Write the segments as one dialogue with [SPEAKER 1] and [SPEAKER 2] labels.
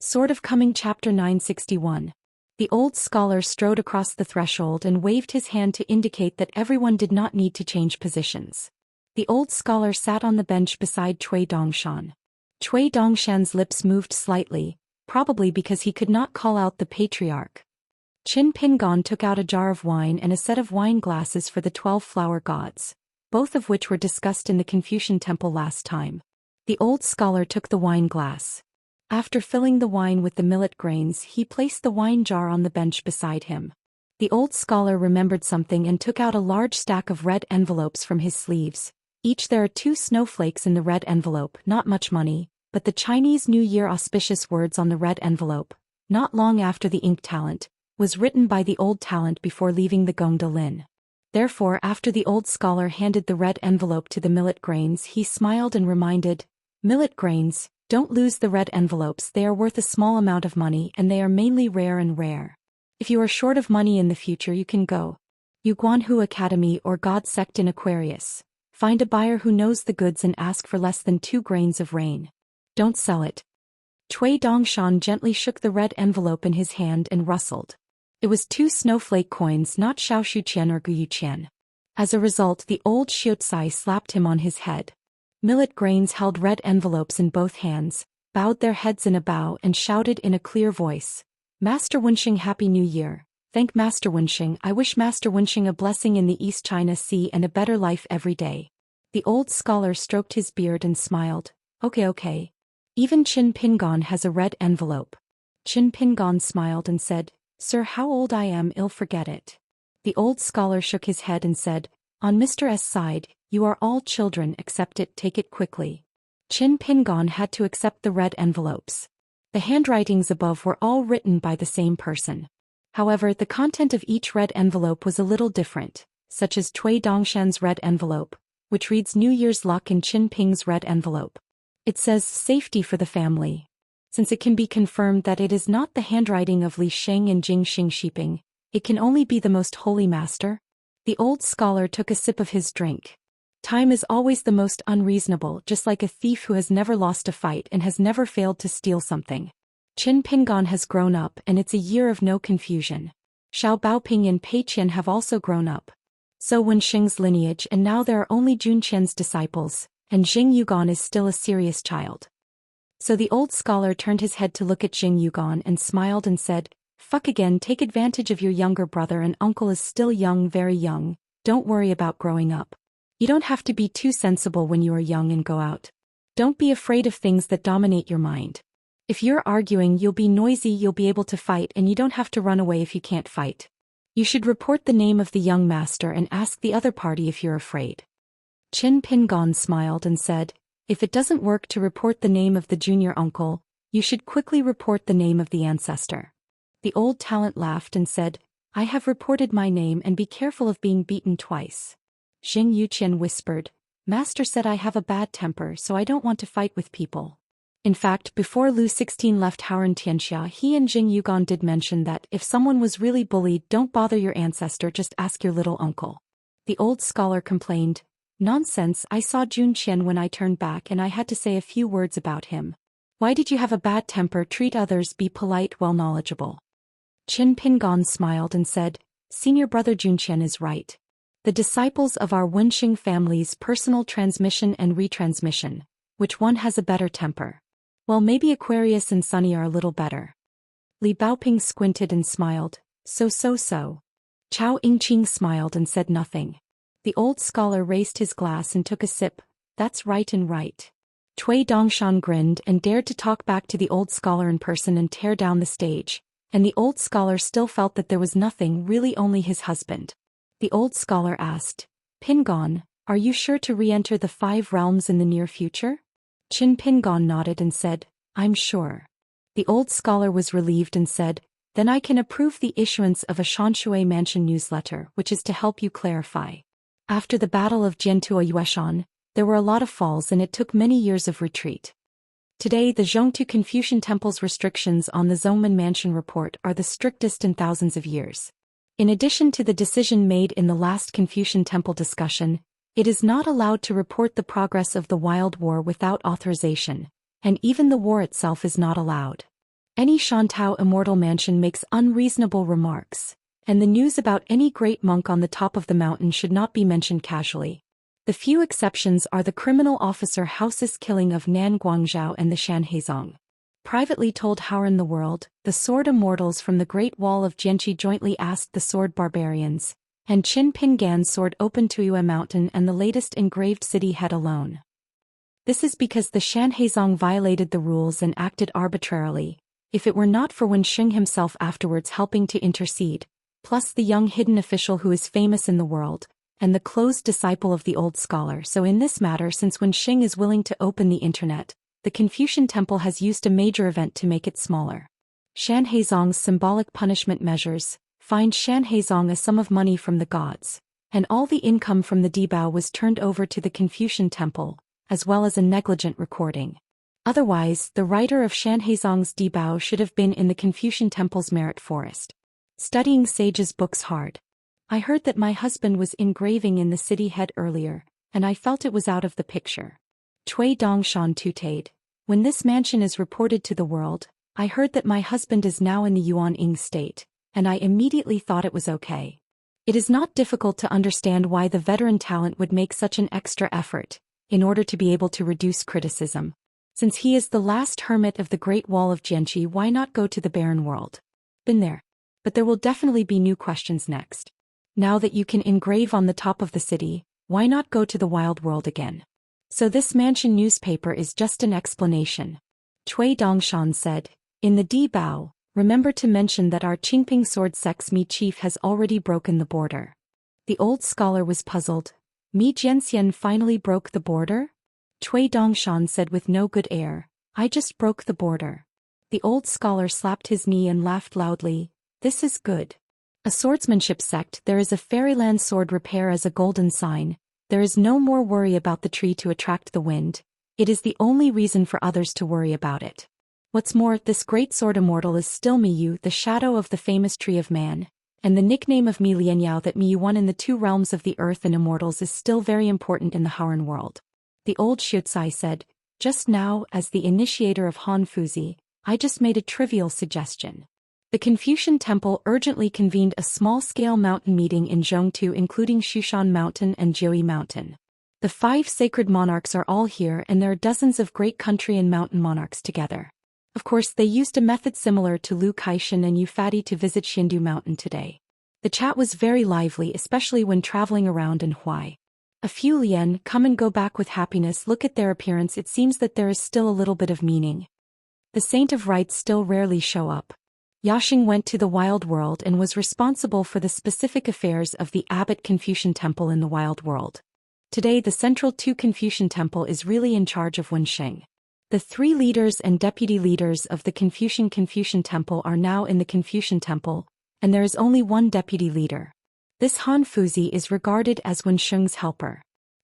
[SPEAKER 1] Sort of Coming Chapter 961. The old scholar strode across the threshold and waved his hand to indicate that everyone did not need to change positions. The old scholar sat on the bench beside Cui Dongshan. Cui Dongshan's lips moved slightly, probably because he could not call out the patriarch. Qin Pingon took out a jar of wine and a set of wine glasses for the 12 flower gods, both of which were discussed in the Confucian temple last time. The old scholar took the wine glass. After filling the wine with the millet grains, he placed the wine jar on the bench beside him. The old scholar remembered something and took out a large stack of red envelopes from his sleeves. Each there are 2 snowflakes in the red envelope, not much money, but the Chinese New Year auspicious words on the red envelope, not long after the ink talent, was written by the old talent before leaving the Gongda Lin. Therefore, after the old scholar handed the red envelope to the millet grains, he smiled and reminded, "Millet grains, don't lose the red envelopes, they are worth a small amount of money and they are mainly rare and rare. If you are short of money in the future you can go Yuguanhu Academy or God Sect in Aquarius. Find a buyer who knows the goods and ask for less than 2 grains of rain. Don't sell it." Cui Dongshan gently shook the red envelope in his hand and rustled. It was 2 snowflake coins, not Xiaoxian or Guyuqian. As a result, the old Xiutsai slapped him on his head. Millet grains held red envelopes in both hands, bowed their heads in a bow and shouted in a clear voice, "Master Wenxing, Happy New Year. Thank Master Wenxing. I wish Master Wenxing a blessing in the East China Sea and a better life every day." The old scholar stroked his beard and smiled. Okay. Even Qin Pingon has a red envelope." Qin Pingon smiled and said, "Sir, how old I am, I'll forget it." The old scholar shook his head and said, "On Mr. S. side, you are all children, accept it, take it quickly." Qin Pingon had to accept the red envelopes. The handwritings above were all written by the same person. However, the content of each red envelope was a little different, such as Cui Dongshan's red envelope, which reads New Year's luck, in Qin Ping's red envelope. It says safety for the family. Since it can be confirmed that it is not the handwriting of Li Sheng and Jing Xingxiping, it can only be the most holy master. The old scholar took a sip of his drink. Time is always the most unreasonable, just like a thief who has never lost a fight and has never failed to steal something. Qin Pingon has grown up and it's a year of no confusion. Xiao Baoping and Pei Qian have also grown up. So Wenxing's lineage, and now there are only Jun Qian's disciples, and Jing Yugan is still a serious child. So the old scholar turned his head to look at Jing Yugan and smiled and said, "Fuck again, take advantage of your younger brother and uncle is still young, very young, don't worry about growing up. You don't have to be too sensible when you are young and go out. Don't be afraid of things that dominate your mind. If you're arguing, you'll be noisy, you'll be able to fight, and you don't have to run away if you can't fight. You should report the name of the young master and ask the other party if you're afraid." Qin Pingon smiled and said, "If it doesn't work to report the name of the junior uncle, you should quickly report the name of the ancestor." The old talent laughed and said, "I have reported my name, and be careful of being beaten twice." Jing Yuqian whispered, "Master said I have a bad temper, so I don't want to fight with people." In fact, before Lu 16 left Houran Tianxia, he and Jing Yugan did mention that if someone was really bullied, don't bother your ancestor, just ask your little uncle. The old scholar complained, "Nonsense, I saw Jun Qian when I turned back and I had to say a few words about him. Why did you have a bad temper? Treat others, be polite, well knowledgeable." Qin Pingon smiled and said, "Senior brother Jun Qian is right. The disciples of our Wenxing family's personal transmission and retransmission, which one has a better temper? Well, maybe Aquarius and Sunny are a little better." Li Baoping squinted and smiled, so. Chao Yingqing smiled and said nothing. The old scholar raised his glass and took a sip. "That's right and right." Cui Dongshan grinned and dared to talk back to the old scholar in person and tear down the stage, and the old scholar still felt that there was nothing, really only his husband. The old scholar asked, "Pingon, are you sure to re-enter the 5 realms in the near future?" Qin Pingon nodded and said, "I'm sure." The old scholar was relieved and said, "Then I can approve the issuance of a Shanshui Mansion newsletter, which is to help you clarify. After the Battle of Jiantua Yueshan, there were a lot of falls and it took many years of retreat. Today the Zhongtu Confucian Temple's restrictions on the Zongmen Mansion report are the strictest in thousands of years. In addition to the decision made in the last Confucian Temple discussion, it is not allowed to report the progress of the Wild War without authorization, and even the war itself is not allowed. Any Shantou Immortal mansion makes unreasonable remarks, and the news about any great monk on the top of the mountain should not be mentioned casually. The few exceptions are the criminal officer house's killing of Nan Guangzhou and the Shanhaizong. Privately told Howren the world, the sword immortals from the Great Wall of Jianqi jointly asked the sword barbarians, and Qin Pingan's sword opened to Yue Mountain and the latest engraved city head alone. This is because the Shanhaizong violated the rules and acted arbitrarily. If it were not for Wen Xing himself afterwards helping to intercede, plus the young hidden official who is famous in the world, and the closed disciple of the old scholar. So in this matter, since Wen Xing is willing to open the internet, the Confucian Temple has used a major event to make it smaller. Shanhaizong's symbolic punishment measures fined Shanhaizong a sum of money from the gods, and all the income from the debao was turned over to the Confucian Temple, as well as a negligent recording. Otherwise, the writer of Shanhaizong's debao should have been in the Confucian Temple's merit forest. Studying sages' books hard. I heard that my husband was engraving in the city head earlier, and I felt it was out of the picture. Cui Dongshan tutade. When this mansion is reported to the world, I heard that my husband is now in the Yuan-ing state, and I immediately thought it was okay. It is not difficult to understand why the veteran talent would make such an extra effort, in order to be able to reduce criticism. Since he is the last hermit of the Great Wall of Jianqi, why not go to the barren world? Been there. But there will definitely be new questions next. Now that you can engrave on the top of the city, why not go to the wild world again? So this mansion newspaper is just an explanation. Cui Dongshan said, in the debao, remember to mention that our Qingping sword sex Mi chief has already broken the border. The old scholar was puzzled. Mi Jianxian finally broke the border? Cui Dongshan said with no good air, I just broke the border. The old scholar slapped his knee and laughed loudly. This is good. A swordsmanship sect. There is a fairyland sword repair as a golden sign. There is no more worry about the tree to attract the wind. It is the only reason for others to worry about it. What's more, this great sword immortal is still Miyu, the shadow of the famous tree of man, and the nickname of Mi Lianyao that Miyu won in the two realms of the earth and immortals is still very important in the Howren world. The old Xiuzai said, just now, as the initiator of Han Fuzi, I just made a trivial suggestion. The Confucian Temple urgently convened a small-scale mountain meeting in Zhongtu including Shushan Mountain and Jiui Mountain. The 5 sacred monarchs are all here and there are dozens of great country and mountain monarchs together. Of course, they used a method similar to Lu Kaishan and Yufati to visit Xindu Mountain today. The chat was very lively, especially when traveling around in Huai. A few Lian come and go back with happiness. Look at their appearance, it seems that there is still a little bit of meaning. The saint of rites still rarely show up. Yaxing went to the wild world and was responsible for the specific affairs of the Abbot Confucian Temple in the wild world. Today the Central 2 Confucian Temple is really in charge of Wen Xing. The 3 leaders and deputy leaders of the Confucian Temple are now in the Confucian Temple, and there is only one deputy leader. This Han Fuzi is regarded as Wen Xing's helper.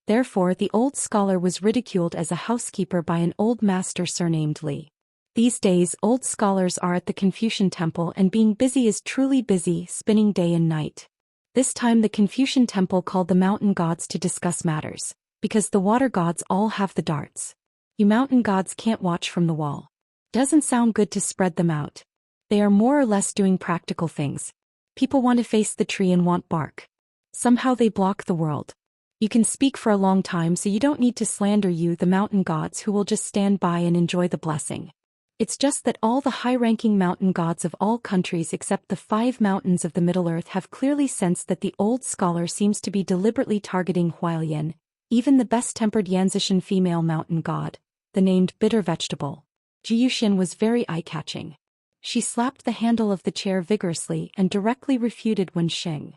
[SPEAKER 1] Therefore the old scholar was ridiculed as a housekeeper by an old master surnamed Li. These days old scholars are at the Confucian Temple and being busy is truly busy, spinning day and night. This time the Confucian Temple called the mountain gods to discuss matters, because the water gods all have the darts. You mountain gods can't watch from the wall. Doesn't sound good to spread them out. They are more or less doing practical things. People want to face the tree and want bark. Somehow they block the world. You can speak for a long time so you don't need to slander you the mountain gods who will just stand by and enjoy the blessing. It's just that all the high-ranking mountain gods of all countries except the 5 mountains of the Middle-earth have clearly sensed that the old scholar seems to be deliberately targeting Hualien, even the best-tempered Yanzishan female mountain god, the named bitter vegetable. Zhou Xian was very eye-catching. She slapped the handle of the chair vigorously and directly refuted Wen Xing.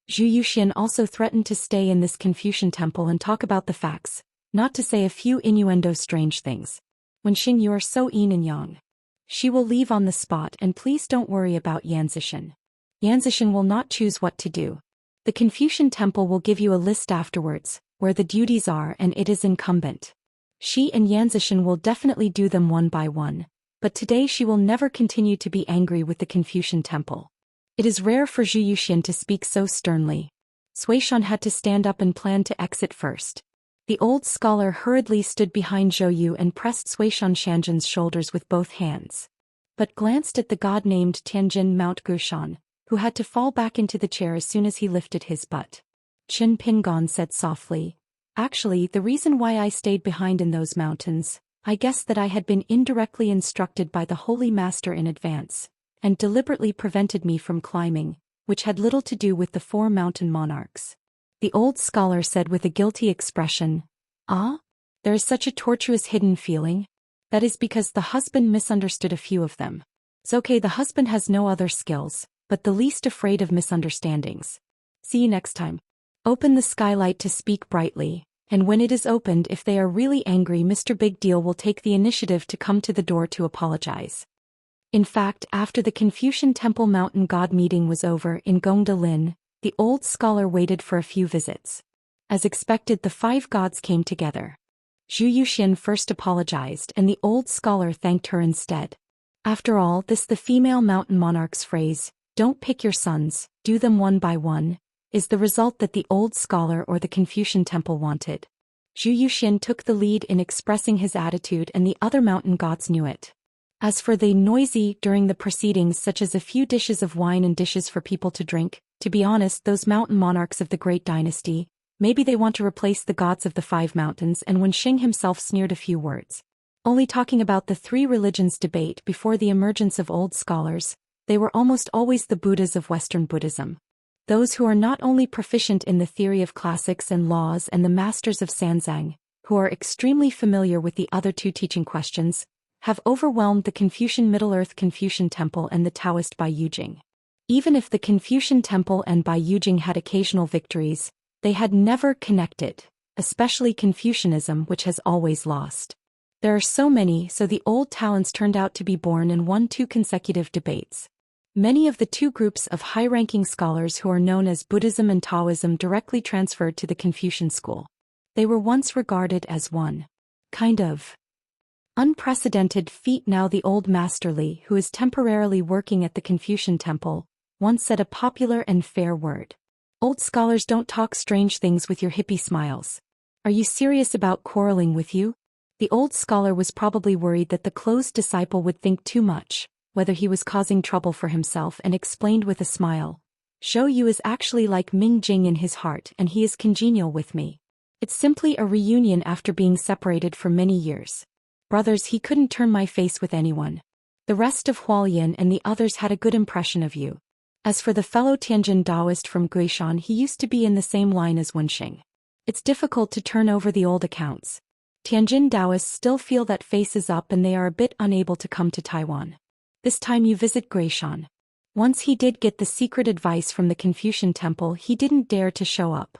[SPEAKER 1] Zhou Xian also threatened to stay in this Confucian Temple and talk about the facts, not to say a few innuendo strange things. Wen Xing, you are so yin and yang. She will leave on the spot and please don't worry about Yanzishan. Yanzishan will not choose what to do. The Confucian Temple will give you a list afterwards, where the duties are and it is incumbent. She and Yanzishan will definitely do them one by one, but today she will never continue to be angry with the Confucian Temple. It is rare for Zhou Xian to speak so sternly. Suishan had to stand up and plan to exit first. The old scholar hurriedly stood behind Zhou Yu and pressed Suishan Shanzhen's shoulders with both hands. but glanced at the god-named Tianjin Mount Guishan, who had to fall back into the chair as soon as he lifted his butt. Qin Pingon said softly, "Actually, the reason why I stayed behind in those mountains, I guess that I had been indirectly instructed by the Holy Master in advance, and deliberately prevented me from climbing, which had little to do with the 4 mountain monarchs." The old scholar said with a guilty expression, "Ah? There is such a tortuous hidden feeling? That is because the husband misunderstood a few of them. It's okay, the husband has no other skills, but the least afraid of misunderstandings. See you next time." Open the skylight to speak brightly, and when it is opened, if they are really angry, Mr. Big Deal will take the initiative to come to the door to apologize. In fact, after the Confucian Temple Mountain God meeting was over in Gongda-Lin, the old scholar waited for a few visits. As expected, the 5 gods came together. Zhou Xian first apologized, and the old scholar thanked her instead. After all, the female mountain monarch's phrase, "Don't pick your sons, do them one by one," is the result that the old scholar or the Confucian temple wanted. Zhou Xian took the lead in expressing his attitude, and the other mountain gods knew it. As for the noisy during the proceedings, such as a few dishes of wine and dishes for people to drink, to be honest, those mountain monarchs of the great dynasty, maybe they want to replace the gods of the 5 mountains, and when Xing himself sneered a few words, only talking about the 3 religions debate before the emergence of old scholars, they were almost always the Buddhas of Western Buddhism. Those who are not only proficient in the theory of classics and laws and the masters of Sanzang, who are extremely familiar with the other 2 teaching questions, have overwhelmed the Confucian Middle-earth Confucian Temple and the Daoist Bai Yujing. Even if the Confucian Temple and Bai Yujing had occasional victories, they had never connected, especially Confucianism, which has always lost. There are so many, so the old talents turned out to be born and won 2 consecutive debates. Many of the 2 groups of high-ranking scholars who are known as Buddhism and Taoism directly transferred to the Confucian school. They were once regarded as one kind of unprecedented feat. Now the old Master Li, who is temporarily working at the Confucian temple, once said a popular and fair word. "Old scholars don't talk strange things with your hippie smiles. Are you serious about quarreling with you?" The old scholar was probably worried that the closed disciple would think too much, whether he was causing trouble for himself, and explained with a smile, "Zhou Yu is actually like Ming Jing in his heart, and he is congenial with me. It's simply a reunion after being separated for many years. Brothers, he couldn't turn my face with anyone. The rest of Hualien and the others had a good impression of you. As for the fellow Tianjin Daoist from Guishan, he used to be in the same line as Wenxing. It's difficult to turn over the old accounts. Tianjin Daoists still feel that face is up, and they are a bit unable to come to Taiwan. This time you visit Guishan." Once he did get the secret advice from the Confucian temple, he didn't dare to show up.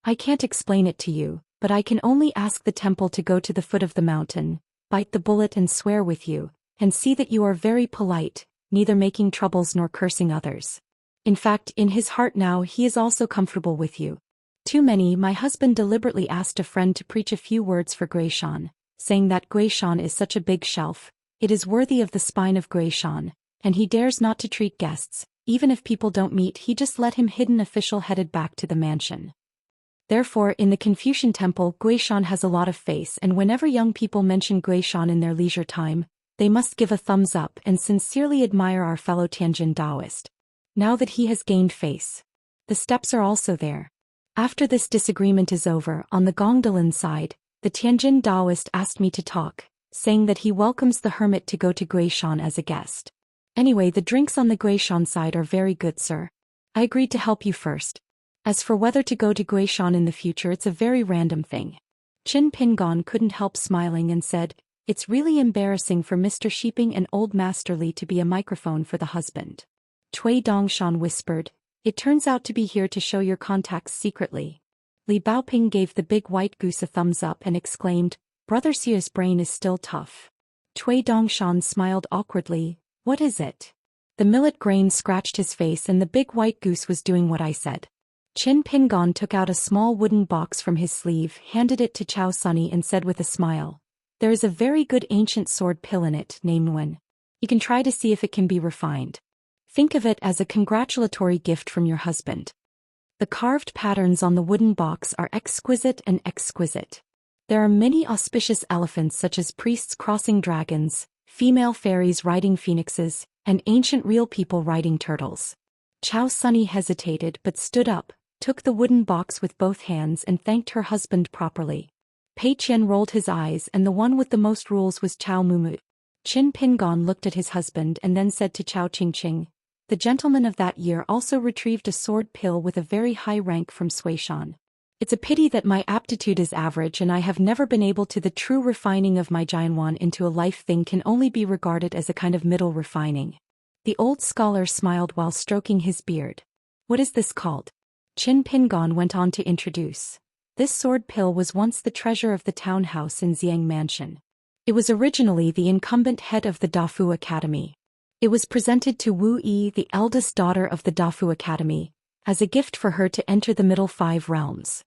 [SPEAKER 1] "I can't explain it to you, but I can only ask the temple to go to the foot of the mountain, bite the bullet and swear with you, and see that you are very polite, neither making troubles nor cursing others. In fact, in his heart now he is also comfortable with you. Too many. My husband deliberately asked a friend to preach a few words for Guishan, saying that Guishan is such a big shelf, it is worthy of the spine of Guishan, and he dares not to treat guests, even if people don't meet. He just let him hidden official headed back to the mansion. Therefore, in the Confucian temple, Guishan has a lot of face, and whenever young people mention Guishan in their leisure time, they must give a thumbs up and sincerely admire our fellow Tianjin Daoist. Now that he has gained face, the steps are also there. After this disagreement is over, on the Gongdalin side, the Tianjin Daoist asked me to talk, saying that he welcomes the hermit to go to Guishan as a guest. Anyway, the drinks on the Guishan side are very good, sir. I agreed to help you first. As for whether to go to Guishan in the future, it's a very random thing." Qin Pingon couldn't help smiling and said, "It's really embarrassing for Mr. Sheeping and old Master Li to be a microphone for the husband." Cui Dongshan whispered, "It turns out to be here to show your contacts secretly." Li Baoping gave the big white goose a thumbs up and exclaimed, "Brother Xia's brain is still tough." Cui Dongshan smiled awkwardly, "What is it?" The millet grain scratched his face, and the big white goose was doing what I said. Qin Pingon took out a small wooden box from his sleeve, handed it to Chao Sunny and said with a smile, "There is a very good ancient sword pill in it, named Wen. You can try to see if it can be refined. Think of it as a congratulatory gift from your husband." The carved patterns on the wooden box are exquisite and exquisite. There are many auspicious elephants such as priests crossing dragons, female fairies riding phoenixes, and ancient real people riding turtles. Chao Sunny hesitated but stood up, took the wooden box with both hands and thanked her husband properly. Pei Qian rolled his eyes and the one with the most rules was Chao Mumu. Qin Pingon looked at his husband and then said to Chao Qingqing, "The gentleman of that year also retrieved a sword pill with a very high rank from Zhou Xian. It's a pity that my aptitude is average and I have never been able to. The true refining of my Jianwan into a life thing can only be regarded as a kind of middle refining." The old scholar smiled while stroking his beard. "What is this called?" Qin Pingon went on to introduce. This sword pill was once the treasure of the townhouse in Xiang Mansion. It was originally the incumbent head of the Dafu Academy. It was presented to Wu Yi, the eldest daughter of the Dafu Academy, as a gift for her to enter the middle 5 realms.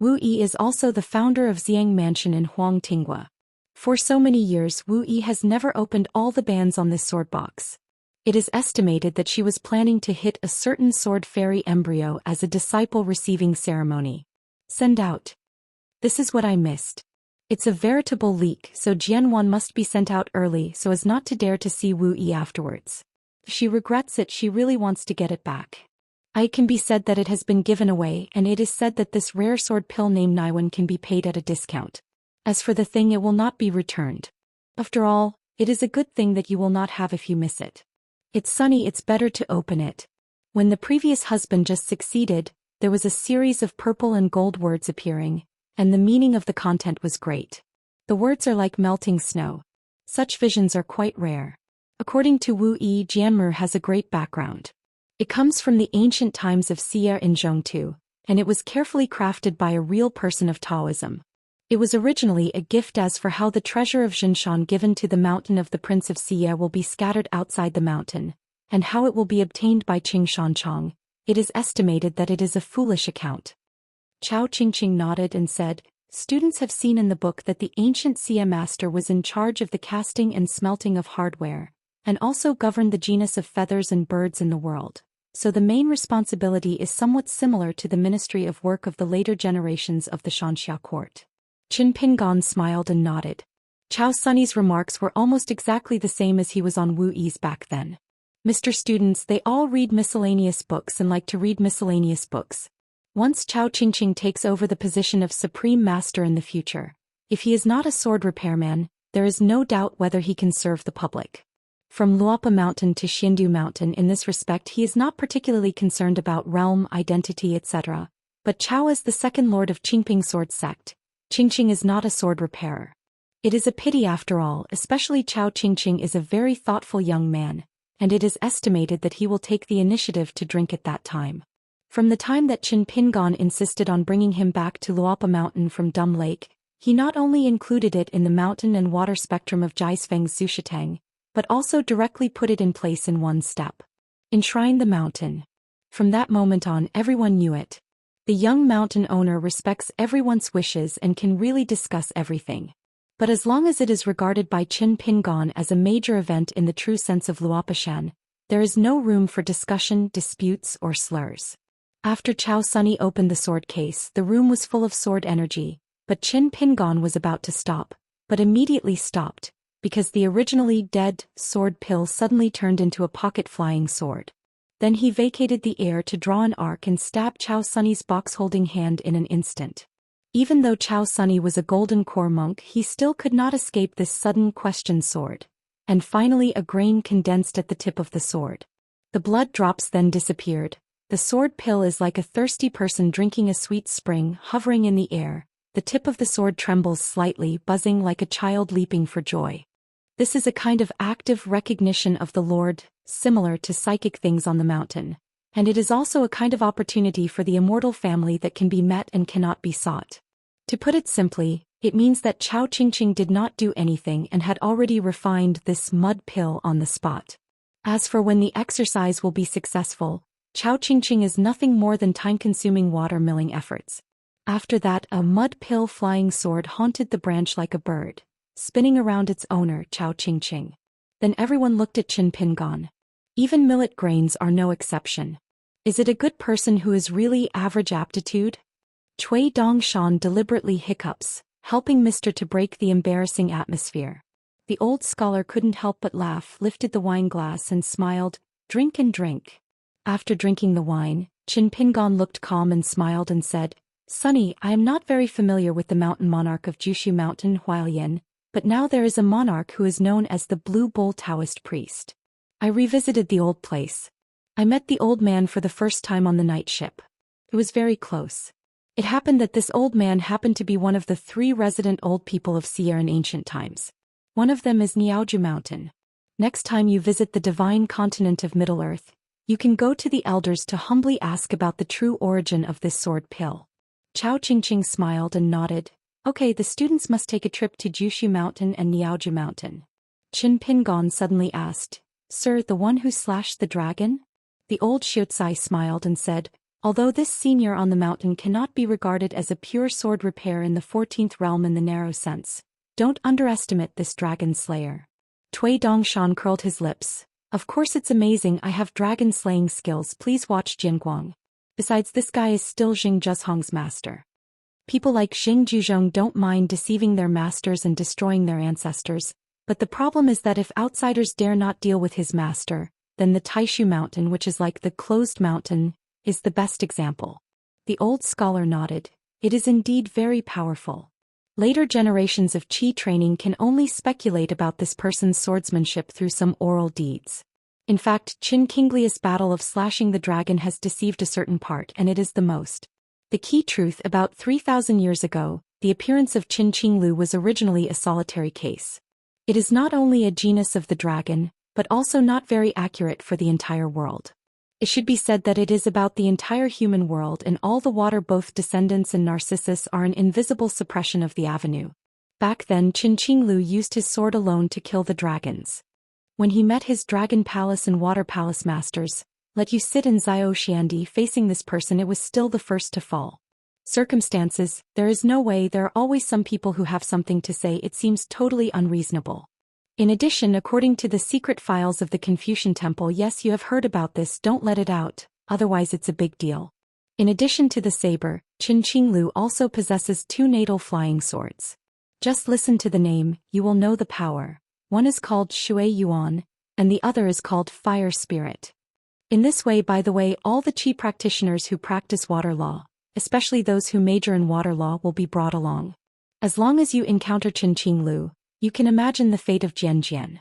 [SPEAKER 1] Wu Yi is also the founder of Xiang Mansion in Huang Tinghua. For so many years Wu Yi has never opened all the bands on this sword box. It is estimated that she was planning to hit a certain sword fairy embryo as a disciple receiving ceremony. Send out. This is what I missed. It's a veritable leak, so Jianwan must be sent out early so as not to dare to see Wu Yi afterwards. If she regrets it, she really wants to get it back. It can be said that it has been given away, and it is said that this rare sword pill named Naiwan can be paid at a discount. As for the thing, it will not be returned. After all, it is a good thing that you will not have if you miss it. It's sunny, it's better to open it. When the previous husband just succeeded, there was a series of purple and gold words appearing, and the meaning of the content was great. The words are like melting snow. Such visions are quite rare. According to Wu Yi, Jianmu has a great background. It comes from the ancient times of Xia in Zhongtu, and it was carefully crafted by a real person of Taoism. It was originally a gift. As for how the treasure of Xianxia given to the mountain of the Prince of Xia will be scattered outside the mountain, and how it will be obtained by Qing Shanchong, it is estimated that it is a foolish account. Chao Qingqing nodded and said, "Students have seen in the book that the ancient Xia master was in charge of the casting and smelting of hardware, and also governed the genus of feathers and birds in the world. So the main responsibility is somewhat similar to the ministry of work of the later generations of the Xianxia court." Qin Pingon smiled and nodded. Chao Sunny's remarks were almost exactly the same as he was on Wu Yi's back then. Mr. Students, they all read miscellaneous books and like to read miscellaneous books. Once Chao Qingqing takes over the position of Supreme Master in the future, if he is not a sword repairman, there is no doubt whether he can serve the public. From Luopa Mountain to Xindu Mountain, in this respect he is not particularly concerned about realm, identity, etc. But Chao is the second lord of Qingping sword sect. Qingqing is not a sword repairer. It is a pity after all, especially Chao Qingqing is a very thoughtful young man, and it is estimated that he will take the initiative to drink at that time. From the time that Qin Pingon insisted on bringing him back to Luopa Mountain from Dumb Lake, he not only included it in the mountain and water spectrum of Jiasfeng's Zushitang, but also directly put it in place in one step. Enshrine the mountain. From that moment on, everyone knew it. The young mountain owner respects everyone's wishes and can really discuss everything. But as long as it is regarded by Qin Pingon as a major event in the true sense of Luopashan, there is no room for discussion, disputes, or slurs. After Chao Sunny opened the sword case, the room was full of sword energy, but Qin Pingon was about to stop, but immediately stopped, because the originally dead sword pill suddenly turned into a pocket-flying sword. Then he vacated the air to draw an arc and stab Chao Sunny's box-holding hand in an instant. Even though Chao Sunny was a golden core monk, he still could not escape this sudden question sword. And finally a grain condensed at the tip of the sword. The blood drops then disappeared. The sword pill is like a thirsty person drinking a sweet spring, hovering in the air. The tip of the sword trembles slightly, buzzing like a child leaping for joy. This is a kind of active recognition of the Lord, similar to psychic things on the mountain. And it is also a kind of opportunity for the immortal family that can be met and cannot be sought. To put it simply, it means that Chao Qingqing did not do anything and had already refined this mud pill on the spot. As for when the exercise will be successful, Chao Qingqing is nothing more than time-consuming water-milling efforts. After that, a mud pill flying sword haunted the branch like a bird, spinning around its owner, Chao Qingqing. Then everyone looked at Qin Pingon. Even millet grains are no exception. Is it a good person who is really average aptitude? Cui Dongshan deliberately hiccups, helping Mr. to break the embarrassing atmosphere. The old scholar couldn't help but laugh, lifted the wine glass and smiled, "Drink and drink." After drinking the wine, Qin Pingon looked calm and smiled and said, "Sonny, I am not very familiar with the mountain monarch of Jushu Mountain, Hualien, but now there is a monarch who is known as the Blue Bull Taoist priest. I revisited the old place. I met the old man for the first time on the night ship. It was very close. It happened that this old man happened to be one of the 3 resident old people of Sierra in ancient times. One of them is Niaoju Mountain. Next time you visit the divine continent of Middle-earth, you can go to the elders to humbly ask about the true origin of this sword pill." Chao Qingqing smiled and nodded. "Okay, the students must take a trip to Jushu Mountain and Niaoju Mountain." Qin Pingon suddenly asked, "Sir, the one who slashed the dragon?" The old Xiaotsai smiled and said, "Although this senior on the mountain cannot be regarded as a pure sword repair in the 14th realm in the narrow sense, don't underestimate this dragon slayer." Cui Dongshan curled his lips. "Of course it's amazing I have dragon slaying skills, please watch Jinguang. Besides, this guy is still Xing Zhuzhong's master. People like Xing Zhuzhong don't mind deceiving their masters and destroying their ancestors, but the problem is that if outsiders dare not deal with his master, then the Taishu Mountain, which is like the closed mountain, is the best example." The old scholar nodded. "It is indeed very powerful. Later generations of qi training can only speculate about this person's swordsmanship through some oral deeds. In fact, Qin Kinglius' battle of slashing the dragon has deceived a certain part, and it is the most. The key truth: about 3,000 years ago, the appearance of Qin Qinglu was originally a solitary case. It is not only a genus of the dragon, but also not very accurate for the entire world. It should be said that it is about the entire human world, and all the water, both descendants and Narcissus, are an invisible suppression of the avenue. Back then, Qin Qinglu used his sword alone to kill the dragons. When he met his Dragon Palace and Water Palace masters, let you sit in Zhou Xian facing this person, it was still the first to fall. Circumstances: there is no way, there are always some people who have something to say, it seems totally unreasonable. In addition, according to the secret files of the Confucian Temple, yes, you have heard about this, don't let it out, otherwise it's a big deal. In addition to the saber, Qin Qinglu also possesses 2 natal flying swords. Just listen to the name, you will know the power. One is called Shui Yuan, and the other is called Fire Spirit. In this way, by the way, all the qi practitioners who practice water law, especially those who major in water law, will be brought along. As long as you encounter Qin Qinglu, you can imagine the fate of Jian Jian.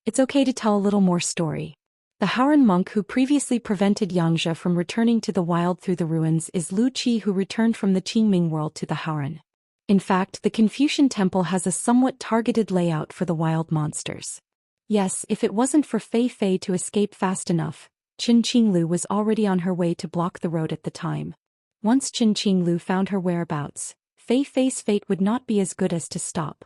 [SPEAKER 1] It's okay to tell a little more story. The Haoran monk who previously prevented Xianxia from returning to the wild through the ruins is Lu Qi, who returned from the Qingming world to the Haoran. In fact, the Confucian Temple has a somewhat targeted layout for the wild monsters. Yes, if it wasn't for Fei Fei to escape fast enough, Qin Qinglu was already on her way to block the road at the time. Once Qin Qinglu found her whereabouts, Fei Fei's fate would not be as good as to stop.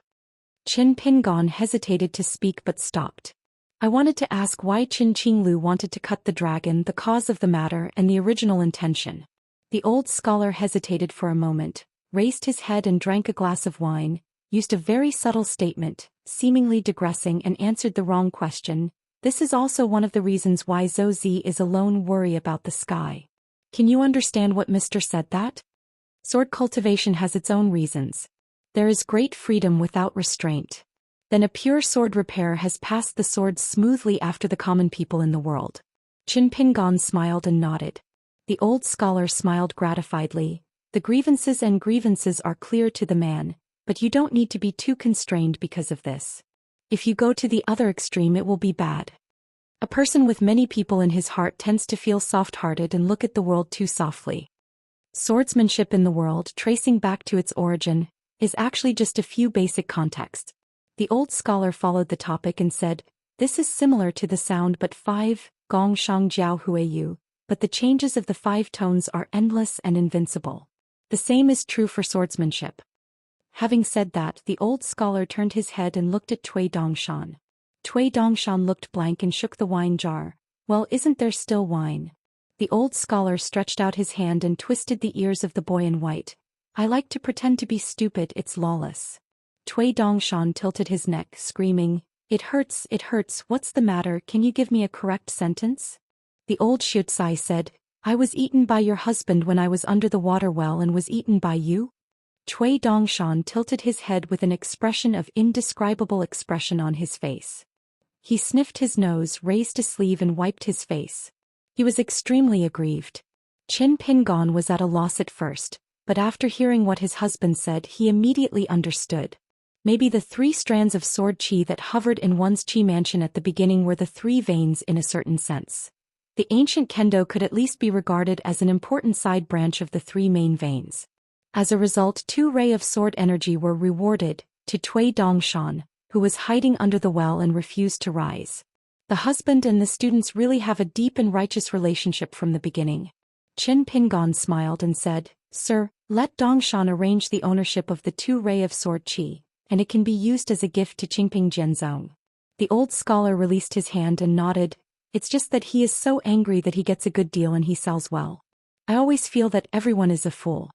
[SPEAKER 1] Qin Pingon hesitated to speak but stopped. "I wanted to ask why Qin Qinglu wanted to cut the dragon, the cause of the matter, and the original intention." The old scholar hesitated for a moment, raised his head and drank a glass of wine, used a very subtle statement, seemingly digressing, and answered the wrong question. "This is also one of the reasons why Zhou Zi is alone, worry about the sky." Can you understand what Mr. said that? Sword cultivation has its own reasons. There is great freedom without restraint. Then a pure sword repair has passed the sword smoothly after the common people in the world. Qin Pingon smiled and nodded. The old scholar smiled gratifiedly. The grievances are clear to the man, but you don't need to be too constrained because of this. If you go to the other extreme, it will be bad. A person with many people in his heart tends to feel soft-hearted and look at the world too softly. Swordsmanship in the world, tracing back to its origin, is actually just a few basic contexts. The old scholar followed the topic and said, "This is similar to the sound but 5, gong shang jiao huiyu, but the changes of the 5 tones are endless and invincible. The same is true for swordsmanship." Having said that, the old scholar turned his head and looked at Cui Dongshan. Cui Dongshan looked blank and shook the wine jar. "Well, isn't there still wine?" The old scholar stretched out his hand and twisted the ears of the boy in white. "I like to pretend to be stupid, it's lawless." Cui Dongshan tilted his neck, screaming, it hurts, what's the matter, can you give me a correct sentence?" The old Xiaotsai said, "I was eaten by your husband when I was under the water well and was eaten by you?" Cui Dongshan tilted his head with an expression of indescribable expression on his face. He sniffed his nose, raised a sleeve and wiped his face. He was extremely aggrieved. Qin Pingon was at a loss at first, but after hearing what his husband said he immediately understood. Maybe the 3 strands of sword qi that hovered in one's qi mansion at the beginning were the 3 veins in a certain sense. The ancient kendo could at least be regarded as an important side branch of the 3 main veins. As a result, 2 rays of sword energy were rewarded to Cui Dongshan, who was hiding under the well and refused to rise. The husband and the students really have a deep and righteous relationship from the beginning. Qin Pingon smiled and said, "Sir, let Dongshan arrange the ownership of the 2 rays of sword qi, and it can be used as a gift to Qingping Jianzong." The old scholar released his hand and nodded. "It's just that he is so angry that he gets a good deal and he sells well. I always feel that everyone is a fool."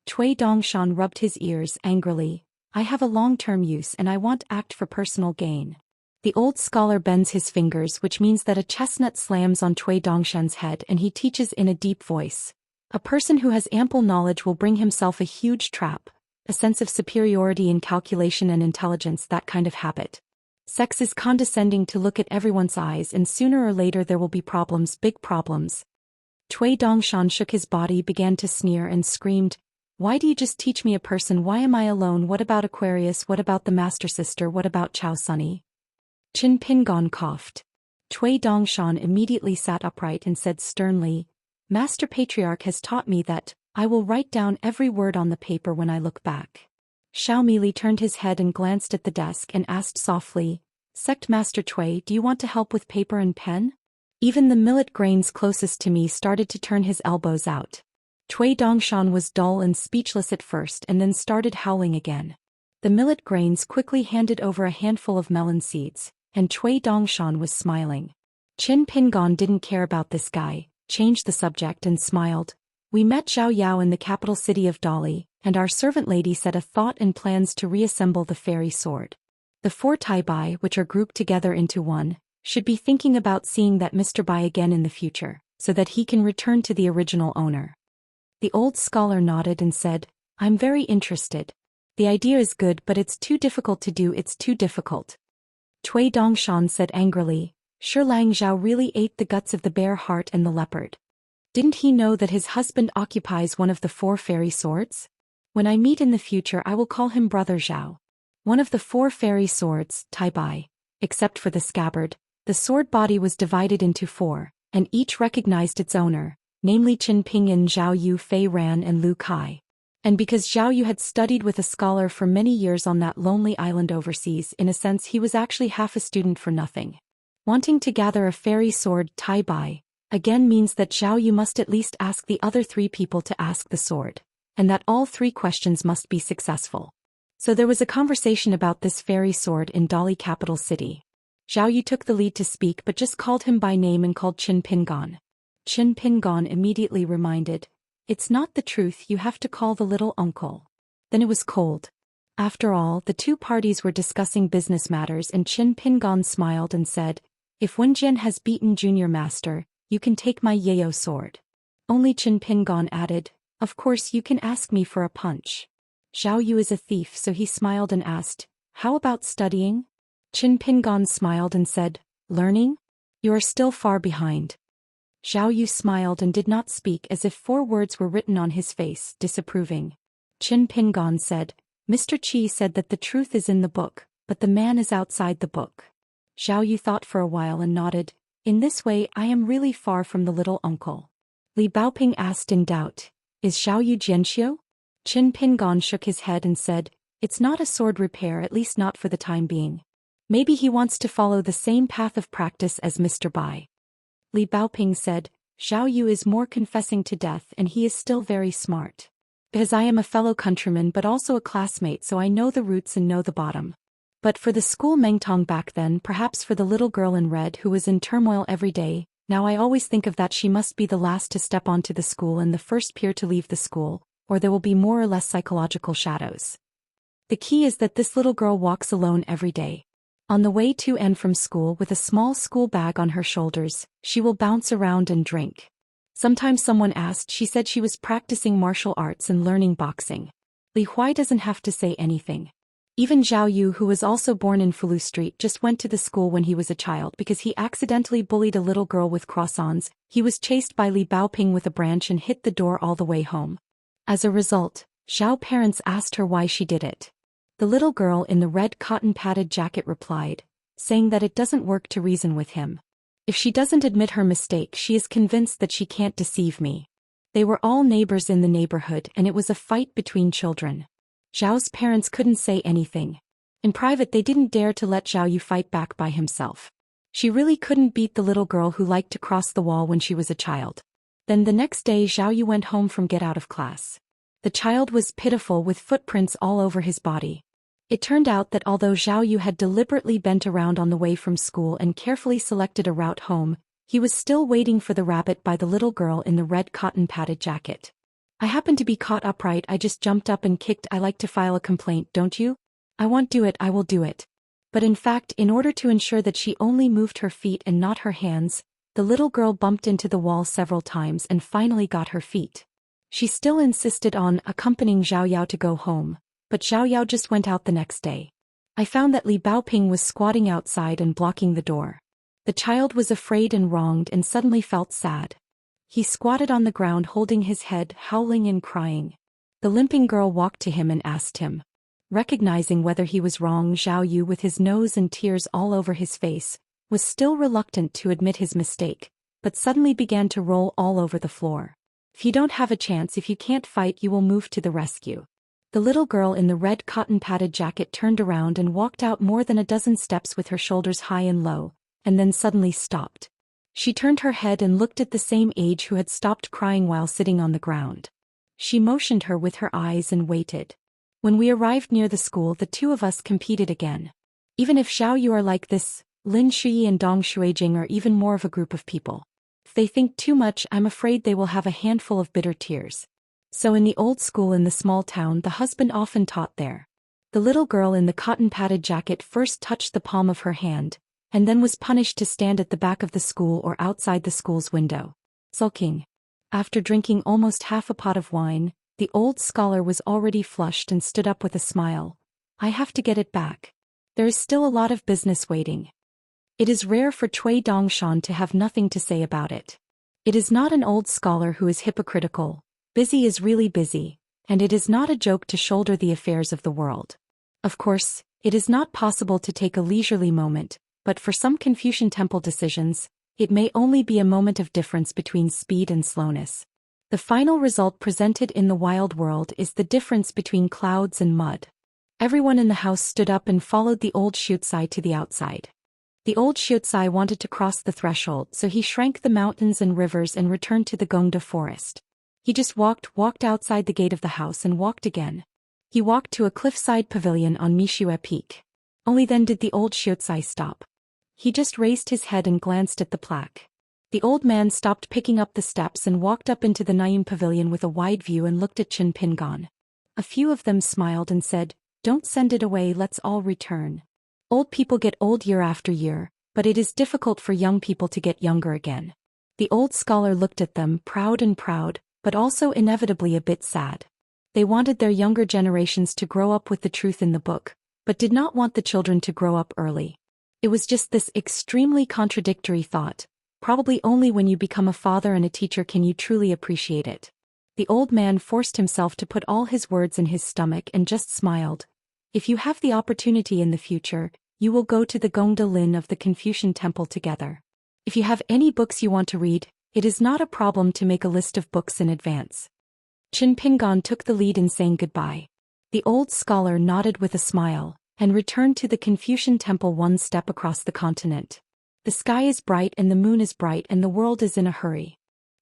[SPEAKER 1] Cui Dongshan rubbed his ears angrily. "I have a long-term use and I want to act for personal gain." The old scholar bends his fingers, which means that a chestnut slams on Cui Dongshan's head and he teaches in a deep voice. "A person who has ample knowledge will bring himself a huge trap, a sense of superiority in calculation and intelligence, that kind of habit. Sex is condescending to look at everyone's eyes and sooner or later there will be problems, big problems." Cui Dongshan shook his body, began to sneer and screamed, "Why do you just teach me a person? Why am I alone? What about Aquarius? What about the Master Sister? What about Chao Sunny?" Qin Pingon coughed. Cui Dongshan immediately sat upright and said sternly, "Master Patriarch has taught me that I will write down every word on the paper when I look back." Xiao Mili turned his head and glanced at the desk and asked softly, "Sect Master Cui, do you want to help with paper and pen?" Even the millet grains closest to me started to turn his elbows out. Cui Dongshan was dull and speechless at first and then started howling again. The millet grains quickly handed over a handful of melon seeds, and Cui Dongshan was smiling. Qin Pingon didn't care about this guy, changed the subject and smiled. "We met Zhao Yao in the capital city of Dali, and our servant lady said a thought and plans to reassemble the fairy sword. The 4 Tai Bai, which are grouped together into one, should be thinking about seeing that Mr. Bai again in the future, so that he can return to the original owner." The old scholar nodded and said, "I'm very interested. The idea is good, but it's too difficult to do. It's too difficult." Cui Dongshan said angrily, "Sure, Lang Zhao really ate the guts of the bear heart and the leopard. Didn't he know that his husband occupies one of the 4 fairy swords? When I meet in the future I will call him Brother Zhao. One of the 4 fairy swords, Tai Bai. Except for the scabbard, the sword body was divided into 4, and each recognized its owner, namely Qin Pingyan, Zhao Yu, Fei Ran and Lu Kai. And because Zhao Yu had studied with a scholar for many years on that lonely island overseas, in a sense he was actually half a student for nothing. Wanting to gather a fairy sword, Tai Bai, again means that Zhao Yu must at least ask the other 3 people to ask the sword, and that all 3 questions must be successful. So there was a conversation about this fairy sword in Dali capital city. Zhao Yu took the lead to speak but just called him by name and called Qin Pingon. Qin Pingon immediately reminded, "It's not the truth, you have to call the little uncle." Then it was cold. After all, the 2 parties were discussing business matters and Qin Pingon smiled and said, "If Wenjian has beaten Junior Master, you can take my Yayo sword." Only Qin Pingon added, "Of course you can ask me for a punch." Zhao Yu is a thief, so he smiled and asked, "How about studying?" Qin Pingon smiled and said, "Learning? You are still far behind." Zhao Yu smiled and did not speak, as if 4 words were written on his face, disapproving. Qin Pingon said, "Mr. Qi said that the truth is in the book, but the man is outside the book." Zhao Yu thought for a while and nodded. "In this way I am really far from the little uncle." Li Baoping asked in doubt, "Is Zhao Yu Jianxiu?" Qin Pingon shook his head and said, "It's not a sword repair, at least not for the time being. Maybe he wants to follow the same path of practice as Mr. Bai." Li Baoping said, "Zhao Yu is more confessing to death and he is still very smart. Because I am a fellow countryman but also a classmate, so I know the roots and know the bottom. But for the school Mengtong back then, perhaps for the little girl in red who was in turmoil every day, now I always think of that she must be the last to step onto the school and the first peer to leave the school, or there will be more or less psychological shadows. The key is that this little girl walks alone every day. On the way to and from school with a small school bag on her shoulders, she will bounce around and drink. Sometimes someone asked, she said she was practicing martial arts and learning boxing. Li Huai doesn't have to say anything. Even Zhao Yu, who was also born in Fulu Street, just went to the school when he was a child because he accidentally bullied a little girl with croissants. He was chased by Li Baoping with a branch and hit the door all the way home. As a result, Zhao parents asked her why she did it. The little girl in the red cotton-padded jacket replied, saying that it doesn't work to reason with him. If she doesn't admit her mistake, she is convinced that she can't deceive me. They were all neighbors in the neighborhood and it was a fight between children. Zhao's parents couldn't say anything. In private they didn't dare to let Zhao Yu fight back by himself. She really couldn't beat the little girl who liked to cross the wall when she was a child. Then the next day Zhao Yu went home from get out of class. The child was pitiful with footprints all over his body. It turned out that although Zhao Yu had deliberately bent around on the way from school and carefully selected a route home, he was still waiting for the rabbit by the little girl in the red cotton-padded jacket. I happened to be caught upright. I just jumped up and kicked. I like to file a complaint, don't you? I won't do it, I will do it. But in fact, in order to ensure that she only moved her feet and not her hands, the little girl bumped into the wall several times and finally got her feet. She still insisted on accompanying Zhao Yao to go home, but Zhao Yao just went out the next day. I found that Li Baoping was squatting outside and blocking the door. The child was afraid and wronged and suddenly felt sad. He squatted on the ground holding his head, howling and crying. The limping girl walked to him and asked him. Recognizing whether he was wrong, Zhao Yu, with his nose and tears all over his face, was still reluctant to admit his mistake, but suddenly began to roll all over the floor. If you don't have a chance, if you can't fight, you will move to the rescue. The little girl in the red cotton-padded jacket turned around and walked out more than a dozen steps with her shoulders high and low, and then suddenly stopped. She turned her head and looked at the same age who had stopped crying while sitting on the ground. She motioned her with her eyes and waited. When we arrived near the school, the two of us competed again. Even if Zhao Yu are like this, Lin Shui and Dong Shuijing are even more of a group of people. If they think too much, I'm afraid they will have a handful of bitter tears. So in the old school in the small town, the husband often taught there. The little girl in the cotton-padded jacket first touched the palm of her hand, and then was punished to stand at the back of the school or outside the school's window, sulking. After drinking almost half a pot of wine, the old scholar was already flushed and stood up with a smile. I have to get it back. There is still a lot of business waiting. It is rare for Cui Dongshan to have nothing to say about it. It is not an old scholar who is hypocritical. Busy is really busy, and it is not a joke to shoulder the affairs of the world. Of course, it is not possible to take a leisurely moment, but for some Confucian temple decisions, it may only be a moment of difference between speed and slowness. The final result presented in the wild world is the difference between clouds and mud. Everyone in the house stood up and followed the old Xianxia to the outside. The old Xianxia wanted to cross the threshold, so he shrank the mountains and rivers and returned to the Gongda forest. He just walked outside the gate of the house and walked again. He walked to a cliffside pavilion on Mishue Peak. Only then did the old Xianxia stop. He just raised his head and glanced at the plaque. The old man stopped picking up the steps and walked up into the Naim pavilion with a wide view and looked at Qin Pingan. A few of them smiled and said, "Don't send it away, let's all return." Old people get old year after year, but it is difficult for young people to get younger again. The old scholar looked at them, proud, but also inevitably a bit sad. They wanted their younger generations to grow up with the truth in the book, but did not want the children to grow up early. It was just this extremely contradictory thought. Probably only when you become a father and a teacher can you truly appreciate it. The old man forced himself to put all his words in his stomach and just smiled. If you have the opportunity in the future, you will go to the Gongda Lin of the Confucian temple together. If you have any books you want to read, it is not a problem to make a list of books in advance. Qin Pingan took the lead in saying goodbye. The old scholar nodded with a smile, and returned to the Confucian temple one step across the continent. The sky is bright and the moon is bright and the world is in a hurry.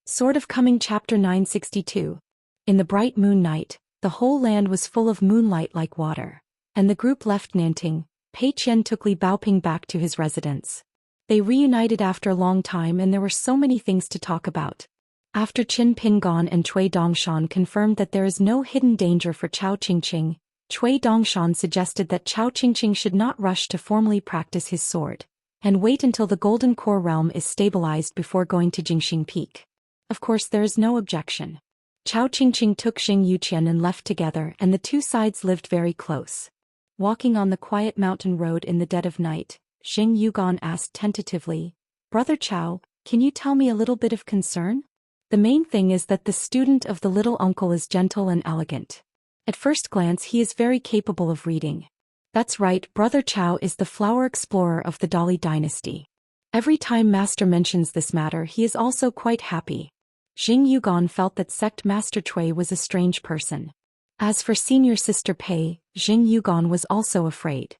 [SPEAKER 1] Sword of Coming Chapter 962. In the bright moon night, the whole land was full of moonlight like water, and the group left Nanting. Pei Qian took Li Baoping back to his residence. They reunited after a long time and there were so many things to talk about. After Qin Pingan and Cui Dongshan confirmed that there is no hidden danger for Chao Qingqing, Cui Dongshan suggested that Chao Qingqing should not rush to formally practice his sword, and wait until the Golden Core realm is stabilized before going to Jingxing Peak. Of course there is no objection. Chao Qingqing took Zhou Xian and left together, and the two sides lived very close. Walking on the quiet mountain road in the dead of night, Zhou Xian asked tentatively, "Brother Chao, can you tell me a little bit of concern? The main thing is that the student of the little uncle is gentle and elegant. At first glance he is very capable of reading. That's right, Brother Chao is the flower explorer of the Dali dynasty. Every time Master mentions this matter he is also quite happy." Zhou Xian felt that sect Master Cui was a strange person. As for senior sister Pei, Zhou Xian was also afraid.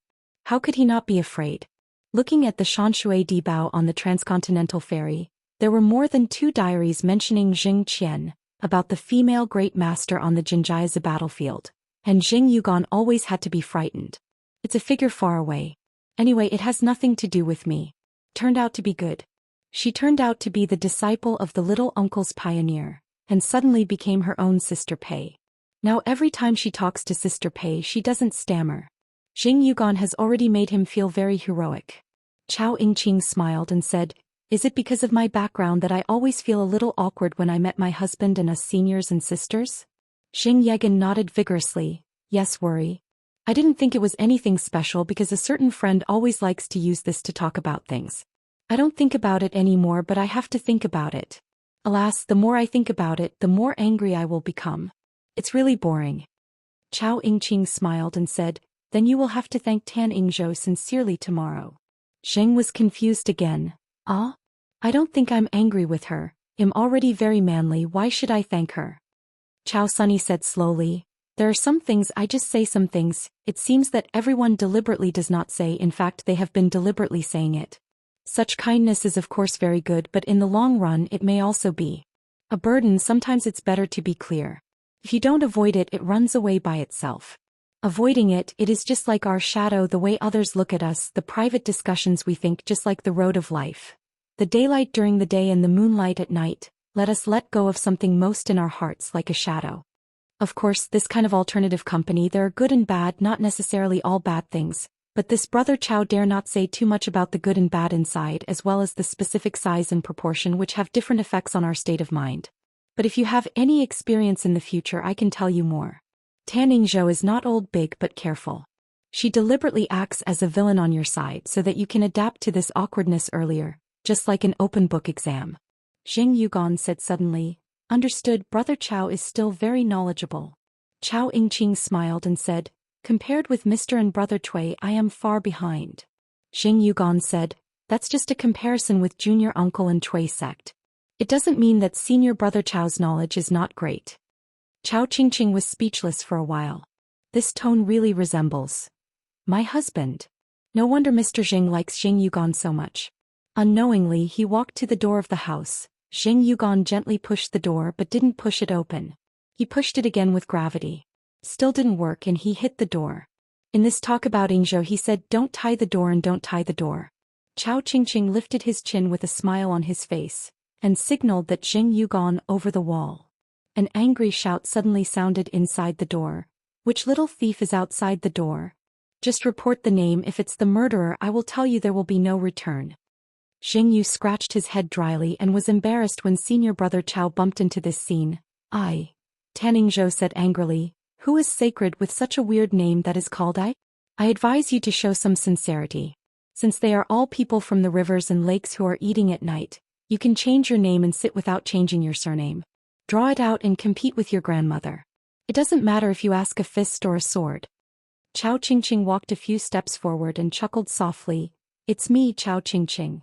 [SPEAKER 1] How could he not be afraid? Looking at the Xianxia Dibao on the transcontinental ferry, there were more than 2 diaries mentioning Zhou Xian, about the female great master on the Jinjiazi battlefield, and Zhou Xian always had to be frightened. It's a figure far away. Anyway, it has nothing to do with me. Turned out to be good. She turned out to be the disciple of the little uncle's pioneer, and suddenly became her own sister Pei. Now every time she talks to sister Pei she doesn't stammer. Zhou Xian has already made him feel very heroic. Chao Yingqing smiled and said, "Is it because of my background that I always feel a little awkward when I met my husband and us seniors and sisters?" Xing Yegan nodded vigorously, "Yes, worry. I didn't think it was anything special because a certain friend always likes to use this to talk about things. I don't think about it anymore, but I have to think about it. Alas, the more I think about it, the more angry I will become. It's really boring." Chao Yingqing smiled and said, "Then you will have to thank Tan Yingzhou sincerely tomorrow." Zheng was confused again. "Ah? I don't think I'm angry with her. I'm already very manly, why should I thank her?" Chao Sunny said slowly, "There are some things I just say, some things it seems that everyone deliberately does not say, in fact they have been deliberately saying it. Such kindness is of course very good, but in the long run it may also be a burden. Sometimes it's better to be clear. If you don't avoid it, it runs away by itself. Avoiding it, it is just like our shadow, the way others look at us, the private discussions we think, just like the road of life. The daylight during the day and the moonlight at night, let us let go of something most in our hearts like a shadow. Of course, this kind of alternative company, there are good and bad, not necessarily all bad things. But this Brother Chao dare not say too much about the good and bad inside, as well as the specific size and proportion which have different effects on our state of mind. But if you have any experience in the future I can tell you more. Tan Yingzhou is not old big but careful. She deliberately acts as a villain on your side so that you can adapt to this awkwardness earlier, just like an open book exam." Zhou Xian said suddenly, "Understood, Brother Chao is still very knowledgeable." Chao Yingqing smiled and said, "Compared with Mr. and Brother Cui, I am far behind." Zhou Xian said, "That's just a comparison with junior uncle and Cui sect. It doesn't mean that senior Brother Chao's knowledge is not great." Chao Qingqing was speechless for a while. This tone really resembles my husband. No wonder Mr. Zheng likes Zhou Xian so much. Unknowingly he walked to the door of the house. Zhou Xian gently pushed the door but didn't push it open. He pushed it again with gravity. Still didn't work and he hit the door. In this talk about Yingzhou he said, "Don't tie the door and don't tie the door." Chao Qingqing lifted his chin with a smile on his face, and signaled that Zhou Xian over the wall. An angry shout suddenly sounded inside the door. "Which little thief is outside the door? Just report the name, if it's the murderer I will tell you there will be no return." Xing Yu scratched his head dryly and was embarrassed when senior brother Chao bumped into this scene. "I." Tan Yingzhou said angrily, "Who is sacred with such a weird name that is called I? I advise you to show some sincerity. Since they are all people from the rivers and lakes who are eating at night, you can change your name and sit without changing your surname. Draw it out and compete with your grandmother. It doesn't matter if you ask a fist or a sword." Chao Qingqing walked a few steps forward and chuckled softly. "It's me, Chao Qingqing."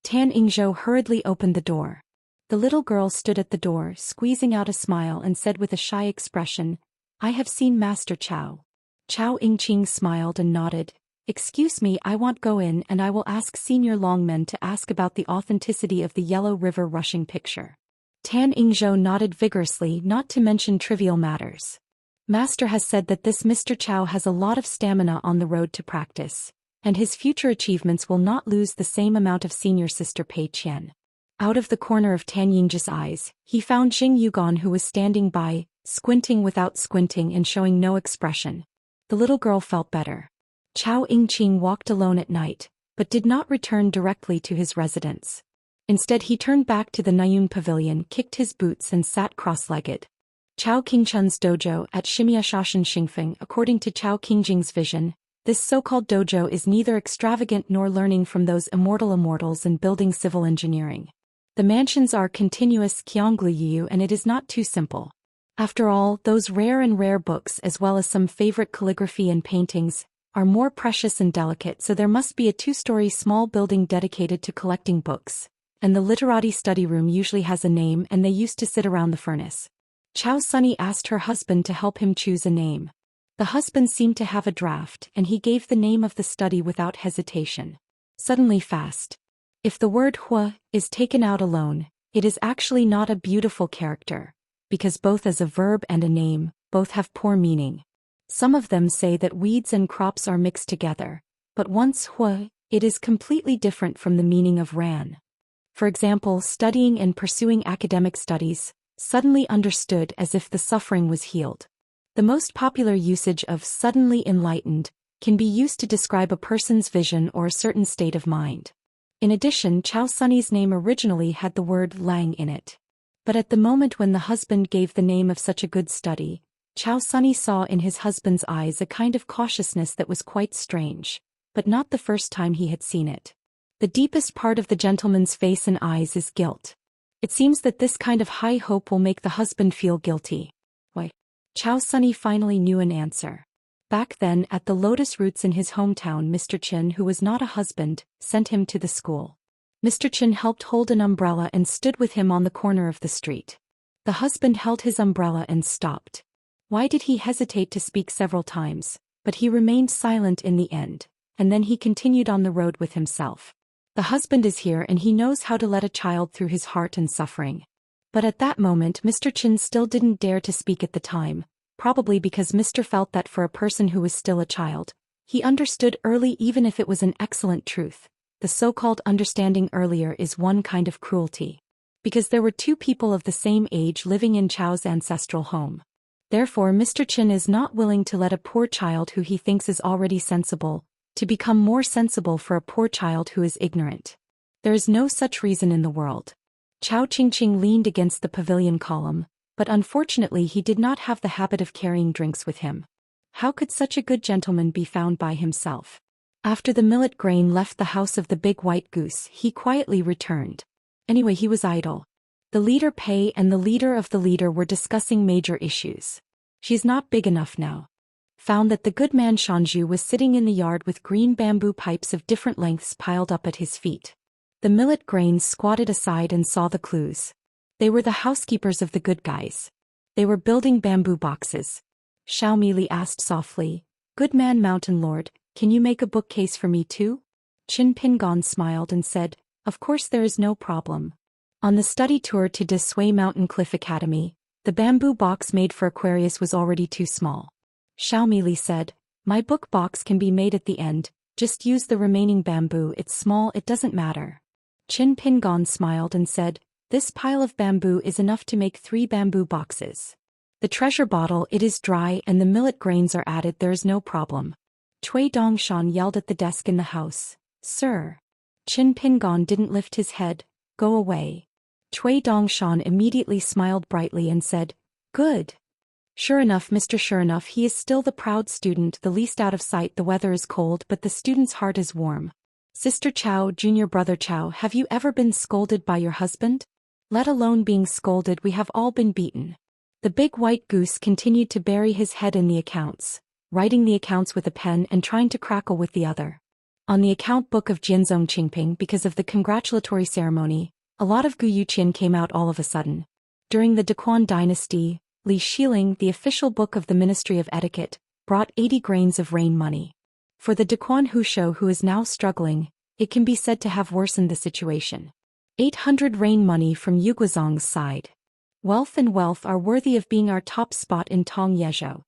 [SPEAKER 1] Tan Yingzhou hurriedly opened the door. The little girl stood at the door, squeezing out a smile, and said with a shy expression, "I have seen Master Chao." Chao Yingqing smiled and nodded. "Excuse me, I won't go in, and I will ask Senior Longmen to ask about the authenticity of the Yellow River rushing picture." Tan Yingzhou nodded vigorously, not to mention trivial matters. "Master has said that this Mr. Chao has a lot of stamina on the road to practice, and his future achievements will not lose the same amount of senior sister Pei Qian." Out of the corner of Tan Yingzhou's eyes, he found Jing Yugan, who was standing by, squinting without squinting and showing no expression. The little girl felt better. Chao Yingqing walked alone at night, but did not return directly to his residence. Instead he turned back to the Nayun pavilion, kicked his boots and sat cross-legged. Chao Qingchun's dojo at Ximia Shashan Xingfeng. According to Chao Qingjing's vision, this so-called dojo is neither extravagant nor learning from those immortals and building civil engineering. The mansions are continuous Qiangluyu and it is not too simple. After all, those rare books as well as some favorite calligraphy and paintings are more precious and delicate, so there must be a 2-story small building dedicated to collecting books, and the literati study room usually has a name and they used to sit around the furnace. Chao Sunny asked her husband to help him choose a name. The husband seemed to have a draft and he gave the name of the study without hesitation. Suddenly fast. If the word hua is taken out alone, it is actually not a beautiful character, because both as a verb and a name, both have poor meaning. Some of them say that weeds and crops are mixed together, but once hua, it is completely different from the meaning of ran. For example, studying and pursuing academic studies, suddenly understood as if the suffering was healed. The most popular usage of suddenly enlightened can be used to describe a person's vision or a certain state of mind. In addition, Chao Sunny's name originally had the word lang in it. But at the moment when the husband gave the name of such a good study, Chao Sunny saw in his husband's eyes a kind of cautiousness that was quite strange, but not the first time he had seen it. The deepest part of the gentleman's face and eyes is guilt. It seems that this kind of high hope will make the husband feel guilty. Why? Chao Sunny finally knew an answer. Back then, at the lotus roots in his hometown, Mr. Chin, who was not a husband, sent him to the school. Mr. Chin helped hold an umbrella and stood with him on the corner of the street. The husband held his umbrella and stopped. Why did he hesitate to speak several times? But he remained silent in the end, and then he continued on the road with himself. The husband is here and he knows how to let a child through his heart and suffering. But at that moment Mr. Chin still didn't dare to speak at the time, probably because Mr. felt that for a person who was still a child, he understood early even if it was an excellent truth. The so-called understanding earlier is one kind of cruelty. Because there were 2 people of the same age living in Chao's ancestral home. Therefore Mr. Chin is not willing to let a poor child who he thinks is already sensible to become more sensible for a poor child who is ignorant. There is no such reason in the world. Chao Qingqing leaned against the pavilion column, but unfortunately he did not have the habit of carrying drinks with him. How could such a good gentleman be found by himself? After the millet grain left the house of the big white goose, he quietly returned. Anyway, he was idle. The leader Pei and the leader of the leader were discussing major issues. She's not big enough now. Found that the good man Shanju was sitting in the yard with green bamboo pipes of different lengths piled up at his feet. The millet grains squatted aside and saw the clues. They were the housekeepers of the good guys. They were building bamboo boxes. Xiao Mili asked softly, "Good man Mountain Lord, can you make a bookcase for me too?" Qin Pingon smiled and said, "Of course there is no problem." On the study tour to De Sui Mountain Cliff Academy, the bamboo box made for Aquarius was already too small. Xiao Mili said, "My book box can be made at the end, just use the remaining bamboo, it's small, it doesn't matter." Qin Pingon smiled and said, "This pile of bamboo is enough to make 3 bamboo boxes. The treasure bottle, it is dry and the millet grains are added, there is no problem." Cui Dongshan yelled at the desk in the house, "Sir." Qin Pingon didn't lift his head, "Go away." Cui Dongshan immediately smiled brightly and said, "Good. Sure enough, Mr. Sure enough, he is still the proud student, the least out of sight. The weather is cold but the student's heart is warm. Sister Chow, junior brother Chow, have you ever been scolded by your husband? Let alone being scolded, we have all been beaten." The big white goose continued to bury his head in the accounts, writing the accounts with a pen and trying to crackle with the other. On the account book of Jianzong Qingping, because of the congratulatory ceremony, a lot of Guyuqian came out all of a sudden. During the Daquan dynasty, Li Shiling, the official book of the Ministry of Etiquette, brought 80 grains of rain money. For the Daquan Hushou, who is now struggling, it can be said to have worsened the situation. 800 rain money from Yuguazong's side. Wealth and wealth are worthy of being our top spot in Tong Yezhou.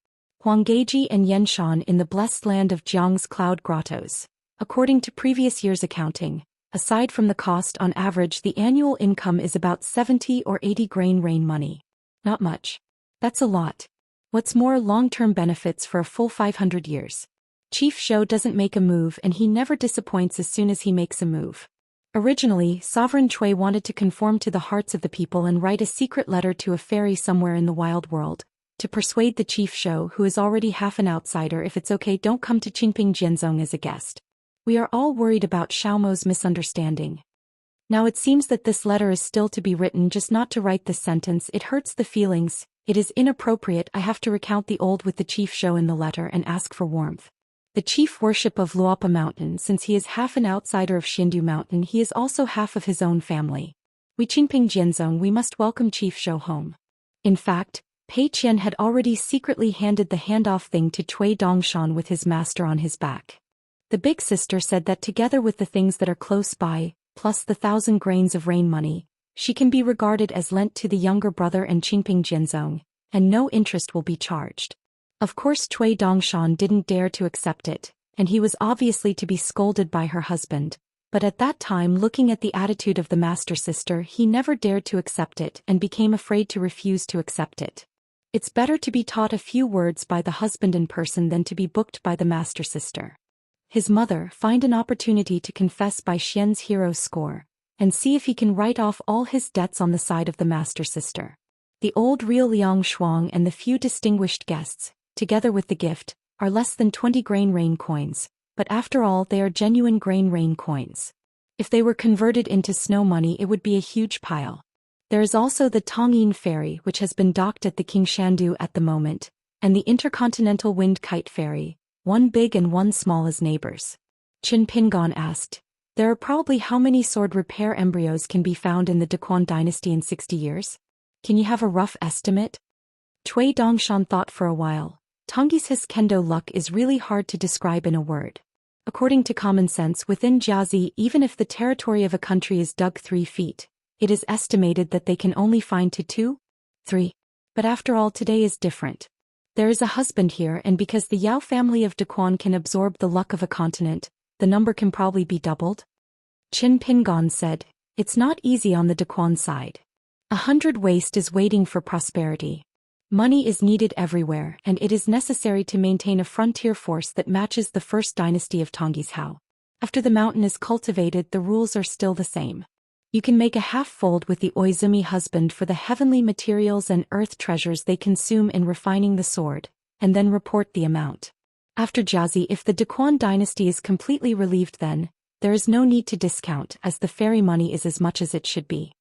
[SPEAKER 1] Huanggeji and Yenshan in the blessed land of Jiang's cloud grottos. According to previous year's accounting, aside from the cost, on average the annual income is about 70 or 80 grain rain money. Not much. That's a lot. What's more, long-term benefits for a full 500 years. Chief Shou doesn't make a move and he never disappoints as soon as he makes a move. Originally, Sovereign Chui wanted to conform to the hearts of the people and write a secret letter to a fairy somewhere in the wild world, to persuade the chief Shou, who is already half an outsider, if it's okay, don't come to Qingping Jianzong as a guest. We are all worried about Xiaomo's misunderstanding. Now it seems that this letter is still to be written, just not to write this sentence. It hurts the feelings, it is inappropriate. I have to recount the old with the chief Shou in the letter and ask for warmth. The chief worship of Luopa Mountain, since he is half an outsider of Xindu Mountain, he is also half of his own family. We Qingping Jianzong, we must welcome Chief Shou home. In fact, Pei Qian had already secretly handed the handoff thing to Cui Dongshan with his master on his back. The big sister said that together with the things that are close by, plus the 1,000 grains of rain money, she can be regarded as lent to the younger brother and Qingping Jianzong, and no interest will be charged. Of course Cui Dongshan didn't dare to accept it, and he was obviously to be scolded by her husband, but at that time, looking at the attitude of the master sister, he never dared to accept it and became afraid to refuse to accept it. It's better to be taught a few words by the husband in person than to be booked by the master sister. His mother find an opportunity to confess by Xian's hero score, and see if he can write off all his debts on the side of the master sister. The old real Liang Shuang and the few distinguished guests, together with the gift, are less than 20 grain rain coins, but after all they are genuine grain rain coins. If they were converted into snow money it would be a huge pile. There is also the Tongyin ferry, which has been docked at the Qingshandu at the moment, and the intercontinental wind kite ferry, one big and one small as neighbors. Qin Pingon asked, there are probably how many sword repair embryos can be found in the Daquan dynasty in 60 years? Can you have a rough estimate? Cui Dongshan thought for a while. Tongyi's his kendo luck is really hard to describe in a word. According to common sense within Jiazi, even if the territory of a country is dug 3 feet, it is estimated that they can only find to 2, 3. But after all, today is different. There is a husband here, and because the Yao family of Daquan can absorb the luck of a continent, the number can probably be doubled. Qin Pingon said, it's not easy on the Daquan side. 100 waste is waiting for prosperity. Money is needed everywhere, and it is necessary to maintain a frontier force that matches the first dynasty of Tongyi's Hao. After the mountain is cultivated, the rules are still the same. You can make a half-fold with the Oizumi husband for the heavenly materials and earth treasures they consume in refining the sword, and then report the amount. After Jiazi, if the Daquan dynasty is completely relieved, then there is no need to discount, as the fairy money is as much as it should be.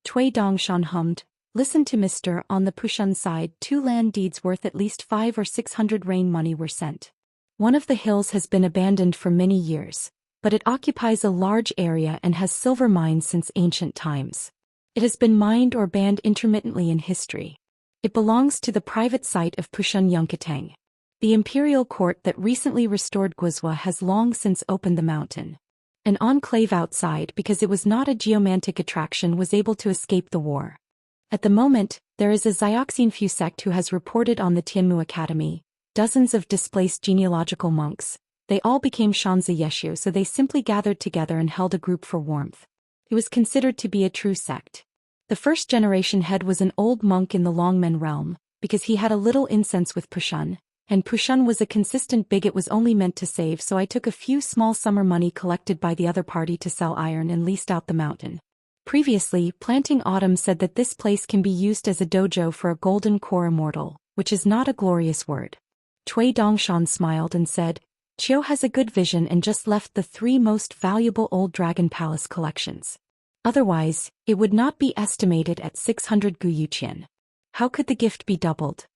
[SPEAKER 1] Cui Dongshan hummed, listen to Mr. On the Pushun side, 2 land deeds worth at least 500 or 600 rain money were sent. One of the hills has been abandoned for many years, but it occupies a large area and has silver mines since ancient times. It has been mined or banned intermittently in history. It belongs to the private site of Pushun Yunkatang. The imperial court that recently restored Guizhou has long since opened the mountain. An enclave outside, because it was not a geomantic attraction, was able to escape the war. At the moment, there is a Xiaoxian Fu sect who has reported on the Tianmu Academy, dozens of displaced genealogical monks. They all became Shanzi Yeshu, so they simply gathered together and held a group for warmth. It was considered to be a true sect. The first generation head was an old monk in the Longmen realm, because he had a little incense with Pushun, and Pushun was a consistent bigot, was only meant to save, so I took a few small summer money collected by the other party to sell iron and leased out the mountain. Previously, Planting Autumn said that this place can be used as a dojo for a golden core immortal, which is not a glorious word. Cui Dongshan smiled and said, Chiu has a good vision and just left the 3 most valuable old Dragon Palace collections. Otherwise, it would not be estimated at 600 Guyuqian. How could the gift be doubled?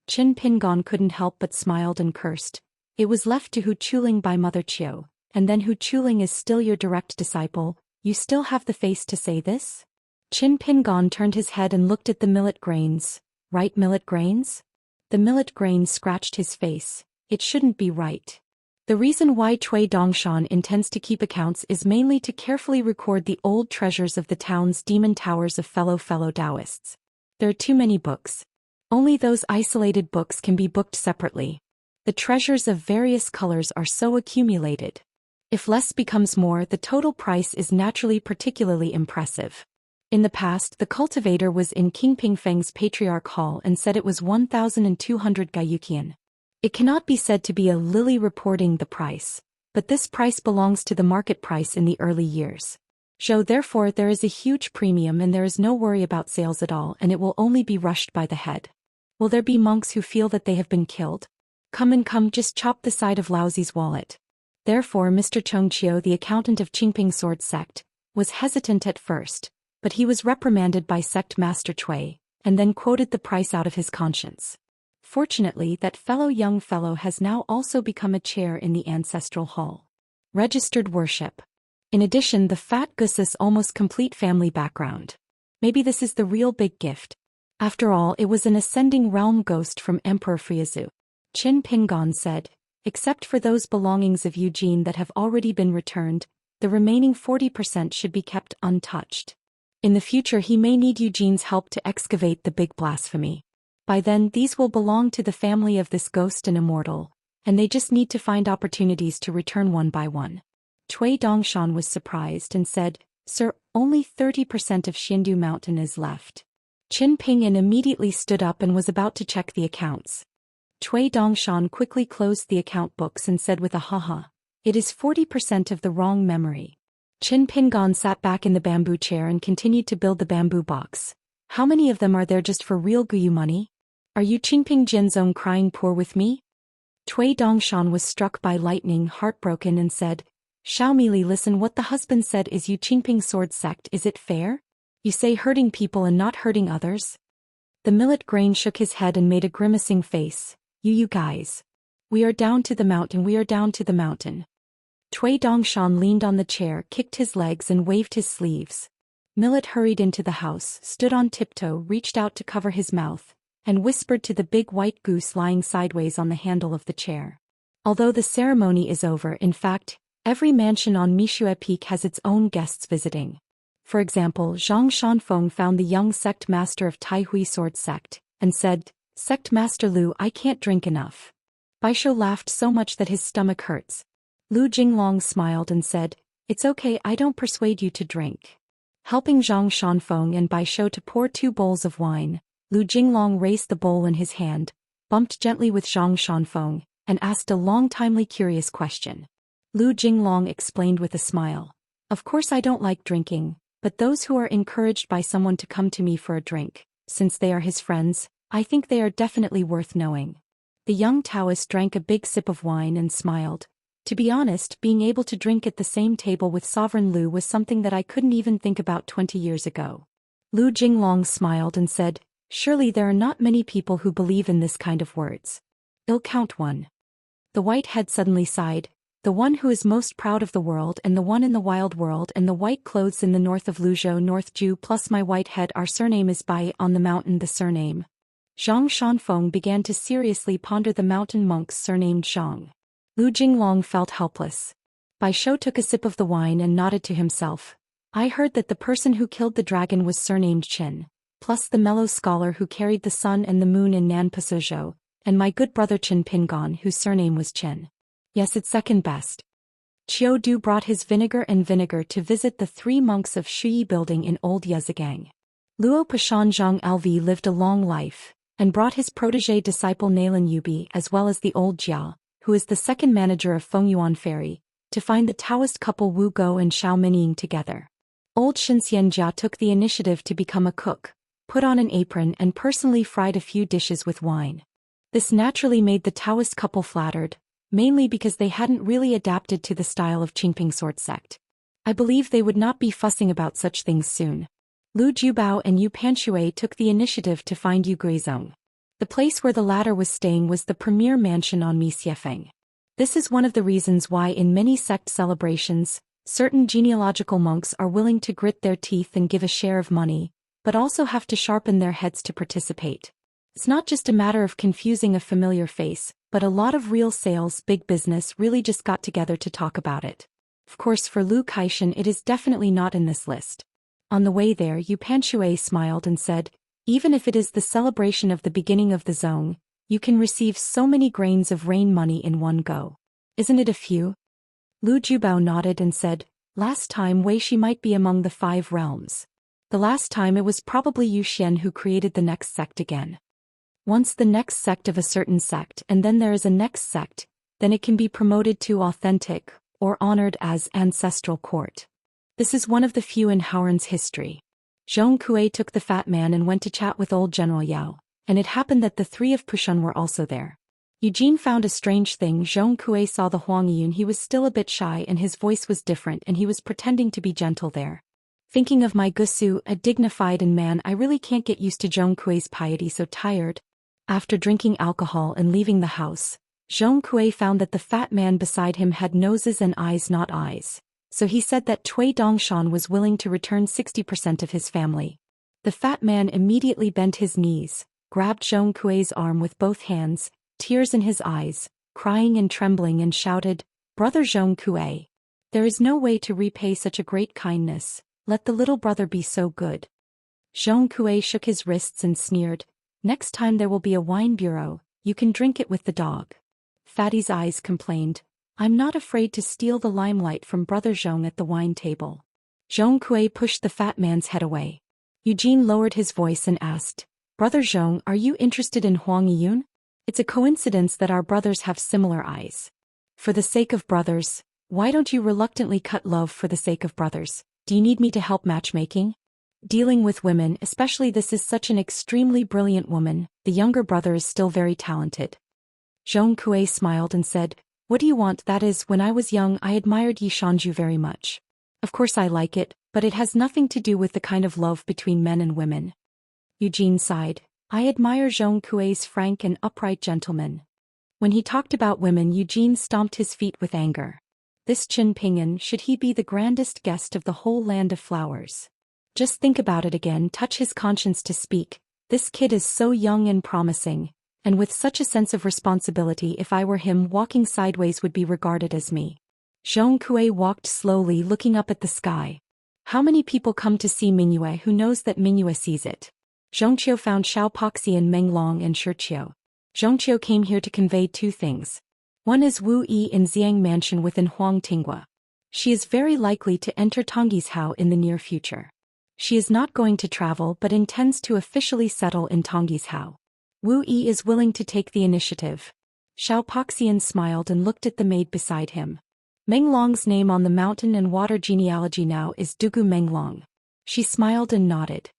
[SPEAKER 1] Qin Pingon couldn't help but smiled and cursed. It was left to Hu Chuling by Mother Chiu, and then Hu Chuling is still your direct disciple. You still have the face to say this? Qin Pingon turned his head and looked at the millet grains. Right, millet grains? The millet grains scratched his face. It shouldn't be right. The reason why Cui Dongshan intends to keep accounts is mainly to carefully record the old treasures of the town's demon towers of fellow Daoists. There are too many books. Only those isolated books can be booked separately. The treasures of various colors are so accumulated. If less becomes more, the total price is naturally particularly impressive. In the past, the cultivator was in King Pingfeng's Patriarch Hall and said it was 1,200 Guyuqian. It cannot be said to be a lily reporting the price, but this price belongs to the market price in the early years. Zhou, therefore there is a huge premium and there is no worry about sales at all, and it will only be rushed by the head. Will there be monks who feel that they have been killed? Come and come, just chop the side of Laozi's wallet. Therefore Mr. Chongqiu, the accountant of Qingping Sword Sect, was hesitant at first, but he was reprimanded by Sect Master Cui, and then quoted the price out of his conscience. Fortunately, that young fellow has now also become a chair in the ancestral hall. Registered worship. In addition, the fat Gus's almost complete family background. Maybe this is the real big gift. After all, it was an ascending realm ghost from Emperor Friazu. Qin Pingon said, except for those belongings of Eugene that have already been returned, the remaining 40% should be kept untouched. In the future he may need Eugene's help to excavate the big blasphemy. By then these will belong to the family of this ghost and Immortal, and they just need to find opportunities to return one by one. Cui Dongshan was surprised and said, Sir, only 30% of Xindu Mountain is left. Qin Pinyin immediately stood up and was about to check the accounts. Cui Dongshan quickly closed the account books and said with a haha, it is 40% of the wrong memory. Qin Pingon sat back in the bamboo chair and continued to build the bamboo box. How many of them are there just for real Guyu money? Are you Qingping Jinzong crying poor with me? Cui Dongshan was struck by lightning, heartbroken, and said, Xiaomili, listen, what the husband said is you Qingping Sword Sect, is it fair? You say hurting people and not hurting others? The millet grain shook his head and made a grimacing face. You guys. We are down to the mountain, we are down to the mountain. Cui Dongshan leaned on the chair, kicked his legs and waved his sleeves. Millet hurried into the house, stood on tiptoe, reached out to cover his mouth, and whispered to the big white goose lying sideways on the handle of the chair. Although the ceremony is over, in fact, every mansion on Mishue Peak has its own guests visiting. For example, Zhang Shanfeng found the young sect master of Taihui Sword Sect, and said, Sect Master Lu, I can't drink enough. Baisho laughed so much that his stomach hurts. Lu Jinglong smiled and said, It's okay, I don't persuade you to drink. Helping Zhang Shanfeng and Baisho to pour 2 bowls of wine, Lu Jinglong raised the bowl in his hand, bumped gently with Zhang Shanfeng, and asked a long-timely curious question. Lu Jinglong explained with a smile. Of course I don't like drinking, but those who are encouraged by someone to come to me for a drink, since they are his friends, I think they are definitely worth knowing. The young Taoist drank a big sip of wine and smiled. To be honest, being able to drink at the same table with Sovereign Lu was something that I couldn't even think about 20 years ago. Lu Jinglong smiled and said, Surely there are not many people who believe in this kind of words. I'll count one. The white head suddenly sighed. The one who is most proud of the world and the one in the wild world and the white clothes in the north of Luzhou, North Jew plus my white head, our surname is Bai on the mountain, the surname. Zhang Shanfeng began to seriously ponder the mountain monks surnamed Zhang. Lu Jinglong felt helpless. Baisho took a sip of the wine and nodded to himself. I heard that the person who killed the dragon was surnamed Qin, plus the mellow scholar who carried the sun and the moon in Nanpasuzhou, and my good brother Qin Pingon whose surname was Qin. Yes, it's second best. Qiu Du brought his vinegar to visit the 3 monks of Shuyi building in Old Yezigang. Luo Pashan Zhang LV lived a long life, and brought his protege disciple Nailan Yubi as well as the old Jia, who is the second manager of Fengyuan Ferry, to find the Taoist couple Wu Go and Xiao Minying together. Old Xianxia Jia took the initiative to become a cook, put on an apron and personally fried a few dishes with wine. This naturally made the Taoist couple flattered, mainly because they hadn't really adapted to the style of Qingping Sword Sect. I believe they would not be fussing about such things soon. Lu Jubao and Yu Panshui took the initiative to find Yu Guizong. The place where the latter was staying was the premier mansion on Mi Xiefeng. This is one of the reasons why in many sect celebrations, certain genealogical monks are willing to grit their teeth and give a share of money, but also have to sharpen their heads to participate. It's not just a matter of confusing a familiar face, but a lot of real sales, big business really just got together to talk about it. Of course, for Lu Kaishan it is definitely not in this list. On the way there, Yu Panshui smiled and said, even if it is the celebration of the beginning of the zone, you can receive so many grains of rain money in one go. Isn't it a few? Lu Jubao nodded and said, last time Wei Shi might be among the 5 realms. The last time it was probably Yu Xian who created the next sect again. Once the next sect of a certain sect and then there is a next sect, then it can be promoted to authentic, or honored as ancestral court. This is one of the few in Haoran's history. Zhong Kui took the fat man and went to chat with old General Yao, and it happened that the three of Pushun were also there. Eugene found a strange thing. Zhong Kui saw the Huang Yun. He was still a bit shy and his voice was different and he was pretending to be gentle there. Thinking of my Gusu, a dignified man, I really can't get used to Zhong Kui's piety, so tired. After drinking alcohol and leaving the house, Zhong Kui found that the fat man beside him had noses and eyes, not eyes. So he said that Cui Dongshan was willing to return 60% of his family. The fat man immediately bent his knees, grabbed Zhong Kui's arm with both hands, tears in his eyes, crying and trembling, and shouted, "Brother Zhong Kui, there is no way to repay such a great kindness, let the little brother be so good." Zhong Kui shook his wrists and sneered, "Next time there will be a wine bureau, you can drink it with the dog." Fatty's eyes complained, "I'm not afraid to steal the limelight from Brother Zhong at the wine table." Zhong Kui pushed the fat man's head away. Eugene lowered his voice and asked, "Brother Zhong, are you interested in Huang Yun? It's a coincidence that our brothers have similar eyes. For the sake of brothers, why don't you reluctantly cut love for the sake of brothers? Do you need me to help matchmaking? Dealing with women, especially this is such an extremely brilliant woman, the younger brother is still very talented." Zhong Kui smiled and said, "What do you want? That is, when I was young I admired Yi Shanju very much. Of course I like it, but it has nothing to do with the kind of love between men and women." Eugene sighed, "I admire Zhong Kui's frank and upright gentleman." When he talked about women, Eugene stomped his feet with anger. This Qin Pingan, should he be the grandest guest of the whole land of flowers? Just think about it again, touch his conscience to speak. This kid is so young and promising, and with such a sense of responsibility. If I were him, walking sideways would be regarded as me. Zhong Kui walked slowly, looking up at the sky. How many people come to see Mingyue? Who knows that Mingyue sees it? Zhongqiu found Xiaopoxi and Menglong and Shiqiu. Zhongqiu came here to convey two things. One is Wu Yi in Xiang Mansion within Huang Tinghua. She is very likely to enter Tongyi's Hao in the near future. She is not going to travel but intends to officially settle in Tongyi's Hao. Wu Yi is willing to take the initiative. Xiaopoxian smiled and looked at the maid beside him. Menglong's name on the mountain and water genealogy now is Dugu Menglong. She smiled and nodded.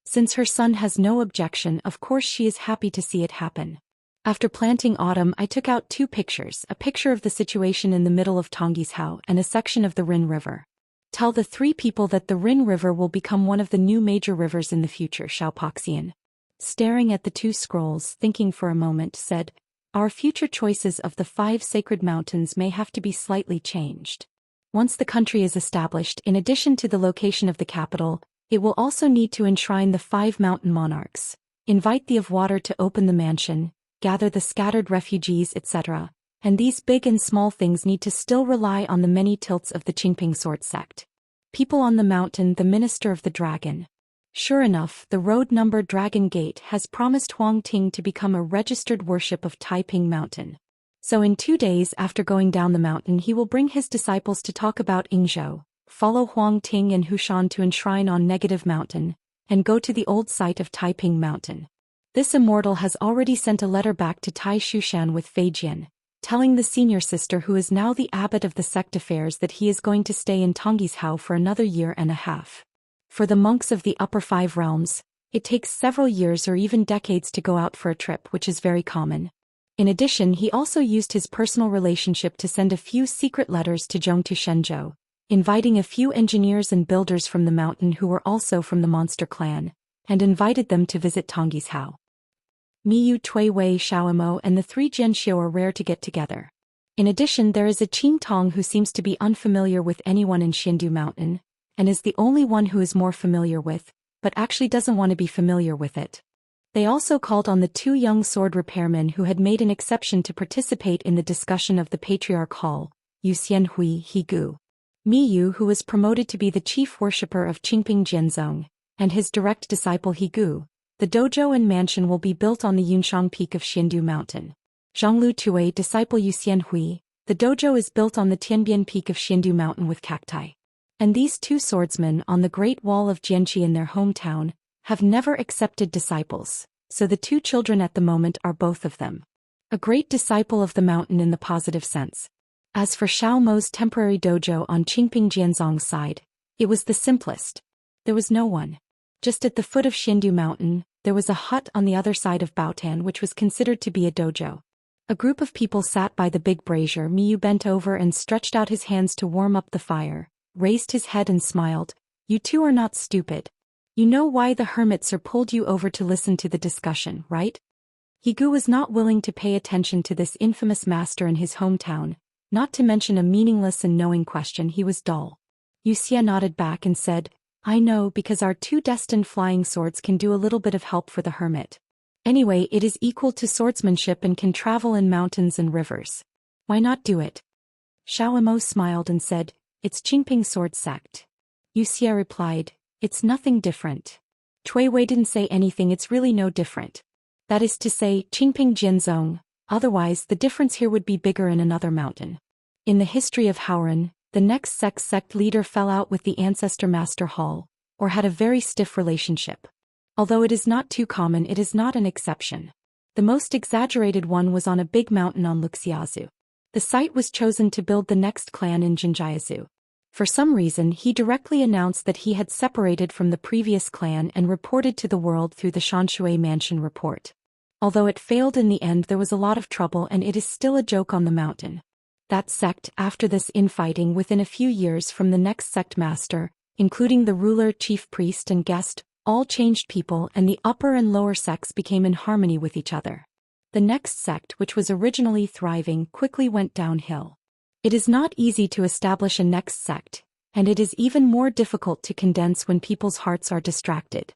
[SPEAKER 1] Since her son has no objection, of course she is happy to see it happen. After planting autumn, I took out two pictures, a picture of the situation in the middle of Tongyi's Hao and a section of the Rin River. Tell the three people that the Rin River will become one of the new major rivers in the future. Xiaopoxian, staring at the two scrolls, thinking for a moment, said, "Our future choices of the 5 sacred mountains may have to be slightly changed. Once the country is established, in addition to the location of the capital, it will also need to enshrine the 5 mountain monarchs, invite the of water to open the mansion, gather the scattered refugees, etc. And these big and small things need to still rely on the many tilts of the Qingping sword sect. People on the mountain, the minister of the dragon." Sure enough, the road-numbered Dragon Gate has promised Huang Ting to become a registered worship of Taiping Mountain. So in 2 days after going down the mountain, he will bring his disciples to talk about Yingzhou, follow Huang Ting and Hushan to enshrine on Negative Mountain, and go to the old site of Taiping Mountain. This Immortal has already sent a letter back to Tai Shushan with Feijian, telling the senior sister, who is now the abbot of the sect affairs, that he is going to stay in Tongyi's Hao for another year and a half. For the monks of the upper 5 realms, it takes several years or even decades to go out for a trip, which is very common. In addition, he also used his personal relationship to send a few secret letters to Zhongtu Shenzhou, inviting a few engineers and builders from the mountain who were also from the monster clan, and invited them to visit Tongyi's Hao. Miyu Tui Wei Xiaomo and the 3 Jianxiu are rare to get together. In addition, there is a Qing Tong who seems to be unfamiliar with anyone in Xindu Mountain, and is the only one who is more familiar with, but actually doesn't want to be familiar with it. They also called on the 2 young sword repairmen who had made an exception to participate in the discussion of the Patriarch Hall, Yu Xianhui Higu. Miyu, who was promoted to be the chief worshipper of Qingping Jianzong, and his direct disciple Higu. The dojo and mansion will be built on the Yunshang Peak of Xindu Mountain. Zhanglu Tue, disciple Yu Xianhui, the dojo is built on the Tianbian Peak of Xindu Mountain with cacti. And these 2 swordsmen on the Great Wall of Jianqi in their hometown have never accepted disciples, so the 2 children at the moment are both of them. A great disciple of the mountain in the positive sense. As for Xiao Mo's temporary dojo on Qingping Jianzong's side, It was the simplest. There was no one. Just at the foot of Xindu Mountain, there was a hut on the other side of Baotan which was considered to be a dojo. A group of people sat by the big brazier. Miyu bent over and stretched out his hands to warm up the fire, raised his head and smiled. You two are not stupid. You know why the hermit sir pulled you over to listen to the discussion, right? Higu was not willing to pay attention to this infamous master in his hometown, not to mention a meaningless and knowing question. He was dull. Wuxia nodded back and said, I know, because our two destined flying swords can do a little bit of help for the hermit. Anyway, it is equal to swordsmanship and can travel in mountains and rivers. Why not do it? Xiao Mo smiled and said, It's Qingping sword sect. Wuxia replied, It's nothing different. Cui Wei didn't say anything. It's really no different. That is to say, Qingping Jianzong, otherwise the difference here would be bigger in another mountain. In the history of Haoran, the next sect leader fell out with the ancestor Master Hall, or had a very stiff relationship. Although it is not too common, it is not an exception. The most exaggerated one was on a big mountain on Luxiazu. The site was chosen to build the next clan in Jinjiazu. For some reason, he directly announced that he had separated from the previous clan and reported to the world through the Shanshui Mansion report. Although it failed in the end, there was a lot of trouble and it is still a joke on the mountain. That sect, after this infighting within a few years from the next sect master, including the ruler, chief priest and guest, all changed people and the upper and lower sects became in harmony with each other. The next sect, which was originally thriving, quickly went downhill. It is not easy to establish a next sect, and it is even more difficult to condense when people's hearts are distracted.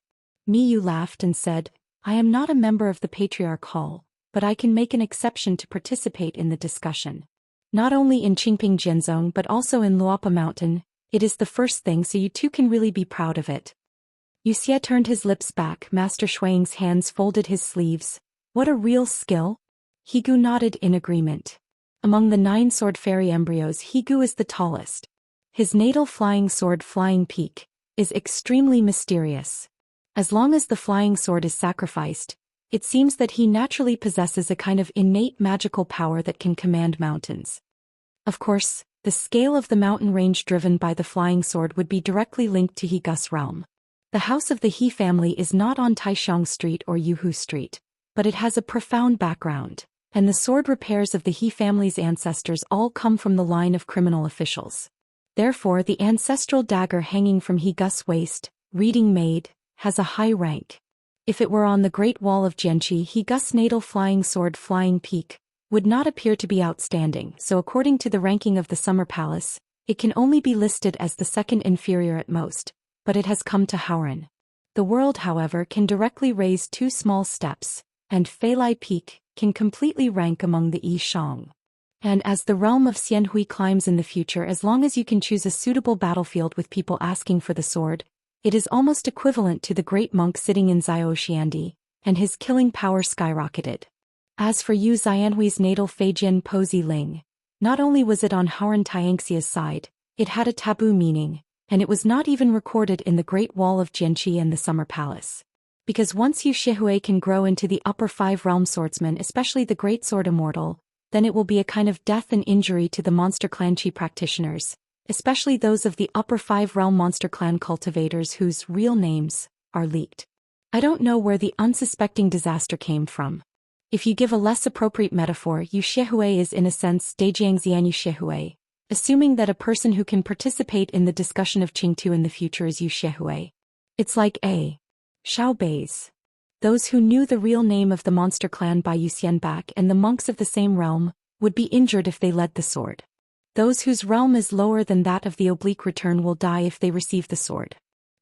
[SPEAKER 1] Miyu laughed and said, I am not a member of the Patriarch Hall, but I can make an exception to participate in the discussion. Not only in Qingping Jianzong but also in Luopa Mountain, it is the first thing, so you two can really be proud of it. Wuxia turned his lips back. Master Shuang's hands folded his sleeves. What a real skill! Higu nodded in agreement. Among the 9 sword fairy embryos, Higu is the tallest. His natal flying sword, Flying Peak, is extremely mysterious. As long as the flying sword is sacrificed, it seems that he naturally possesses a kind of innate magical power that can command mountains. Of course, the scale of the mountain range driven by the flying sword would be directly linked to Hegus realm. The house of the He family is not on Taishang Street or Yuhu Street, but it has a profound background, and the sword repairs of the He family's ancestors all come from the line of criminal officials. Therefore, the ancestral dagger hanging from Hegus' waist, reading maid, has a high rank. If it were on the Great Wall of Jianqi, Hegus' natal flying sword Flying Peak would not appear to be outstanding, so according to the ranking of the Summer Palace, it can only be listed as the second inferior at most, but it has come to Haoran. The world, however, can directly raise 2 small steps, and Feilai Peak can completely rank among the Yi Shang. And as the realm of Xianhui climbs in the future, as long as you can choose a suitable battlefield with people asking for the sword, it is almost equivalent to the great monk sitting in Zhou Xian, and his killing power skyrocketed. As for Yu Xianhui's natal Feijian Pozi Ling, not only was it on Haoran Xianxia's side, it had a taboo meaning, and it was not even recorded in the Great Wall of Jianqi and the Summer Palace. Because once Yu Shihui can grow into the upper 5 realm swordsman, especially the Great Sword Immortal, then it will be a kind of death and injury to the Monster Clan Chi practitioners, especially those of the upper 5 realm Monster Clan cultivators whose real names are leaked. I don't know where the unsuspecting disaster came from. If you give a less appropriate metaphor, Yu Shihui is in a sense Daijiangzian Yu Shihui, assuming that a person who can participate in the discussion of Qingtu in the future is Yu Shihui. It's like a Xiao Bei's. Those who knew the real name of the monster clan by Yu Xianbak and the monks of the same realm would be injured if they led the sword. Those whose realm is lower than that of the Oblique Return will die if they receive the sword.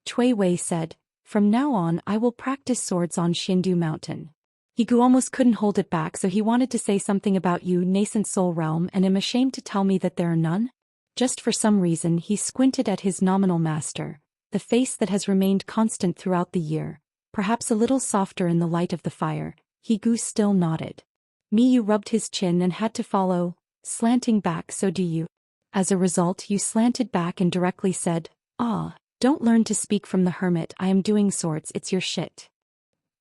[SPEAKER 1] Cui Wei said, From now on I will practice swords on Xindu Mountain. Higu almost couldn't hold it back, so he wanted to say something about you, nascent soul realm, and am ashamed to tell me that there are none? Just for some reason he squinted at his nominal master, the face that has remained constant throughout the year, perhaps a little softer in the light of the fire. Higu still nodded. Miyu rubbed his chin and had to follow, slanting back. So do you? As a result, you slanted back and directly said, don't learn to speak from the hermit. I am doing swords, it's your shit.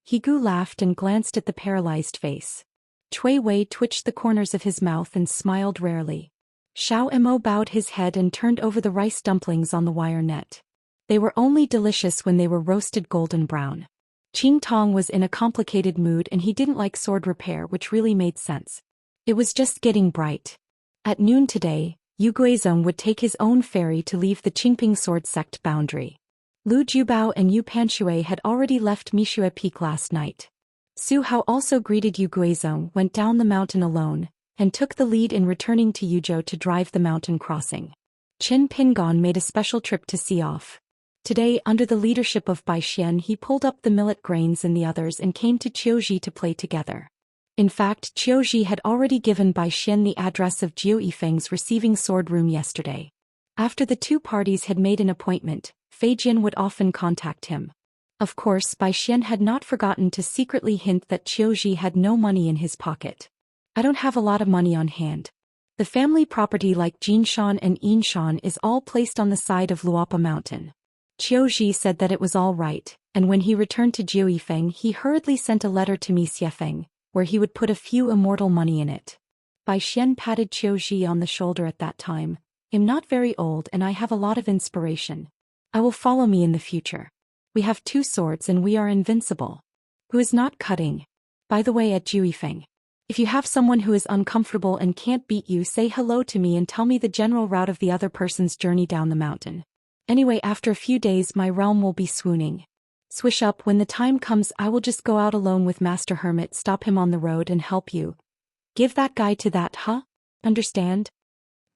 [SPEAKER 1] Higu laughed and glanced at the paralyzed face. Cui Wei twitched the corners of his mouth and smiled rarely. Xiao Mo bowed his head and turned over the rice dumplings on the wire net. They were only delicious when they were roasted golden brown. Qing Tong was in a complicated mood and he didn't like sword repair, which really made sense. It was just getting bright. At noon today, Yu Guizhong would take his own ferry to leave the Qingping sword sect boundary. Lu Jubao and Yu Panxue had already left Mishue Peak last night. Su Hao also greeted Yu Guizhong, went down the mountain alone, and took the lead in returning to Yuzhou to drive the mountain crossing. Qin Pingon made a special trip to see off. Today, under the leadership of Bai Xian, he pulled up the millet grains and the others and came to Qiuji to play together. In fact, Qiuji had already given Bai Xian the address of Jiu Yifeng's receiving sword room yesterday. After the two parties had made an appointment, Fei Jian would often contact him. Of course, Bai Xian had not forgotten to secretly hint that Qiuji had no money in his pocket. I don't have a lot of money on hand. The family property like Jinshan and Yinshan is all placed on the side of Luopa Mountain. Qiuji said that it was all right, and when he returned to Jiu Yifeng he hurriedly sent a letter to Mi Xiefeng, where he would put a few immortal money in it. Bai Xian patted Qiuji on the shoulder at that time. I'm not very old and I have a lot of inspiration. I will follow me in the future. We have 2 swords and we are invincible. Who is not cutting? By the way, at Jiu Yifeng, if you have someone who is uncomfortable and can't beat you, say hello to me and tell me the general route of the other person's journey down the mountain. Anyway, after a few days my realm will be swooning. Swish up, when the time comes I will just go out alone with Master Hermit, stop him on the road and help you. Give that guy to that, huh? Understand?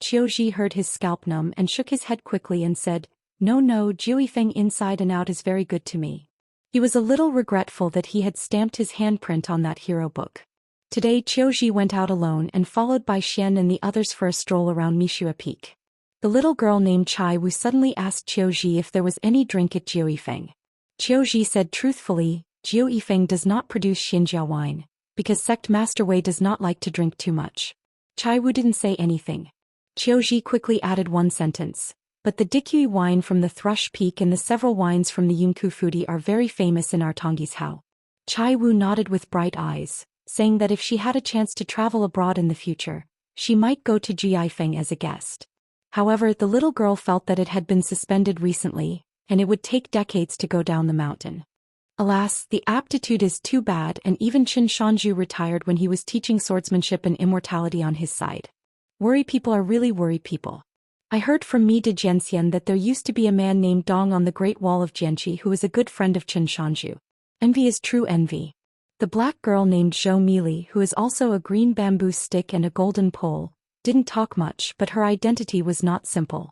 [SPEAKER 1] Qiuji heard his scalp numb and shook his head quickly and said, No, Jiu Yifeng inside and out is very good to me. He was a little regretful that he had stamped his handprint on that hero book. Today Qiuji went out alone and followed by Xian and the others for a stroll around Mishua Peak. The little girl named Chai Wu suddenly asked Qiuji if there was any drink at Jiu Yifeng. Qiuji said truthfully, Jiu Yifeng does not produce Xianxia wine, because sect Master Wei does not like to drink too much. Chai Wu didn't say anything. Qiuji quickly added one sentence, but the Dikui wine from the Thrush Peak and the several wines from the Yunku Fudi are very famous in our Tongyi's Hao. Chai Wu nodded with bright eyes, saying that if she had a chance to travel abroad in the future, she might go to Jiu Yifeng as a guest. However, the little girl felt that it had been suspended recently, and it would take decades to go down the mountain. Alas, the aptitude is too bad, and even Qin Shanju retired when he was teaching swordsmanship and immortality on his side. Worry people are really worry people. I heard from Mi de Jianxian that there used to be a man named Dong on the Great Wall of Jianqi who was a good friend of Qin Shanju. Envy is true envy. The black girl named Zhou Mili, who is also a green bamboo stick and a golden pole, didn't talk much, but her identity was not simple.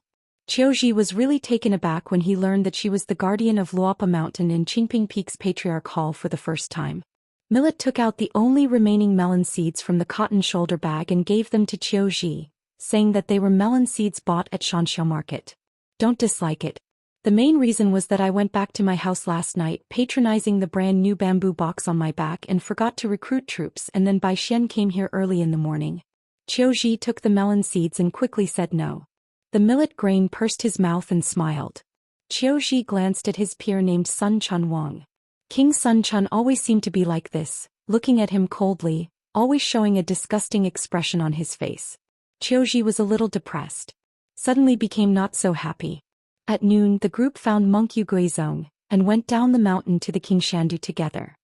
[SPEAKER 1] Qiuji was really taken aback when he learned that she was the guardian of Luopa Mountain in Qingping Peak's Patriarch Hall for the first time. Millet took out the only remaining melon seeds from the cotton shoulder bag and gave them to Qiuji, saying that they were melon seeds bought at Xianxia market. Don't dislike it. The main reason was that I went back to my house last night patronizing the brand new bamboo box on my back and forgot to recruit troops, and then Bai Xian came here early in the morning. Qiuji took the melon seeds and quickly said no. The millet grain pursed his mouth and smiled. Qiuji glanced at his peer named Sun Chun Wang. King Sun Chun always seemed to be like this, looking at him coldly, always showing a disgusting expression on his face. Qiuji was a little depressed. Suddenly became not so happy. At noon the group found monk Yu Guizhong, and went down the mountain to the Qingshandu together.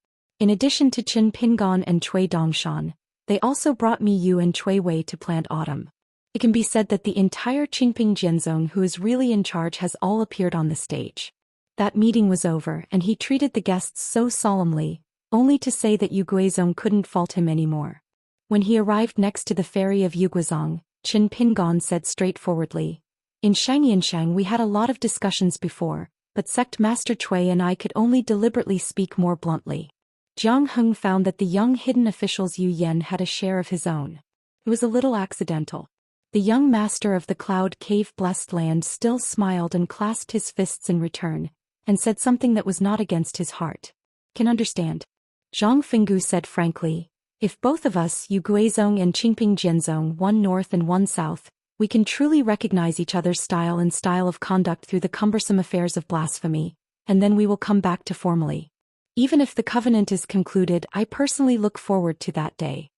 [SPEAKER 1] In addition to Qin Pingon and Cui Dongshan, they also brought Mi Yu and Cui Wei to plant autumn. It can be said that the entire Qingping Jianzong who is really in charge has all appeared on the stage. That meeting was over and he treated the guests so solemnly, only to say that Yu Guizhong couldn't fault him anymore. When he arrived next to the ferry of Yuguizhong, Qin Pingon said straightforwardly, In Xianxia we had a lot of discussions before, but sect Master Cui and I could only deliberately speak more bluntly. Jiang Heng found that the young hidden official's Yu Yen had a share of his own. It was a little accidental. The young master of the Cloud Cave blessed land still smiled and clasped his fists in return, and said something that was not against his heart. Can understand. Zhang Fenggu said frankly, If both of us, Yu Guizhong and Qingping Jianzong, one north and one south, we can truly recognize each other's style and style of conduct through the cumbersome affairs of blasphemy, and then we will come back to formally. Even if the covenant is concluded, I personally look forward to that day.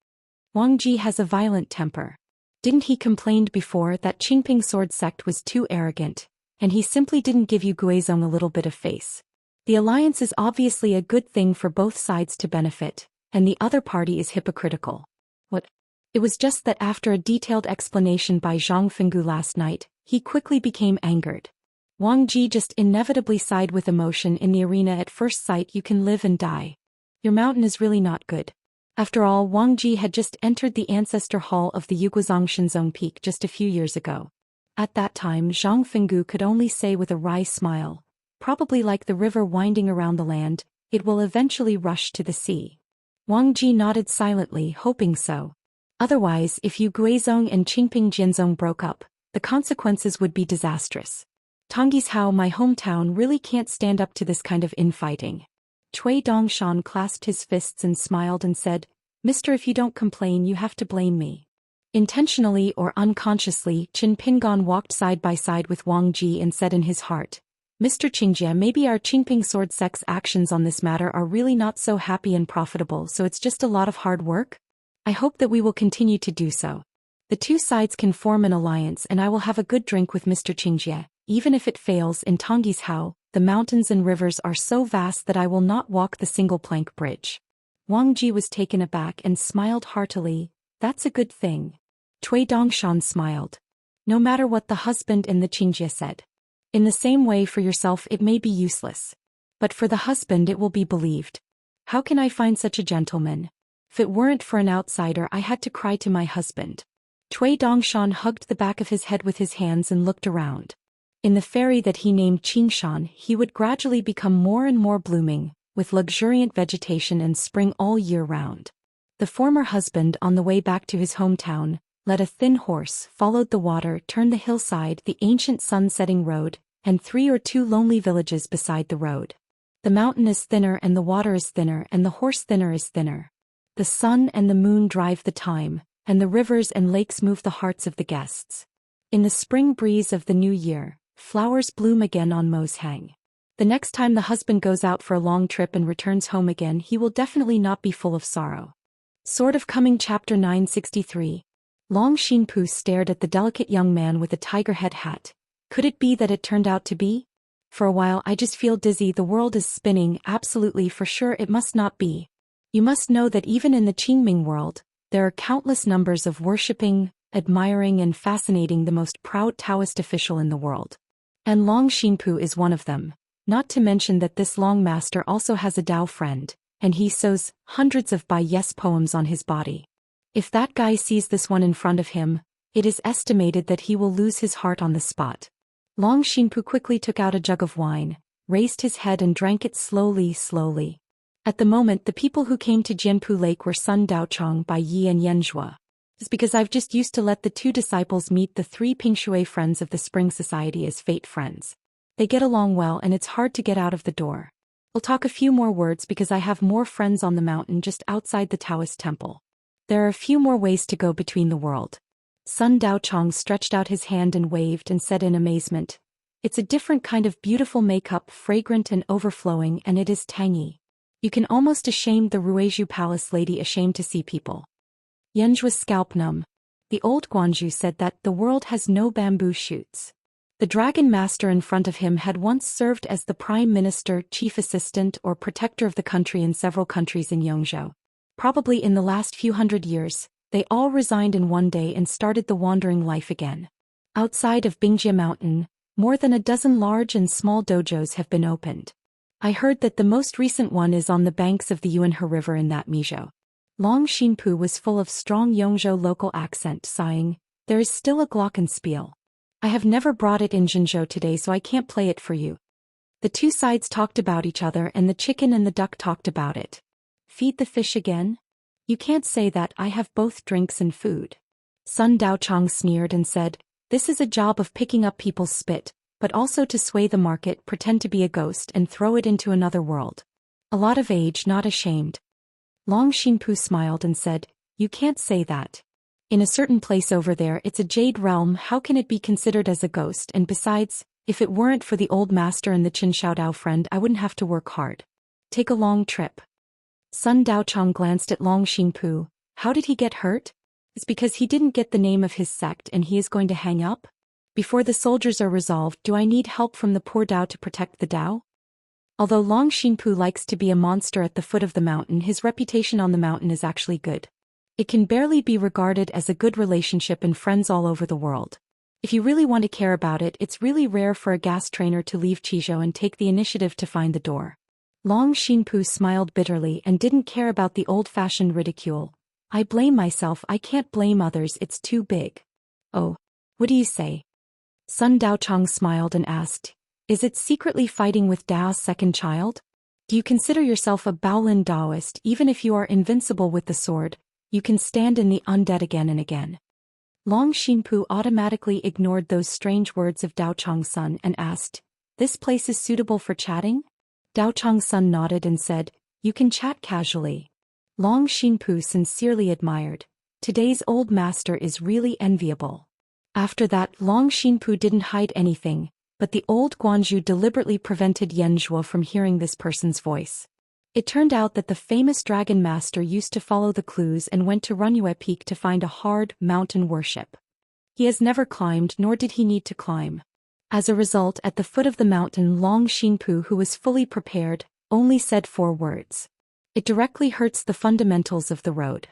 [SPEAKER 1] Wang Ji has a violent temper. Didn't he complained before that Qingping sword sect was too arrogant, and he simply didn't give you Guizhong a little bit of face. The alliance is obviously a good thing for both sides to benefit, and the other party is hypocritical. What? It was just that after a detailed explanation by Zhang Fenggu last night, he quickly became angered. Wang Ji just inevitably sighed with emotion. In the arena at first sight you can live and die. Your mountain is really not good. After all, Wang Ji had just entered the ancestor hall of the Yuguazong Shinzong Peak just a few years ago. At that time Zhang Fenggu could only say with a wry smile, probably like the river winding around the land, it will eventually rush to the sea. Wang Ji nodded silently, hoping so. Otherwise, if Yu Guizhong and Qingping Jianzong broke up, the consequences would be disastrous. Tongyi's Hao, my hometown, really can't stand up to this kind of infighting. Cui Dongshan clasped his fists and smiled and said, Mister, if you don't complain you have to blame me. Intentionally or unconsciously, Qin Pingon walked side by side with Wang Ji and said in his heart, Mr. Qingjie, maybe our Qingping sword sect's actions on this matter are really not so happy and profitable, so it's just a lot of hard work? I hope that we will continue to do so. The two sides can form an alliance and I will have a good drink with Mr. Qingjie, even if it fails. In Tongyi's Hao, the mountains and rivers are so vast that I will not walk the single plank bridge. Wang Ji was taken aback and smiled heartily. That's a good thing. Cui Dongshan smiled. No matter what the husband and the Qingjie said. In the same way, for yourself it may be useless. But for the husband it will be believed. How can I find such a gentleman? If it weren't for an outsider I had to cry to my husband. Cui Dongshan hugged the back of his head with his hands and looked around. In the fairy that he named Qingshan he would gradually become more and more blooming, with luxuriant vegetation and spring all year round. The former husband, on the way back to his hometown, led a thin horse, followed the water, turned the hillside, the ancient sun-setting road, and 3 or 2 lonely villages beside the road. The mountain is thinner and the water is thinner and the horse thinner is thinner. The sun and the moon drive the time, and the rivers and lakes move the hearts of the guests. In the spring breeze of the new year, flowers bloom again on Mo's Hang. The next time the husband goes out for a long trip and returns home again he will definitely not be full of sorrow. Sword of Coming Chapter 963. Long Xinpu stared at the delicate young man with the tiger head hat. Could it be that it turned out to be? For a while I just feel dizzy, the world is spinning, absolutely for sure it must not be. You must know that even in the Qingming world, there are countless numbers of worshipping, admiring and fascinating the most proud Taoist official in the world. And Long Xinpu is one of them, not to mention that this Long Master also has a Dao friend, and he sews hundreds of Bai Yes poems on his body. If that guy sees this one in front of him, it is estimated that he will lose his heart on the spot. Long Xinpu quickly took out a jug of wine, raised his head and drank it slowly. At the moment the people who came to Jianpu Lake were Sun Daochong, Bai Yi and Yanzhua. It's because I've just used to let the 2 disciples meet the 3 Pingshui friends of the Spring Society as fate friends. They get along well and it's hard to get out of the door. We'll talk a few more words because I have more friends on the mountain just outside the Taoist temple. There are a few more ways to go between the world. Sun Daochong stretched out his hand and waved and said in amazement, It's a different kind of beautiful makeup, fragrant and overflowing, and it is tangy. You can almost ashamed the Ruizhu Palace lady ashamed to see people. Yanzhua's scalp numb. The old Guanzhu said that the world has no bamboo shoots. The dragon master in front of him had once served as the prime minister, chief assistant or protector of the country in several countries in Yongzhou. Probably in the last few hundred years, they all resigned in one day and started the wandering life again. Outside of Bingjie Mountain, more than a dozen large and small dojos have been opened. I heard that the most recent one is on the banks of the Yuanhe River in that Mizhou. Long Xinpu was full of strong Yongzhou local accent, sighing, There is still a glockenspiel. I have never brought it in Zhenzhou today so I can't play it for you. The 2 sides talked about each other and the chicken and the duck talked about it. Feed the fish again? You can't say that, I have both drinks and food. Sun Daochong sneered and said, This is a job of picking up people's spit, but also to sway the market, pretend to be a ghost and throw it into another world. A lot of age, not ashamed. Long Xinpu smiled and said, You can't say that. In a certain place over there it's a jade realm, how can it be considered as a ghost, and besides, if it weren't for the old master and the Qin Shaodao friend I wouldn't have to work hard. Take a long trip. Sun Daochong glanced at Long Xinpu. How did he get hurt? It's because he didn't get the name of his sect and he is going to hang up? Before the soldiers are resolved, do I need help from the poor Dao to protect the Dao? Although Long Xinpu likes to be a monster at the foot of the mountain, his reputation on the mountain is actually good. It can barely be regarded as a good relationship and friends all over the world. If you really want to care about it, it's really rare for a gas trainer to leave Qizhou and take the initiative to find the door. Long Xinpu smiled bitterly and didn't care about the old-fashioned ridicule. I blame myself, I can't blame others, it's too big. Oh. What do you say? Sun Daochang smiled and asked, is it secretly fighting with Dao's second child? Do you consider yourself a Baolin Daoist? Even if you are invincible with the sword, you can stand in the undead again and again. Long Xinpu automatically ignored those strange words of Daochang's son and asked, this place is suitable for chatting? Daochang's son nodded and said, you can chat casually. Long Xinpu sincerely admired, today's old master is really enviable. After that, Long Xinpu didn't hide anything, but the old Guanzhu deliberately prevented Yanzhuo from hearing this person's voice. It turned out that the famous dragon master used to follow the clues and went to Runyue Peak to find a hard mountain worship. He has never climbed, nor did he need to climb. As a result, at the foot of the mountain, Long Xinpu, who was fully prepared, only said 4 words. It directly hurts the fundamentals of the road.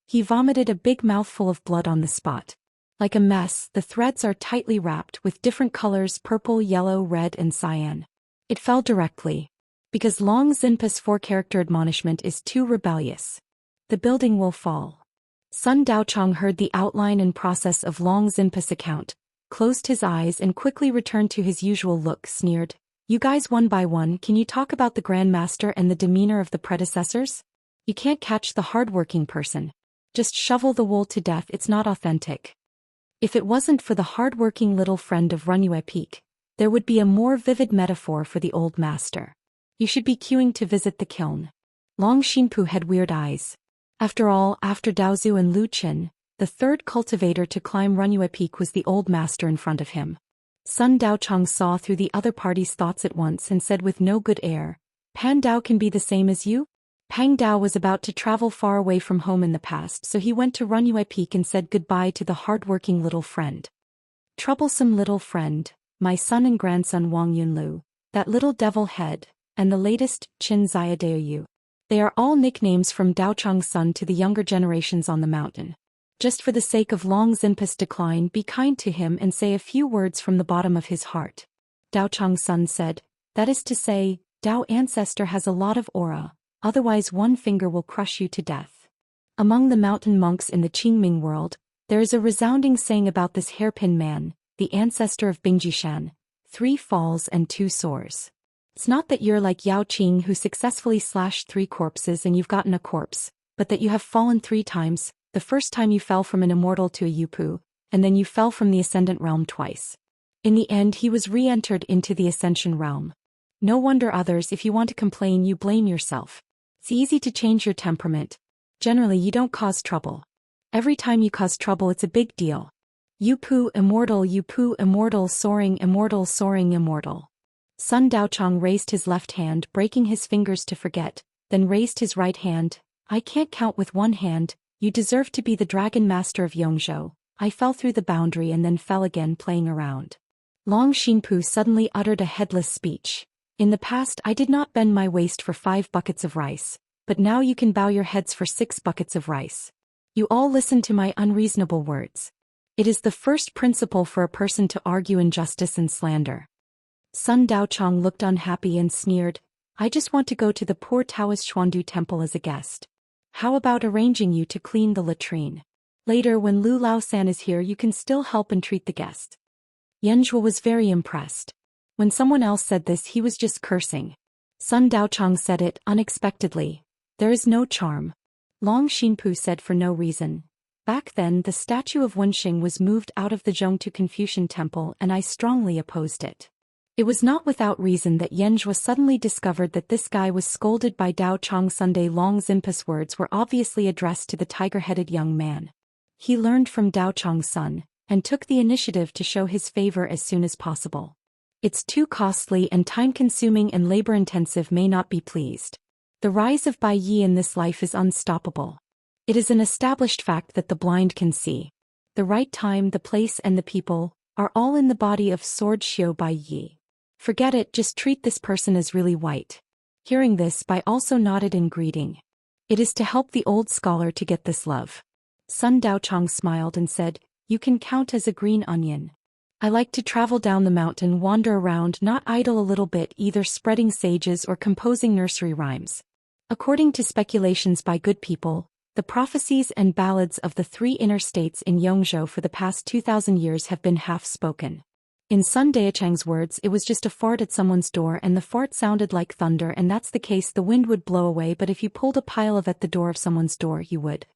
[SPEAKER 1] He vomited a big mouthful of blood on the spot. Like a mess, the threads are tightly wrapped with different colors: purple, yellow, red, and cyan. It fell directly. Because Long Xinpa's 4-character admonishment is too rebellious. The building will fall. Sun Daochang heard the outline and process of Long Xinpa's account, closed his eyes and quickly returned to his usual look, sneered. You guys one by one, can you talk about the Grand Master and the demeanor of the predecessors? You can't catch the hard-working person. Just shovel the wool to death, it's not authentic. If it wasn't for the hard-working little friend of Runyue Peak, there would be a more vivid metaphor for the old master. You should be queuing to visit the kiln. Long Xinpu had weird eyes. After all, after Daozu and Lu Qin, the third cultivator to climb Runyue Peak was the old master in front of him. Sun Daochang saw through the other party's thoughts at once and said with no good air, Pan Dao can be the same as you? Pang Dao was about to travel far away from home in the past, so he went to Runyue Peak and said goodbye to the hard-working little friend. Troublesome little friend, my son and grandson Wang Yunlu, that little devil head, and the latest, Qin Ziadaoyu. They are all nicknames from Daochang's son to the younger generations on the mountain. Just for the sake of Long Xinpa's decline, be kind to him and say a few words from the bottom of his heart. Daochang's son said, that is to say, Dao ancestor has a lot of aura, otherwise one finger will crush you to death. Among the mountain monks in the Qingming world, there is a resounding saying about this hairpin man, the ancestor of Bingjishan, 3 falls and 2 sores. It's not that you're like Yao Qing who successfully slashed 3 corpses and you've gotten a corpse, but that you have fallen 3 times, the first time you fell from an immortal to a Yupu, and then you fell from the ascendant realm twice. In the end he was re-entered into the ascension realm. No wonder others, if you want to complain, you blame yourself. It's easy to change your temperament. Generally you don't cause trouble. Every time you cause trouble it's a big deal. Yupu immortal, soaring immortal. Sun Daochang raised his left hand, breaking his fingers to forget, then raised his right hand. I can't count with one hand, you deserve to be the dragon master of Yongzhou. I fell through the boundary and then fell again playing around. Long Xinpu suddenly uttered a headless speech. In the past I did not bend my waist for 5 buckets of rice, but now you can bow your heads for 6 buckets of rice. You all listen to my unreasonable words. It is the first principle for a person to argue injustice and slander. Sun Daochang looked unhappy and sneered, I just want to go to the poor Taoist Xuandu temple as a guest. How about arranging you to clean the latrine? Later when Lu Lao-san is here you can still help and treat the guest. Yanzhuo was very impressed. When someone else said this he was just cursing. Sun Daochang said it unexpectedly. There is no charm. Long Xinpu said for no reason. Back then the statue of Wenxing was moved out of the Zhongtu Confucian temple and I strongly opposed it. It was not without reason that Yanzhuo suddenly discovered that this guy was scolded by Daochang Sunday. Long Xinpa's words were obviously addressed to the tiger-headed young man. He learned from Daochang's son, and took the initiative to show his favor as soon as possible. It's too costly and time-consuming and labor-intensive, may not be pleased. The rise of Bai Yi in this life is unstoppable. It is an established fact that the blind can see. The right time, the place and the people, are all in the body of Sword Xiu Bai Yi. Forget it, just treat this person as really white. Hearing this, Bai also nodded in greeting. It is to help the old scholar to get this love. Sun Daochang smiled and said, you can count as a green onion. I like to travel down the mountain, wander around, not idle a little bit, either spreading sages or composing nursery rhymes. According to speculations by good people, the prophecies and ballads of the 3 inner states in Yongzhou for the past 2,000 years have been half-spoken. In Sun Daochang's words, it was just a fart at someone's door and the fart sounded like thunder, and that's the case, the wind would blow away, but if you pulled a pile of at the door of someone's door, you would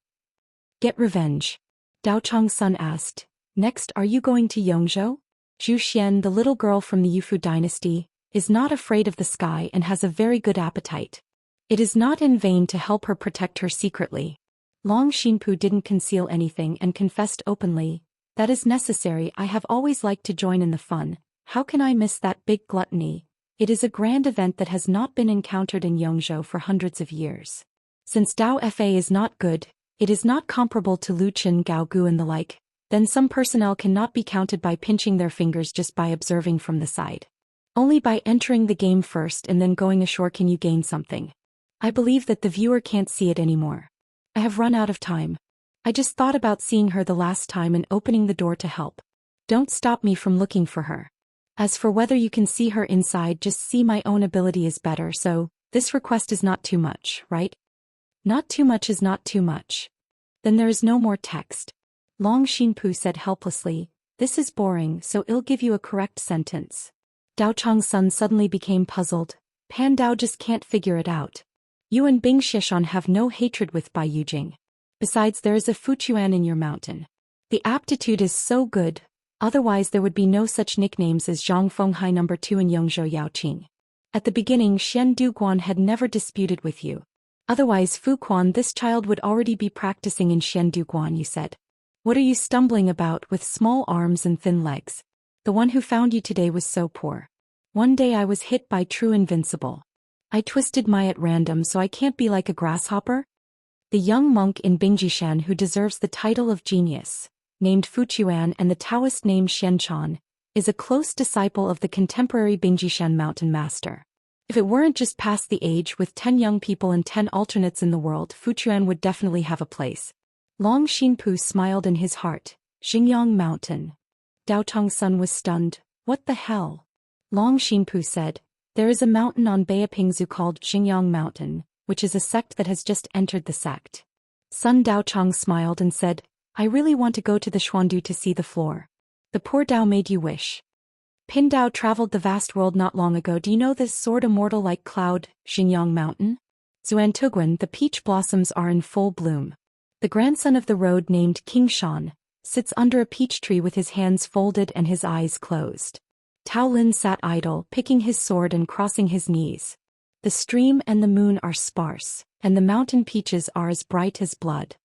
[SPEAKER 1] get revenge. Daochang's son asked, next, are you going to Yongzhou? Zhou Xian, the little girl from the Yufu dynasty, is not afraid of the sky and has a very good appetite. It is not in vain to help her protect her secretly. Long Xinpu didn't conceal anything and confessed openly, that is necessary, I have always liked to join in the fun, how can I miss that big gluttony? It is a grand event that has not been encountered in Yongzhou for hundreds of years. Since Dao Fa is not good, it is not comparable to Luqian, Gaogu and the like, then some personnel cannot be counted by pinching their fingers just by observing from the side. Only by entering the game first and then going ashore can you gain something. I believe that the viewer can't see it anymore. I have run out of time. I just thought about seeing her the last time and opening the door to help. Don't stop me from looking for her. As for whether you can see her inside, just see my own ability is better, so this request is not too much, right? Not too much is not too much. Then there is no more text. Long Xinpu said helplessly, this is boring, so I'll give you a correct sentence. Daochang's son suddenly became puzzled. Pan Dao just can't figure it out. You and Bing Xishan have no hatred with Bai Yujing. Besides, there is a Fuchuan in your mountain. The aptitude is so good, otherwise there would be no such nicknames as Zhang Fenghai No. 2 and Yongzhou Yaoqing. At the beginning, Xian Duguan had never disputed with you. Otherwise, Fuquan, this child would already be practicing in Xian Duguan, you said. What are you stumbling about with small arms and thin legs? The one who found you today was so poor. One day I was hit by true invincible. I twisted my at random, so I can't be like a grasshopper? The young monk in Bingjishan who deserves the title of genius, named Fuchuan, and the Taoist named Xianchan, is a close disciple of the contemporary Bingjishan mountain master. If it weren't just past the age with 10 young people and 10 alternates in the world, Fuchuan would definitely have a place. Long Xinpu smiled in his heart. Xingyang Mountain. Daochang's son was stunned. What the hell? Long Xinpu said, there is a mountain on Beipingzu called Xingyang Mountain, which is a sect that has just entered the sect. Sun Daochang smiled and said, I really want to go to the Xuandu to see the floor. The poor Dao made you wish. Pin Dao traveled the vast world not long ago. Do you know this sword immortal like cloud, Xingyang Mountain? Zuantuguan, the peach blossoms are in full bloom. The grandson of the road named King Shan sits under a peach tree with his hands folded and his eyes closed. Tao Lin sat idle, picking his sword and crossing his knees. The stream and the moon are sparse, and the mountain peaches are as bright as blood.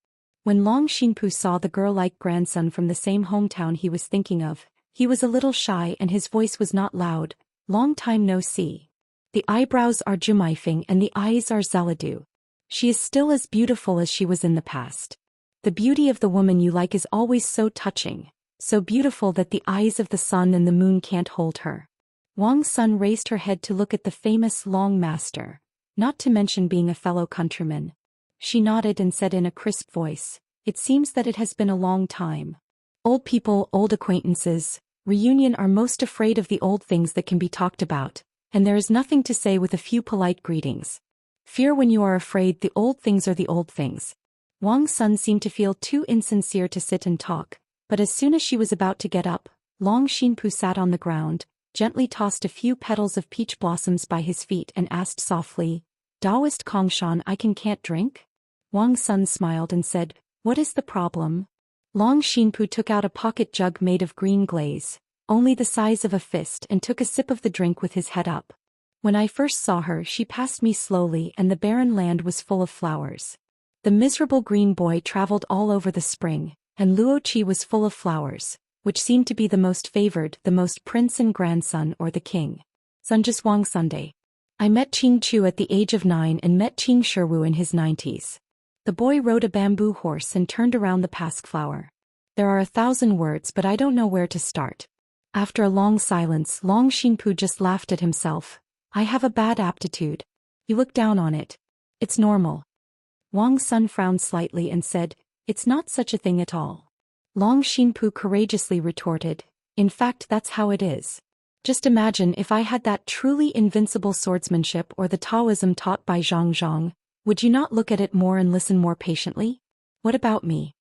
[SPEAKER 1] When Long Xinpu saw the girl-like grandson from the same hometown he was thinking of, he was a little shy and his voice was not loud. Long time no see. The eyebrows are Jumaifeng and the eyes are Zeladu. She is still as beautiful as she was in the past. The beauty of the woman you like is always so touching, so beautiful that the eyes of the sun and the moon can't hold her. Wang's son raised her head to look at the famous Long Master, not to mention being a fellow countryman. She nodded and said in a crisp voice, it seems that it has been a long time. Old people, old acquaintances, reunion are most afraid of the old things that can be talked about, and there is nothing to say with a few polite greetings. Fear when you are afraid, the old things are the old things. Wang's son seemed to feel too insincere to sit and talk, but as soon as she was about to get up, Long Xinpu sat on the ground, gently tossed a few petals of peach blossoms by his feet and asked softly, Daoist Kongshan, I can't drink? Wang's son smiled and said, what is the problem? Long Xinpu took out a pocket jug made of green glaze, only the size of a fist, and took a sip of the drink with his head up. When I first saw her, she passed me slowly and the barren land was full of flowers. The miserable green boy traveled all over the spring, and Luoqi was full of flowers, which seemed to be the most favored, the most prince and grandson or the king. Sunjus Wang Sunday. I met Qing Chu at the age of 9 and met Qing Shiwu in his 90s. The boy rode a bamboo horse and turned around the pasque flower. There are 1,000 words, but I don't know where to start. After a long silence, Long Xinpu just laughed at himself. I have a bad aptitude. You look down on it. It's normal. Wang Sun frowned slightly and said, it's not such a thing at all. Long Xinpu courageously retorted, in fact that's how it is. Just imagine if I had that truly invincible swordsmanship or the Taoism taught by Zhang Zhang, would you not look at it more and listen more patiently? What about me?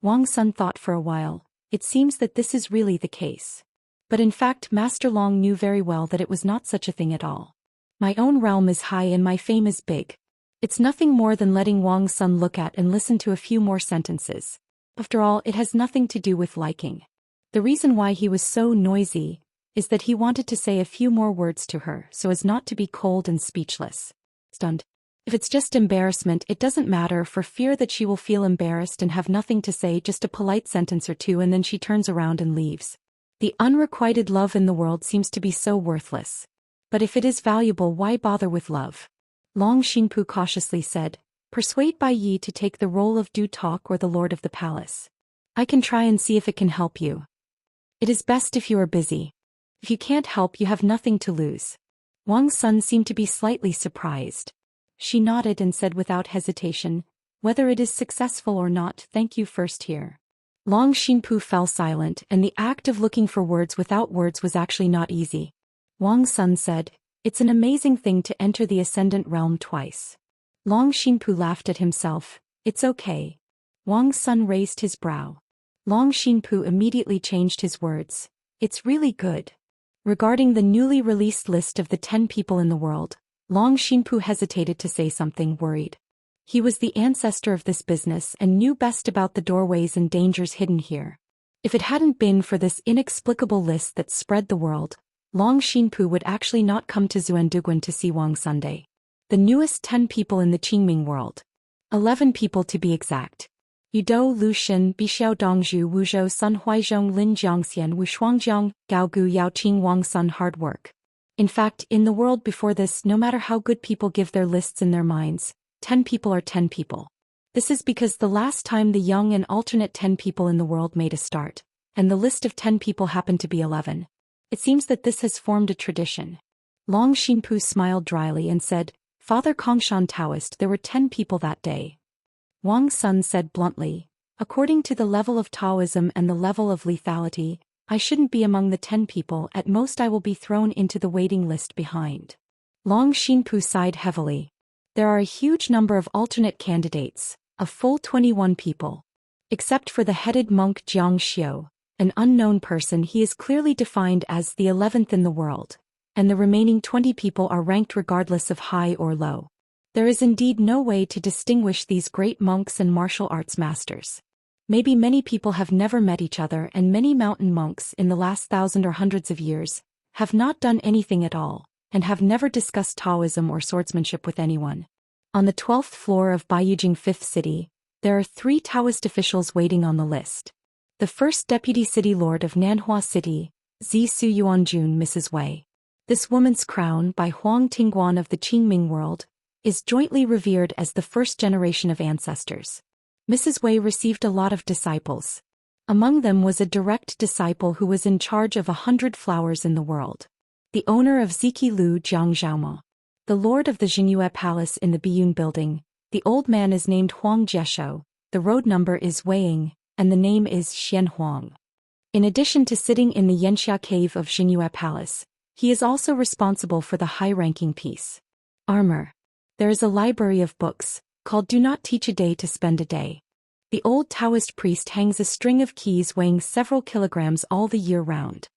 [SPEAKER 1] Wang Sun thought for a while. It seems that this is really the case. But in fact Master Long knew very well that it was not such a thing at all. My own realm is high and my fame is big. It's nothing more than letting Wang Sun look at and listen to a few more sentences. After all, it has nothing to do with liking. The reason why he was so noisy is that he wanted to say a few more words to her so as not to be cold and speechless. Stunned. If it's just embarrassment, it doesn't matter, for fear that she will feel embarrassed and have nothing to say, just a polite sentence or two, and then she turns around and leaves. The unrequited love in the world seems to be so worthless. But if it is valuable, why bother with love? Long Xinpu cautiously said, persuade Bai Yi to take the role of Du Talk or the Lord of the Palace. I can try and see if it can help you. It is best if you are busy. If you can't help, you have nothing to lose. Wang Sun seemed to be slightly surprised. She nodded and said without hesitation, whether it is successful or not, thank you first here. Long Xinpu fell silent, and the act of looking for words without words was actually not easy. Wang Sun said, it's an amazing thing to enter the Ascendant Realm twice. Long Xinpu laughed at himself, it's okay. Wang Sun raised his brow. Long Xinpu immediately changed his words, it's really good. Regarding the newly released list of the 10 people in the world, Long Xinpu hesitated to say something, worried. He was the ancestor of this business and knew best about the doorways and dangers hidden here. If it hadn't been for this inexplicable list that spread the world, Long Xinpu would actually not come to Zuanduguan to see Wang Sunday. The newest 10 people in the Qingming world. 11 people to be exact. Yudou Luxian, Bixiao Dongzhu, Wuzhou Sun Huaizhong, Lin Jiangxian, Wu Shuangjiang, Gaogu Yaoqing, Wang Sun. Hard work. In fact, in the world before this, no matter how good people give their lists in their minds, 10 people are 10 people. This is because the last time the young and alternate 10 people in the world made a start, and the list of 10 people happened to be 11. It seems that this has formed a tradition. Long Xinpu smiled dryly and said, Father Kongshan Taoist, there were 10 people that day. Wang Sun said bluntly, according to the level of Taoism and the level of lethality, I shouldn't be among the 10 people, at most I will be thrown into the waiting list behind. Long Xinpu sighed heavily. There are a huge number of alternate candidates, a full 21 people. Except for the headed monk Jiang Xiu, an unknown person, he is clearly defined as the 11th in the world, and the remaining 20 people are ranked regardless of high or low. There is indeed no way to distinguish these great monks and martial arts masters. Maybe many people have never met each other, and many mountain monks in the last 1,000 or hundreds of years have not done anything at all, and have never discussed Taoism or swordsmanship with anyone. On the 12th floor of Baiyujing 5th City, there are 3 Taoist officials waiting on the list. The first Deputy City Lord of Nanhua City, Zisu Yuanjun, Mrs. Wei. This woman's crown, by Huang Tingguan of the Qingming world, is jointly revered as the first generation of ancestors. Mrs. Wei received a lot of disciples. Among them was a direct disciple who was in charge of 100 flowers in the world. The owner of Ziki Lu Jiang Zhaoma. The lord of the Jinyue Palace in the Biyun building. The old man is named Huang Jieshou, the road number is Weiying, and the name is Xian Huang. In addition to sitting in the Xianxia cave of Jinyue Palace, he is also responsible for the high-ranking piece. Armor. There is a library of books, called Do Not Teach a Day to Spend a Day. The old Taoist priest hangs a string of keys weighing several kilograms all the year round.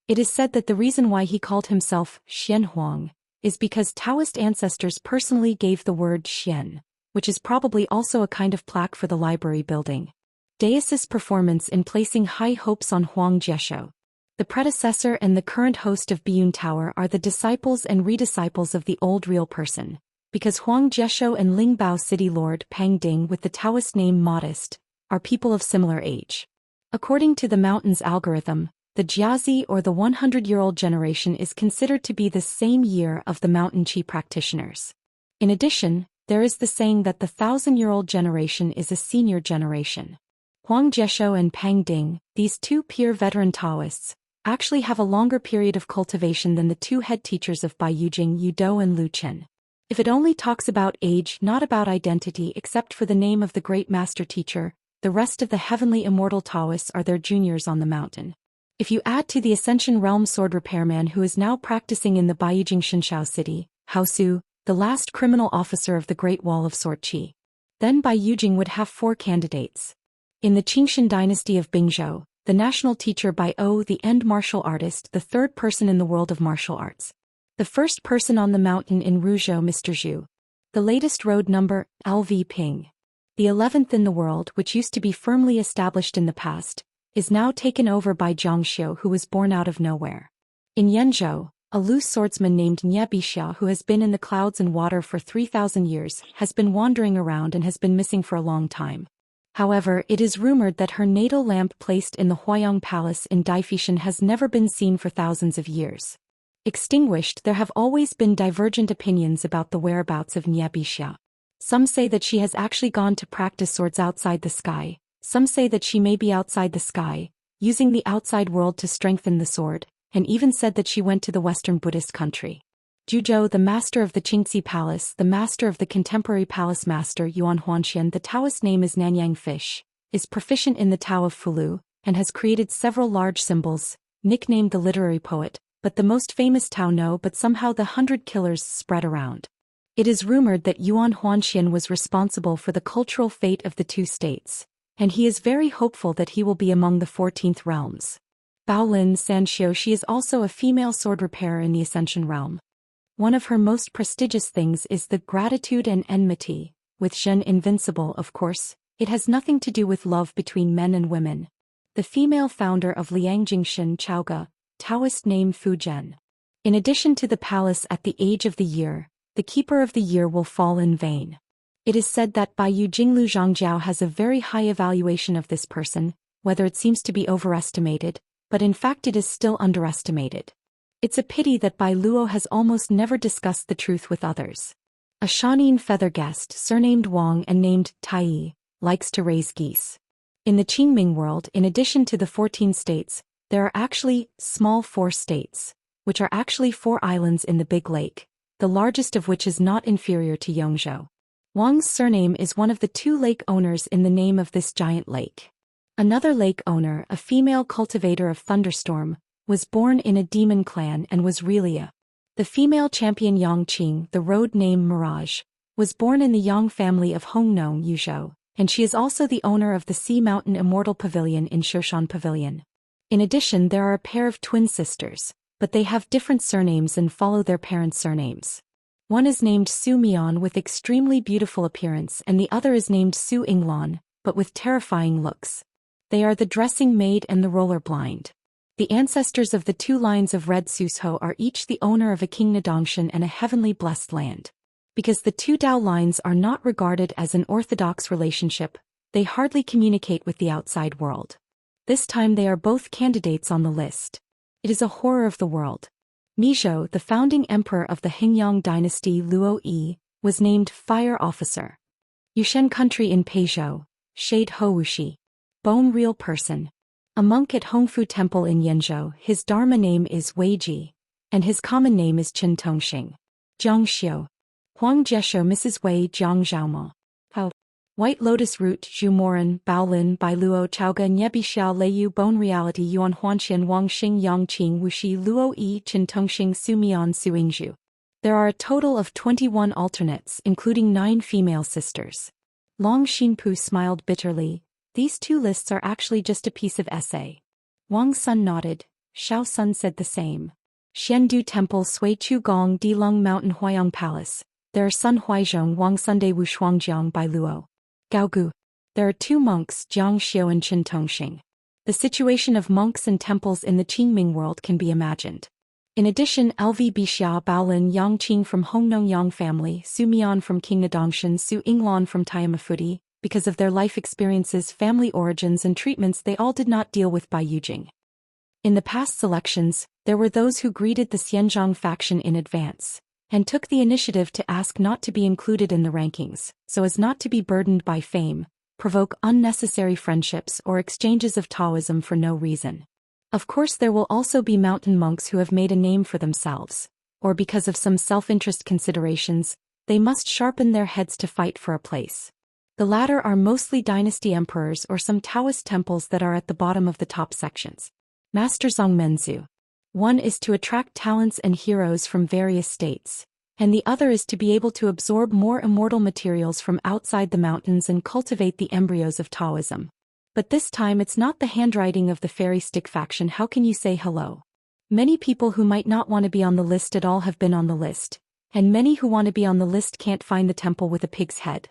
[SPEAKER 1] It is said that the reason why he called himself Xian Huang is because Taoist ancestors personally gave the word Xian, which is probably also a kind of plaque for the library building. Daoist's performance in placing high hopes on Huang Jieshou. The predecessor and the current host of Biyun Tower are the disciples and redisciples of the old real person, because Huang Jieshou and Lingbao City Lord Pang Ding with the Taoist name Modest are people of similar age. According to the mountain's algorithm, the Jiazi or the 100-year-old generation is considered to be the same year of the mountain Qi practitioners. In addition, there is the saying that the 1,000-year-old generation is a senior generation. Huang Jieshou and Pang Ding, these 2 peer veteran Taoists, actually have a longer period of cultivation than the two head teachers of Bai Yujing, Yu Dou and Lu Chen. If it only talks about age, not about identity except for the name of the great master teacher, the rest of the heavenly immortal Taoists are their juniors on the mountain. If you add to the Ascension Realm sword repairman who is now practicing in the Baiyijing Shenshao city, Hao Su, the last criminal officer of the Great Wall of Sword Qi, then Bai Yujing would have 4 candidates. In the Qingshan dynasty of Bingzhou, the national teacher Bai O, the end martial artist, the 3rd person in the world of martial arts. The 1st person on the mountain in Ruzhou, Mr. Zhu. The latest road number, LV Ping. The 11th in the world, which used to be firmly established in the past, is now taken over by Zhang Xiu, who was born out of nowhere. In Yenzhou, a loose swordsman named Nye Bixia, who has been in the clouds and water for 3,000 years, has been wandering around and has been missing for a long time. However, it is rumored that her natal lamp placed in the Huayang Palace in Daifishan has never been seen for thousands of years. Extinguished, there have always been divergent opinions about the whereabouts of Nye Bixia. Some say that she has actually gone to practice swords outside the sky. Some say that she may be outside the sky, using the outside world to strengthen the sword, and even said that she went to the Western Buddhist country. Zhuzhou, the master of the Qingxi Palace, the master of the contemporary palace master Yuan Huanxian, the Taoist name is Nanyang Fish, is proficient in the Tao of Fulu, and has created several large symbols, nicknamed the literary poet, but the most famous Tao no, but somehow the 100 killers spread around. It is rumored that Yuan Huanxian was responsible for the cultural fate of the 2 states, and he is very hopeful that he will be among the 14th realms. Baolin Sanxiu, she is also a female sword repairer in the Ascension realm. One of her most prestigious things is the gratitude and enmity, with Zhen invincible of course, it has nothing to do with love between men and women. The female founder of Liangjingshan Chaoga, Taoist name Fu Zhen. In addition to the palace at the age of the year, the keeper of the year will fall in vain. It is said that Bai Yujing Lu Zhangjiao has a very high evaluation of this person, whether it seems to be overestimated, but in fact it is still underestimated. It's a pity that Bai Luo has almost never discussed the truth with others. A Shanin feather guest, surnamed Wang and named Tai, likes to raise geese. In the Qingming world, in addition to the 14 states, there are actually small 4 states, which are actually 4 islands in the Big Lake, the largest of which is not inferior to Yongzhou. Wang's surname is one of the 2 lake owners in the name of this giant lake. Another lake owner, a female cultivator of Thunderstorm, was born in a demon clan and was Relia. The female champion Yang Qing, the road name Mirage, was born in the Yang family of Hongnong Yuzhou, and she is also the owner of the Sea Mountain Immortal Pavilion in Shoshan Pavilion. In addition, there are a pair of twin sisters, but they have different surnames and follow their parents' surnames. One is named Su Mian with extremely beautiful appearance and the other is named Su Inglan, but with terrifying looks. They are the dressing maid and the roller blind. The ancestors of the 2 lines of Red Susho are each the owner of a King Nadongshan and a heavenly blessed land. Because the 2 Dao lines are not regarded as an orthodox relationship, they hardly communicate with the outside world. This time they are both candidates on the list. It is a horror of the world. Mizhou, the founding emperor of the Hingyang dynasty Luo Yi, was named Fire Officer. Yushen country in Peizhou, Shade Houwushi. Bone real person. A monk at Hongfu Temple in Yenzhou, his dharma name is Weiji, and his common name is Chen Tongxing. Jiang Xiu. Huang Jieshou Mrs. Wei Jiang Zhaoma. Hao. White Lotus Root, Zhu Moran, Baolin, Bailuo, Chaoga, Nyebi Xiao, Leiyu, Bone Reality, Yuan Huanxian, Wang Xing, Yang Qing, Wuxi, Luo Yi, Chen Tongxing, Su Mian, Su Yingzhu. There are a total of 21 alternates, including 9 female sisters. Long Xinpu smiled bitterly. These 2 lists are actually just a piece of essay. Wang Sun nodded. Shao Sun said the same. Xiandu Temple, Sui Chu Gong, Dilung Mountain, Huayang Palace. There are Sun Huaizhong, Wang Sunday, Wu Shuangjiang, Bailuo. Gaogu. There are 2 monks, Jiang Xiu and Chen Tongxing. The situation of monks and temples in the Qingming world can be imagined. In addition, LV Bixia, Baolin, Yang Qing from Hongnong Yang family, Su Mian from King Nadongshan, Su Inglan from Taiyamafuti, because of their life experiences, family origins and treatments they all did not deal with Bai Yujing. In the past selections, there were those who greeted the Xianzhang faction in advance, and took the initiative to ask not to be included in the rankings, so as not to be burdened by fame, provoke unnecessary friendships or exchanges of Taoism for no reason. Of course there will also be mountain monks who have made a name for themselves, or because of some self-interest considerations, they must sharpen their heads to fight for a place. The latter are mostly dynasty emperors or some Taoist temples that are at the bottom of the top sections. Master Zongmenzu. One is to attract talents and heroes from various states, and the other is to be able to absorb more immortal materials from outside the mountains and cultivate the embryos of Taoism. But this time it's not the handwriting of the fairy stick faction. How can you say hello? Many people who might not want to be on the list at all have been on the list, and many who want to be on the list can't find the temple with a pig's head.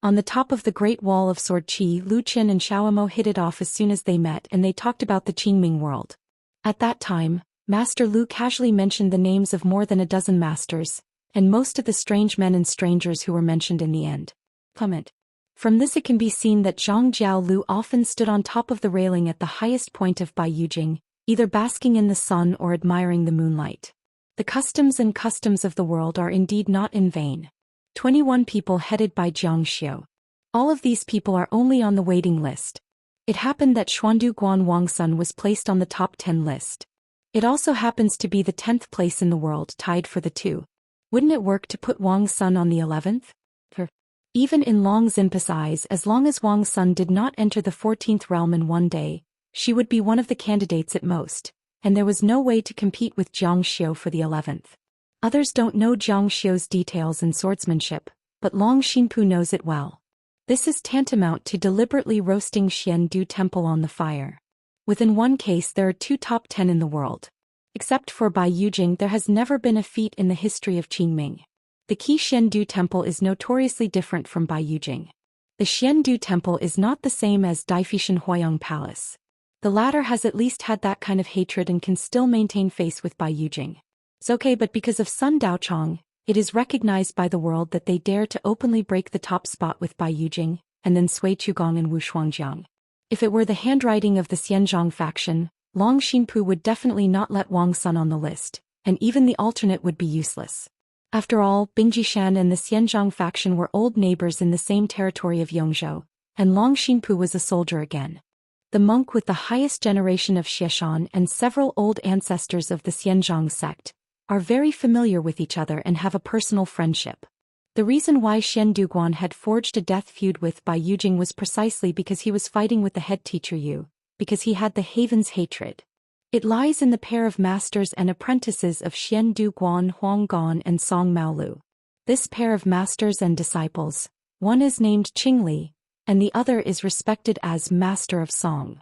[SPEAKER 1] On the top of the Great Wall of Sword Qi, Lu Qin and Xiaomo hit it off as soon as they met, and they talked about the Qingming world. At that time, Master Lu casually mentioned the names of more than a dozen masters, and most of the strange men and strangers who were mentioned in the end. Comment. From this it can be seen that Zhang Jiao Lu often stood on top of the railing at the highest point of Baiyujing, either basking in the sun or admiring the moonlight. The customs of the world are indeed not in vain. 21 people headed by Jiang Xiu. All of these people are only on the waiting list. It happened that Xuandu Guan Wang Sun was placed on the top 10 list. It also happens to be the 10th place in the world, tied for the 2. Wouldn't it work to put Wang Sun on the 11th? Even in Long Xinpa's eyes, as long as Wang Sun did not enter the 14th realm in one day, she would be one of the candidates at most, and there was no way to compete with Jiang Xiu for the 11th. Others don't know Jiang Xiu's details in swordsmanship, but Long Xinpu knows it well. This is tantamount to deliberately roasting Xiandu Temple on the fire. Within one case there are 2 top 10 in the world. Except for Baiyujing, there has never been a feat in the history of Qingming. The Qi Xiandu Temple is notoriously different from Baiyujing. The Xiandu Temple is not the same as Daifishan Huayang Palace. The latter has at least had that kind of hatred and can still maintain face with Baiyujing. It's okay, but because of Sun Daochong, it is recognized by the world that they dare to openly break the top spot with Baiyujing, and then Sui Qugong and Wu Shuangjiang. If it were the handwriting of the Xianzhong faction, Long Xinpu would definitely not let Wang Sun on the list, and even the alternate would be useless. After all, Bingjishan and the Xianzhong faction were old neighbors in the same territory of Yongzhou, and Long Xinpu was a soldier again. The monk with the highest generation of Xieshan and several old ancestors of the Xianzhong sect are very familiar with each other and have a personal friendship. The reason why Xian Duguan had forged a death feud with Baiyujing was precisely because he was fighting with the head teacher Yu, because he had the Haven's hatred. It lies in the pair of masters and apprentices of Xian Duguan Huang Gon and Song Maolu. This pair of masters and disciples, one is named Qingli, and the other is respected as Master of Song.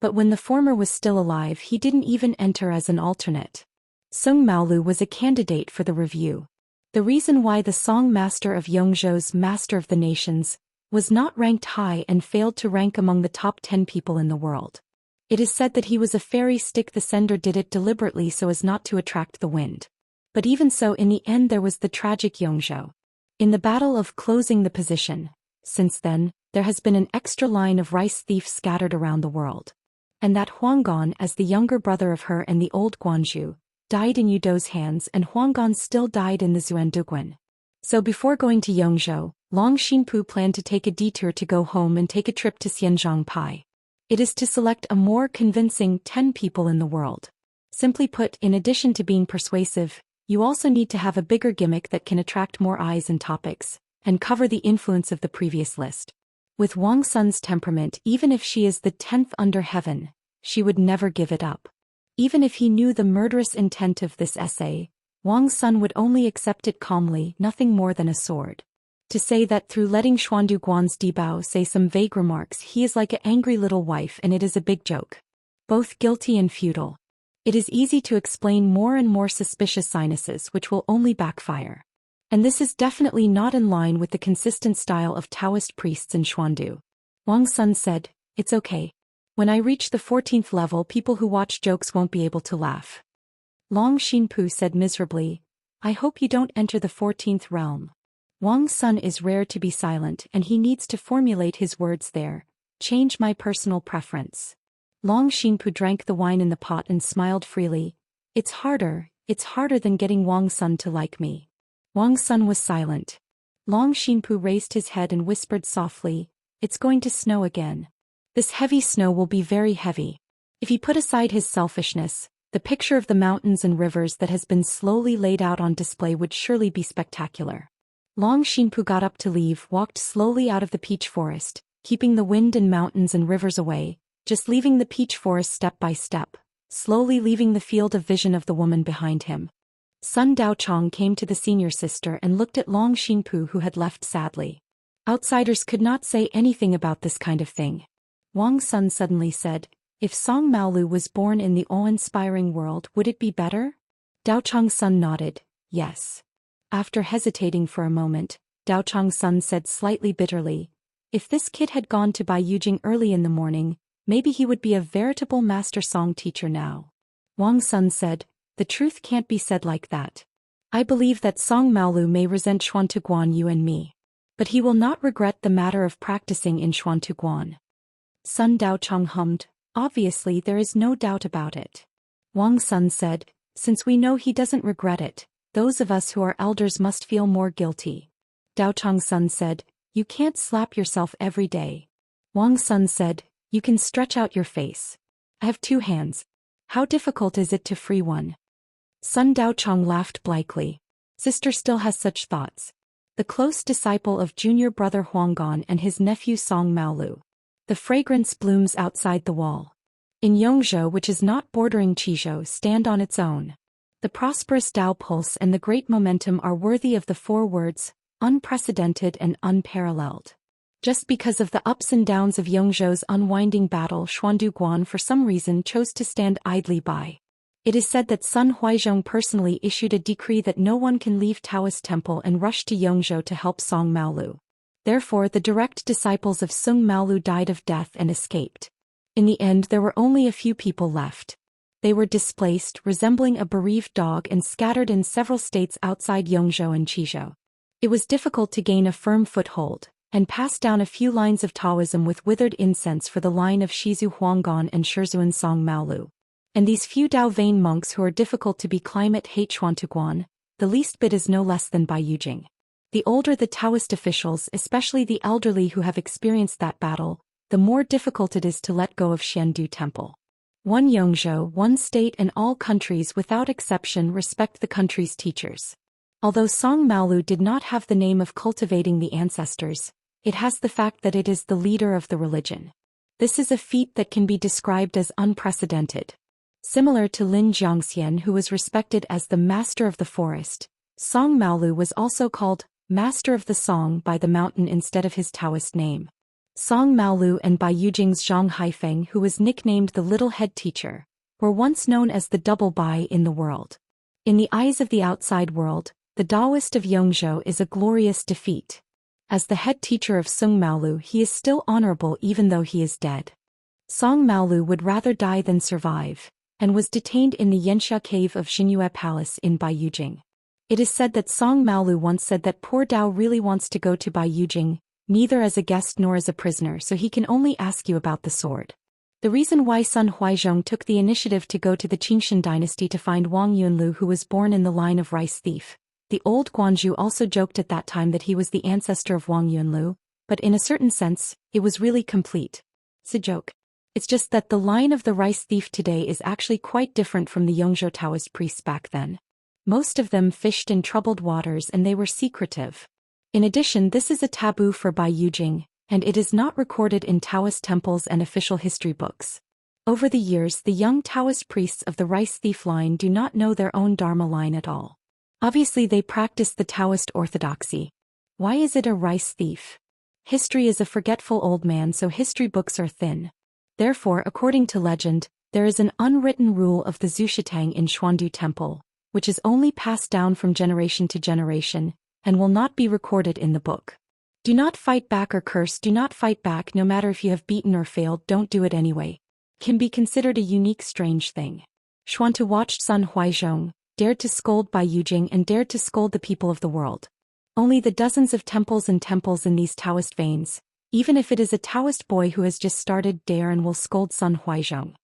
[SPEAKER 1] But when the former was still alive, he didn't even enter as an alternate. Song Maolu was a candidate for the review. The reason why the Song Master of Yongzhou's Master of the Nations was not ranked high and failed to rank among the top 10 people in the world. It is said that he was a fairy stick. The sender did it deliberately so as not to attract the wind. But even so, in the end there was the tragic Yongzhou. In the battle of closing the position, since then, there has been an extra line of rice thieves scattered around the world. And that Huanggon, as the younger brother of her and the old Guanzhou, died in Yudo's hands, and Huanggon still died in the Zuanduguan. So before going to Yongzhou, Long Xinpu planned to take a detour to go home and take a trip to Xianzhong Pai. It is to select a more convincing 10 people in the world. Simply put, in addition to being persuasive, you also need to have a bigger gimmick that can attract more eyes and topics, and cover the influence of the previous list. With Wang Sun's temperament, even if she is the 10th under heaven, she would never give it up. Even if he knew the murderous intent of this essay, Wang Sun would only accept it calmly, nothing more than a sword. To say that through letting Xuandu Guan's Dibao say some vague remarks, he is like an angry little wife, and it is a big joke. Both guilty and futile. It is easy to explain more and more suspicious sinuses which will only backfire. And this is definitely not in line with the consistent style of Taoist priests in Xuandu. Wang Sun said, "It's okay. When I reach the 14th level, people who watch jokes won't be able to laugh." Long Xinpu said miserably, "I hope you don't enter the 14th realm." Wang Sun is rare to be silent, and he needs to formulate his words there. Change my personal preference. Long Xinpu drank the wine in the pot and smiled freely. It's harder than getting Wang Sun to like me." Wang Sun was silent. Long Xinpu raised his head and whispered softly, "It's going to snow again. This heavy snow will be very heavy. If he put aside his selfishness, the picture of the mountains and rivers that has been slowly laid out on display would surely be spectacular. Long Xinpu got up to leave, walked slowly out of the peach forest, keeping the wind and mountains and rivers away, just leaving the peach forest step by step, slowly leaving the field of vision of the woman behind him. Sun Daochong came to the senior sister and looked at Long Xinpu, who had left sadly. Outsiders could not say anything about this kind of thing. Wang Sun suddenly said, "If Song Maolu was born in the awe-inspiring world, would it be better?" Daochong's son nodded, yes. After hesitating for a moment, Daochong's son said slightly bitterly, "If this kid had gone to Bai Yujing early in the morning, maybe he would be a veritable master song teacher now." Wang Sun said, "The truth can't be said like that. I believe that Song Maolu may resent Xuantuguan you and me. But he will not regret the matter of practicing in Xuantuguan." Sun Daochong hummed, "Obviously there is no doubt about it." Wang Sun said, "Since we know he doesn't regret it, those of us who are elders must feel more guilty." Daochong's son said, "You can't slap yourself every day." Wang Sun said, "You can stretch out your face. I have 2 hands. How difficult is it to free one?" Sun Daochong laughed blithely. Sister still has such thoughts. The close disciple of junior brother Huanggan and his nephew Song Maolu. The fragrance blooms outside the wall. In Yongzhou, which is not bordering Qizhou, stand on its own. The prosperous Tao pulse and the great momentum are worthy of the 4 words, unprecedented and unparalleled. Just because of the ups and downs of Yongzhou's unwinding battle, Xuantuguan for some reason chose to stand idly by. It is said that Sun Huaizhong personally issued a decree that no one can leave Taoist temple and rush to Yongzhou to help Song Maolu. Therefore the direct disciples of Song Maolu died of death and escaped. In the end there were only a few people left. They were displaced, resembling a bereaved dog, and scattered in several states outside Yongzhou and Qizhou. It was difficult to gain a firm foothold, and pass down a few lines of Taoism with withered incense for the line of Shizu Huanggan and Shizuan Song Maolu. And these few Dao vain monks who are difficult to be climate hate Xuantuguan, the least bit is no less than Bai Yujing. The older the Taoist officials, especially the elderly who have experienced that battle, the more difficult it is to let go of Xiandu Temple. One Yongzhou, one state, and all countries without exception respect the country's teachers. Although Song Maolu did not have the name of cultivating the ancestors, it has the fact that it is the leader of the religion. This is a feat that can be described as unprecedented. Similar to Lin Xianxian, who was respected as the master of the forest, Song Maolu was also called Master of the Song by the mountain instead of his Taoist name. Song Maolu and Bai Yujing's Zhang Haifeng, who was nicknamed the Little Head Teacher, were once known as the Double Bai in the world. In the eyes of the outside world, the Daoist of Yongzhou is a glorious defeat. As the head teacher of Song Maolu, he is still honorable even though he is dead. Song Maolu would rather die than survive, and was detained in the Xianxia cave of Xinyue Palace in Bai Yujing. It is said that Song Maolu once said that poor Dao really wants to go to Bai Yujing, neither as a guest nor as a prisoner, so he can only ask you about the sword. The reason why Sun Huaizhong took the initiative to go to the Qingxin dynasty to find Wang Yunlu, who was born in the line of rice thief. The old Guanzhou also joked at that time that he was the ancestor of Wang Yunlu, but in a certain sense, it was really complete. It's a joke. It's just that the line of the rice thief today is actually quite different from the Yongzhou Taoist priests back then. Most of them fished in troubled waters and they were secretive. In addition, this is a taboo for Bai Yujing, and it is not recorded in Taoist temples and official history books. Over the years, the young Taoist priests of the rice thief line do not know their own Dharma line at all. Obviously they practice the Taoist orthodoxy. Why is it a rice thief? History is a forgetful old man, so history books are thin. Therefore, according to legend, there is an unwritten rule of the Zushitang in Xuandu Temple, which is only passed down from generation to generation, and will not be recorded in the book. Do not fight back or curse. Do not fight back, no matter if you have beaten or failed, don't do it anyway. Can be considered a unique strange thing. Xuantu watched Sun Huaizhong, dared to scold Bai Yujing and dared to scold the people of the world. Only the dozens of temples and temples in these Taoist veins, even if it is a Taoist boy who has just started, dare and will scold Sun Huaizhong.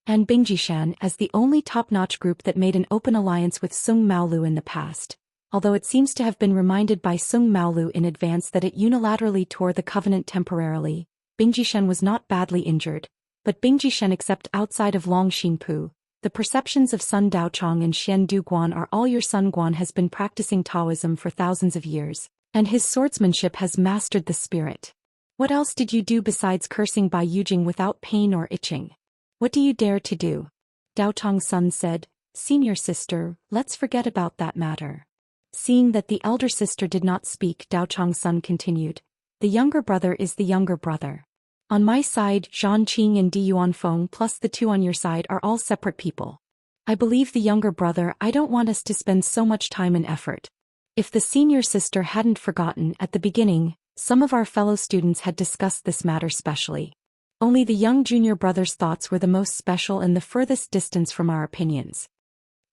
[SPEAKER 1] And Bingjishan as the only top-notch group that made an open alliance with Song Maolu in the past, although it seems to have been reminded by Song Maolu in advance that it unilaterally tore the covenant temporarily, Bingjishan was not badly injured, but Bingjishen except outside of Long Xinpu, the perceptions of Sun Daochong and Xian Du Guan are all your Sun Guan has been practicing Taoism for thousands of years, and his swordsmanship has mastered the spirit. What else did you do besides cursing Bai Yujing without pain or itching? What do you dare to do? Daochong's son said, Senior sister, let's forget about that matter. Seeing that the elder sister did not speak, Daochong's son continued, the younger brother is the younger brother. On my side, Zhang Qing and Di Yuanfeng plus the two on your side are all separate people. I believe the younger brother. I don't want us to spend so much time and effort. If the senior sister hadn't forgotten, at the beginning, some of our fellow students had discussed this matter specially. Only the young junior brother's thoughts were the most special and the furthest distance from our opinions.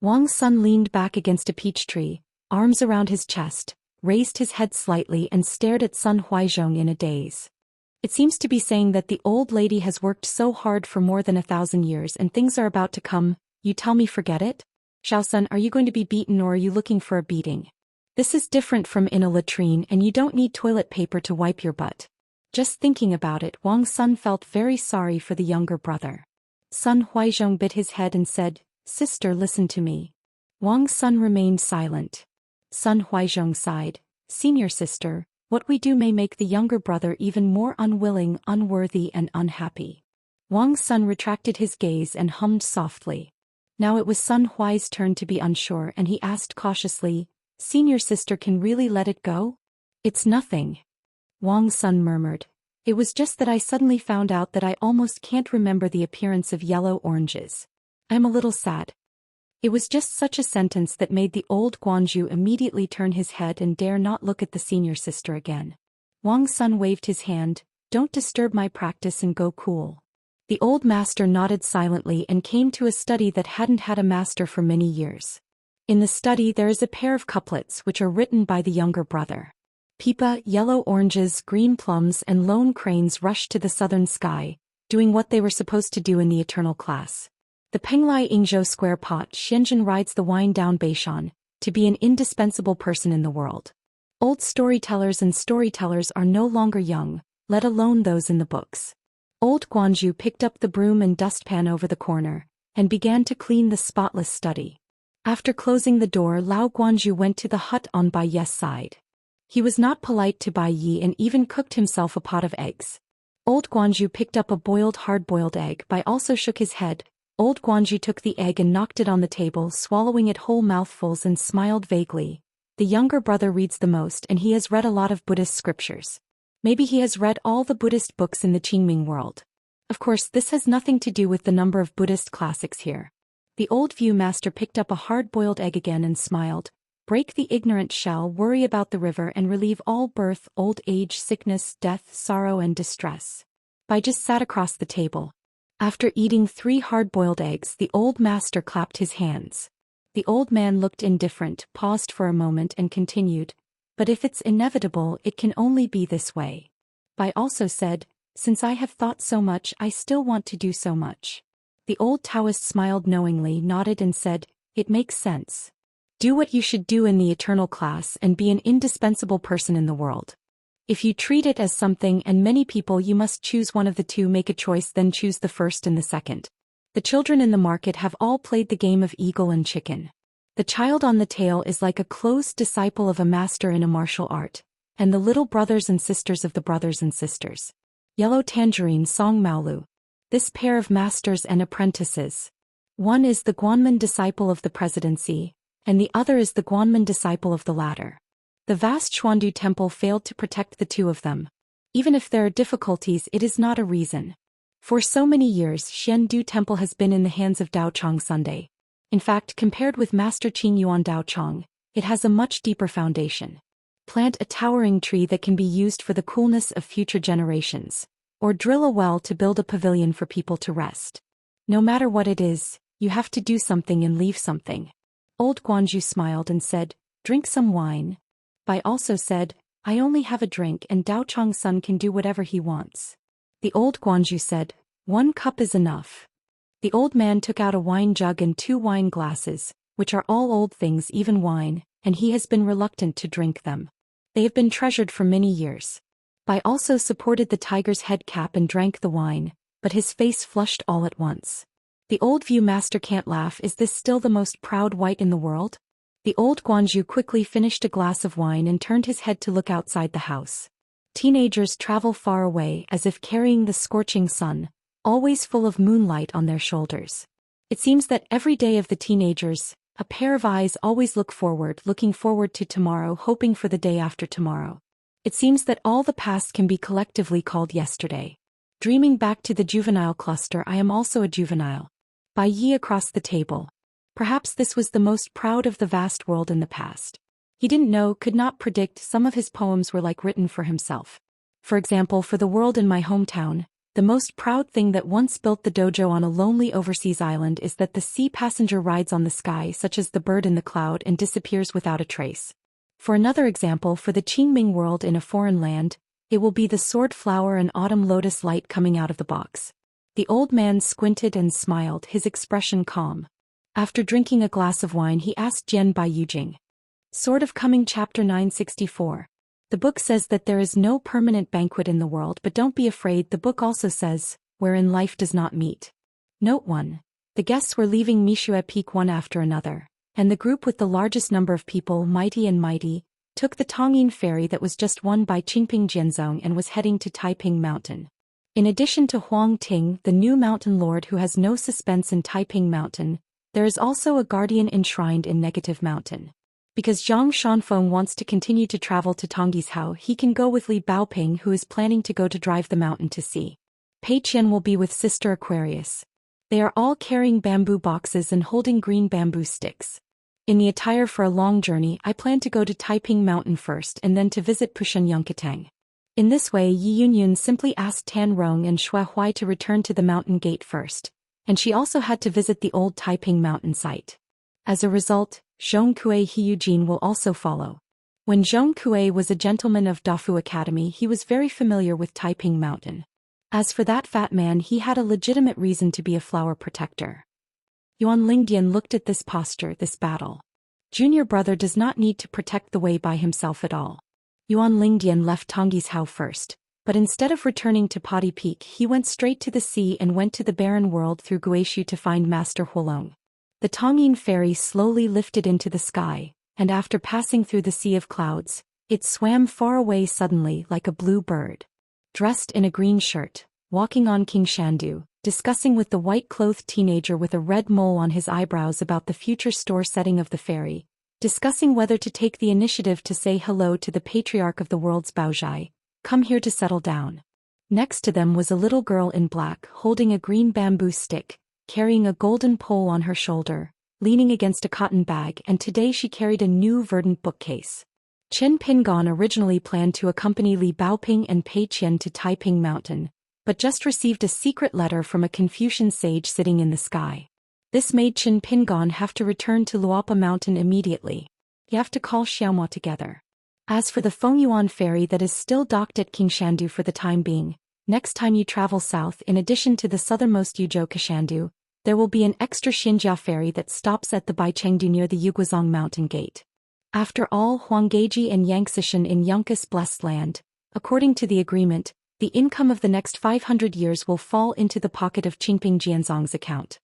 [SPEAKER 1] Wang's son leaned back against a peach tree, arms around his chest, raised his head slightly and stared at Sun Huaizhong in a daze. It seems to be saying that the old lady has worked so hard for more than 1,000 years and things are about to come. You tell me forget it? Xiaosun, are you going to be beaten or are you looking for a beating? This is different from in a latrine and you don't need toilet paper to wipe your butt. Just thinking about it, Wang's son felt very sorry for the younger brother. Sun Huaizhong bit his head and said, Sister, listen to me. Wang's son remained silent. Sun Huaizhong sighed, Senior sister, what we do may make the younger brother even more unwilling, unworthy and unhappy. Wang's son retracted his gaze and hummed softly. Now it was Sun Huai's turn to be unsure and he asked cautiously, Senior sister can really let it go? It's nothing. Wang's son murmured. It was just that I suddenly found out that I almost can't remember the appearance of yellow oranges. I'm a little sad. It was just such a sentence that made the old Guanju immediately turn his head and dare not look at the senior sister again. Wang's son waved his hand, Don't disturb my practice and go cool. The old master nodded silently and came to a study that hadn't had a master for many years. In the study there is a pair of couplets which are written by the younger brother. Pipa, yellow oranges, green plums and lone cranes rushed to the southern sky, doing what they were supposed to do in the eternal class. The Penglai Ingzhou square pot Shenzhen rides the wine down Beishan, to be an indispensable person in the world. Old storytellers and storytellers are no longer young, let alone those in the books. Old Guanju picked up the broom and dustpan over the corner, and began to clean the spotless study. After closing the door, Lao Guanju went to the hut on Bai Ye's side. He was not polite to Bai Yi and even cooked himself a pot of eggs. Old Guanju picked up a hard-boiled egg. Bai also shook his head. Old Guanju took the egg and knocked it on the table, swallowing it whole mouthfuls and smiled vaguely. The younger brother reads the most and he has read a lot of Buddhist scriptures. Maybe he has read all the Buddhist books in the Qingming world. Of course, this has nothing to do with the number of Buddhist classics here. The old view master picked up a hard-boiled egg again and smiled. Break the ignorant shell, worry about the river and relieve all birth, old age, sickness, death, sorrow and distress. Bai just sat across the table. After eating 3 hard-boiled eggs, the old master clapped his hands. The old man looked indifferent, paused for a moment and continued, But if it's inevitable, it can only be this way. Bai also said, Since I have thought so much, I still want to do so much. The old Taoist smiled knowingly, nodded and said, It makes sense. Do what you should do in the eternal class and be an indispensable person in the world. If you treat it as something and many people, you must choose one of the two. Make a choice, then choose the first and the second. The children in the market have all played the game of eagle and chicken. The child on the tail is like a close disciple of a master in a martial art, and the little brothers and sisters of the brothers and sisters. Yellow Tangerine Song Maolu. This pair of masters and apprentices. One is the Guanmen disciple of the presidency, and the other is the Guanmen disciple of the latter. The vast Xuandu temple failed to protect the two of them. Even if there are difficulties, it is not a reason. For so many years, Xiandu temple has been in the hands of Daochong Sunday. In fact, compared with Master Qing Yuan Daochong, it has a much deeper foundation. Plant a towering tree that can be used for the coolness of future generations, or drill a well to build a pavilion for people to rest. No matter what it is, you have to do something and leave something. Old Guanju smiled and said, Drink some wine. Bai also said, I only have a drink and Daochong's son can do whatever he wants. The old Guanju said, 1 cup is enough. The old man took out a wine jug and 2 wine glasses, which are all old things, even wine, and he has been reluctant to drink them. They have been treasured for many years. Bai also supported the tiger's head cap and drank the wine, but his face flushed all at once. The old View Master can't laugh. Is this still the most proud white in the world? The old Guanju quickly finished a glass of wine and turned his head to look outside the house. Teenagers travel far away as if carrying the scorching sun, always full of moonlight on their shoulders. It seems that every day of the teenagers, a pair of eyes always looking forward to tomorrow, hoping for the day after tomorrow. It seems that all the past can be collectively called yesterday. Dreaming back to the juvenile cluster, I am also a juvenile. By Yi across the table. Perhaps this was the most proud of the vast world in the past. He didn't know, could not predict, some of his poems were like written for himself. For example, for the world in my hometown, the most proud thing that once built the dojo on a lonely overseas island is that the sea passenger rides on the sky such as the bird in the cloud and disappears without a trace. For another example, for the Qingming world in a foreign land, it will be the sword flower and autumn lotus light coming out of the box. The old man squinted and smiled, his expression calm. After drinking a glass of wine, he asked Jian Bai Yujing. Sword of Coming Chapter 964. The book says that there is no permanent banquet in the world, but don't be afraid. The book also says, wherein life does not meet. Note 1. The guests were leaving Mishue Peak one after another, and the group with the largest number of people, mighty, took the Tongyin ferry that was just won by Qingping Jianzong and was heading to Taiping Mountain. In addition to Huang Ting, the new mountain lord who has no suspense in Taiping Mountain, there is also a guardian enshrined in Negative Mountain. Because Zhang Shanfeng wants to continue to travel to Tongyi's Hao, he can go with Li Baoping, who is planning to go to drive the mountain to sea. Pei Qian will be with Sister Aquarius. They are all carrying bamboo boxes and holding green bamboo sticks. In the attire for a long journey, I plan to go to Taiping Mountain first and then to visit Pushan Yongkatang. In this way, Yi Yunyun simply asked Tan Rong and Xue Huai to return to the mountain gate first, and she also had to visit the old Taiping Mountain site. As a result, Zhong Kue Hiyujin will also follow. When Zhong Kue was a gentleman of Dafu Academy, he was very familiar with Taiping Mountain. As for that fat man, he had a legitimate reason to be a flower protector. Yuan Lingdian looked at this posture, this battle. Junior brother does not need to protect the way by himself at all. Yuan Lingdian left Tongyi's Hao first, but instead of returning to Padi Peak, he went straight to the sea and went to the barren world through Guishu to find Master Huolong. The Tongyin ferry slowly lifted into the sky, and after passing through the sea of clouds, it swam far away suddenly like a blue bird. Dressed in a green shirt, walking on King Shandu, discussing with the white-clothed teenager with a red mole on his eyebrows about the future store setting of the ferry, discussing whether to take the initiative to say hello to the patriarch of the world's Baozhai, come here to settle down. Next to them was a little girl in black holding a green bamboo stick, carrying a golden pole on her shoulder, leaning against a cotton bag, and today she carried a new verdant bookcase. Chen Pingon originally planned to accompany Li Baoping and Pei Qian to Taiping Mountain, but just received a secret letter from a Confucian sage sitting in the sky. This made Chen Pingon have to return to Luopa Mountain immediately. You have to call Xiaomua together. As for the Fengyuan ferry that is still docked at Qingshandu for the time being, next time you travel south, in addition to the southernmost Yuzhou Kashandu, there will be an extra Xianxia ferry that stops at the Baichengdu near the Yuguazong Mountain Gate. After all, Huanggeji and Yangtze in Yunkus blessed land, according to the agreement, the income of the next 500 years will fall into the pocket of Qingping Jianzong's account.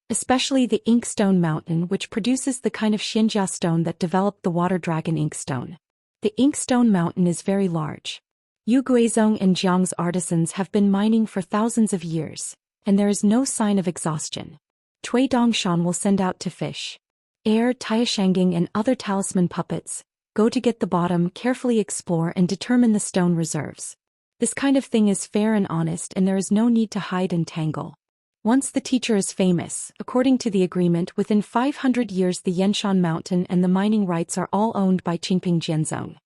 [SPEAKER 1] Especially the Inkstone Mountain, which produces the kind of Xianxia stone that developed the water dragon inkstone. The Inkstone Mountain is very large. Yu Guizhong and Jiang's artisans have been mining for thousands of years, and there is no sign of exhaustion. Cui Dongshan will send out to fish. Air, Taishanging and other talisman puppets, go to get the bottom, carefully explore and determine the stone reserves. This kind of thing is fair and honest, and there is no need to hide and tangle. Once the teacher is famous, according to the agreement, within 500 years the Yenshan Mountain and the mining rights are all owned by Qingping Jianzong.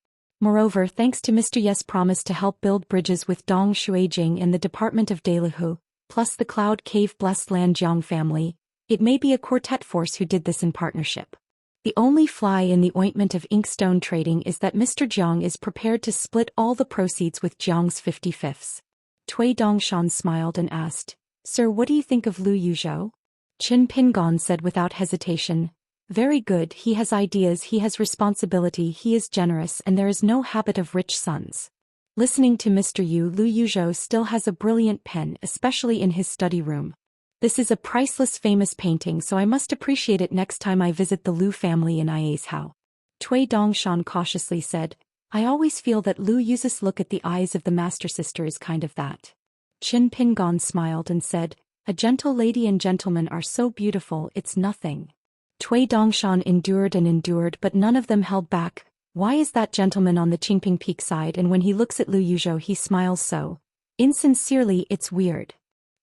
[SPEAKER 1] Moreover, thanks to Mr. Yes' promise to help build bridges with Dong Shuijing and the Department of Dalihu, plus the Cloud Cave Blessed Land Jiang family, it may be a quartet force who did this in partnership. The only fly in the ointment of inkstone trading is that Mr. Jiang is prepared to split all the proceeds with Jiang's 50/5. Cui Dongshan smiled and asked, "Sir, what do you think of Lu Yuzhou?" Qin Pingon said without hesitation, "Very good, he has ideas, he has responsibility, he is generous, and there is no habit of rich sons." Listening to Mr. Yu, Lu Yuzhou still has a brilliant pen, especially in his study room. This is a priceless famous painting, so I must appreciate it next time I visit the Lu family in Ia's house. Cui Dongshan cautiously said, I always feel that Lu Yu's look at the eyes of the master sister is kind of that. Qin Pingon smiled and said, a gentle lady and gentleman are so beautiful, it's nothing. Cui Dongshan endured and endured, but none of them held back. Why is that gentleman on the Qingping Peak side, and when he looks at Lu Yuzhou he smiles so insincerely, it's weird.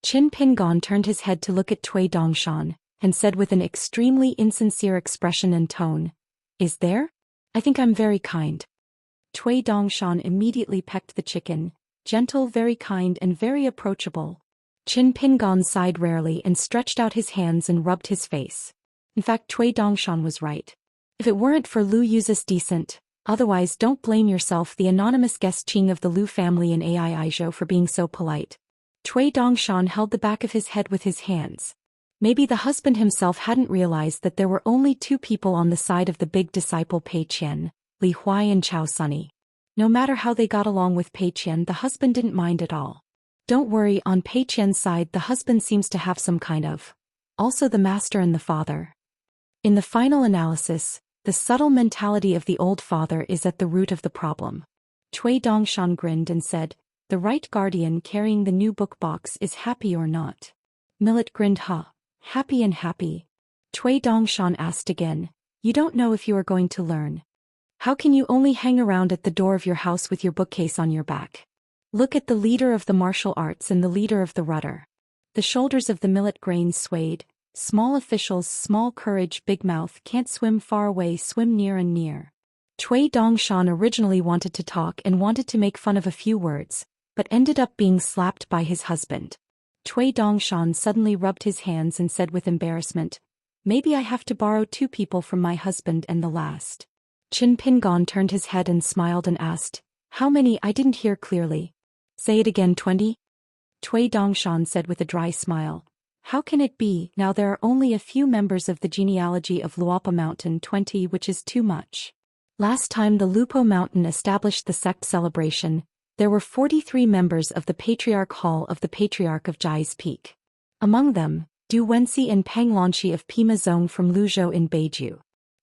[SPEAKER 1] Qin Pingon turned his head to look at Cui Dongshan, and said with an extremely insincere expression and tone, is there? I think I'm very kind. Cui Dongshan immediately pecked the chicken, gentle, very kind and very approachable. Qin Pingon sighed rarely and stretched out his hands and rubbed his face. In fact, Cui Dongshan was right. If it weren't for Lu Yu's decent, otherwise don't blame yourself, the anonymous guest Qing of the Lu family in Aizhou for being so polite. Cui Dongshan held the back of his head with his hands. Maybe the husband himself hadn't realized that there were only two people on the side of the big disciple Pei Qian, Li Huai and Chao Sunny. No matter how they got along with Pei Qian, the husband didn't mind at all. Don't worry, on Pei Qian's side the husband seems to have some kind of. Also the master and the father. In the final analysis, the subtle mentality of the old father is at the root of the problem. Cui Dongshan grinned and said, the right guardian carrying the new book box is happy or not? Millet grinned, happy and happy. Cui Dongshan asked again, you don't know if you are going to learn. How can you only hang around at the door of your house with your bookcase on your back? Look at the leader of the martial arts and the leader of the rudder. The shoulders of the millet grain swayed. Small officials, small courage, big mouth, can't swim far away, swim near and near. Cui Dongshan originally wanted to talk and wanted to make fun of a few words, but ended up being slapped by his husband. Cui Dongshan suddenly rubbed his hands and said with embarrassment, maybe I have to borrow 2 people from my husband and the last. Qin Pingon turned his head and smiled and asked, how many? I didn't hear clearly. Say it again, 20? Cui Dongshan said with a dry smile. How can it be? Now there are only a few members of the genealogy of Luopa Mountain, 20, which is too much. Last time the Lupo Mountain established the sect celebration, there were 43 members of the Patriarch Hall of the Patriarch of Jai's Peak. Among them, Du Wenxi and Pang Lanxi of Pima Zone from Luzhou in Beiju.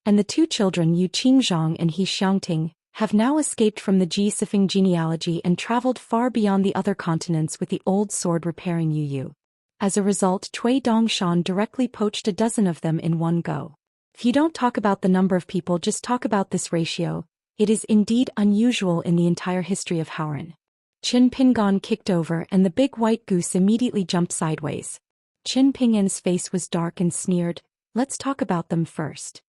[SPEAKER 1] And the 2 children Yu Qingzhang and He Xiangting have now escaped from the Ji Sifeng genealogy and traveled far beyond the other continents with the old sword repairing Yu Yu. As a result, Cui Dongshan directly poached a dozen of them in one go. If you don't talk about the number of people, just talk about this ratio. It is indeed unusual in the entire history of Howren. Qin Pingon kicked over and the big white goose immediately jumped sideways. Qin Pingan's face was dark and sneered, let's talk about them first.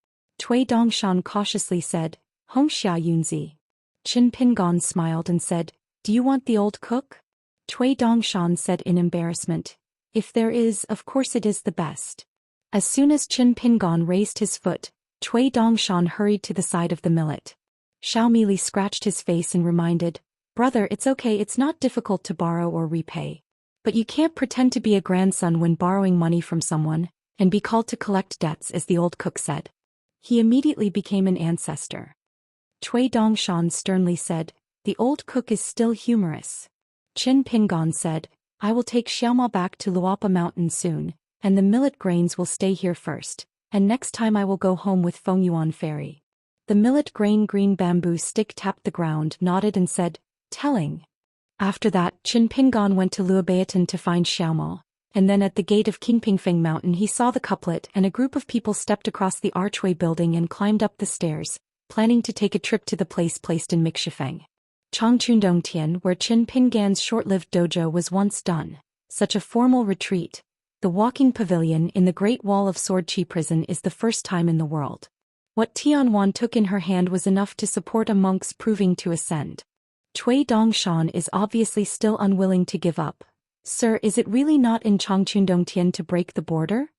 [SPEAKER 1] Cui Dongshan cautiously said, Hongxia Yunzi. Qin Pingon smiled and said, do you want the old cook? Cui Dongshan said in embarrassment, if there is, of course it is the best. As soon as Qin Pingon raised his foot, Cui Dongshan hurried to the side of the millet. Xiao Mili scratched his face and reminded, brother, it's okay, it's not difficult to borrow or repay. But you can't pretend to be a grandson when borrowing money from someone, and be called to collect debts, as the old cook said. He immediately became an ancestor. Cui Dongshan sternly said, the old cook is still humorous. Qin Pingon said, I will take Xiaoma back to Luopa Mountain soon, and the millet grains will stay here first, and next time I will go home with Fengyuan Fairy. The millet grain green bamboo stick tapped the ground, nodded and said, telling. After that, Qin Pingon went to Luobaotan to find Xiaoma, and then at the gate of Qingpingfeng Mountain he saw the couplet and a group of people stepped across the archway building and climbed up the stairs, planning to take a trip to the place placed in Mixifeng. Changchundongtian, where Qin Pingan's short-lived dojo was once done, such a formal retreat. The walking pavilion in the Great Wall of Sword Chi prison is the first time in the world. What Tianwan took in her hand was enough to support a monk's proving to ascend. Cui Dongshan is obviously still unwilling to give up. Sir, is it really not in Changchundongtian to break the border?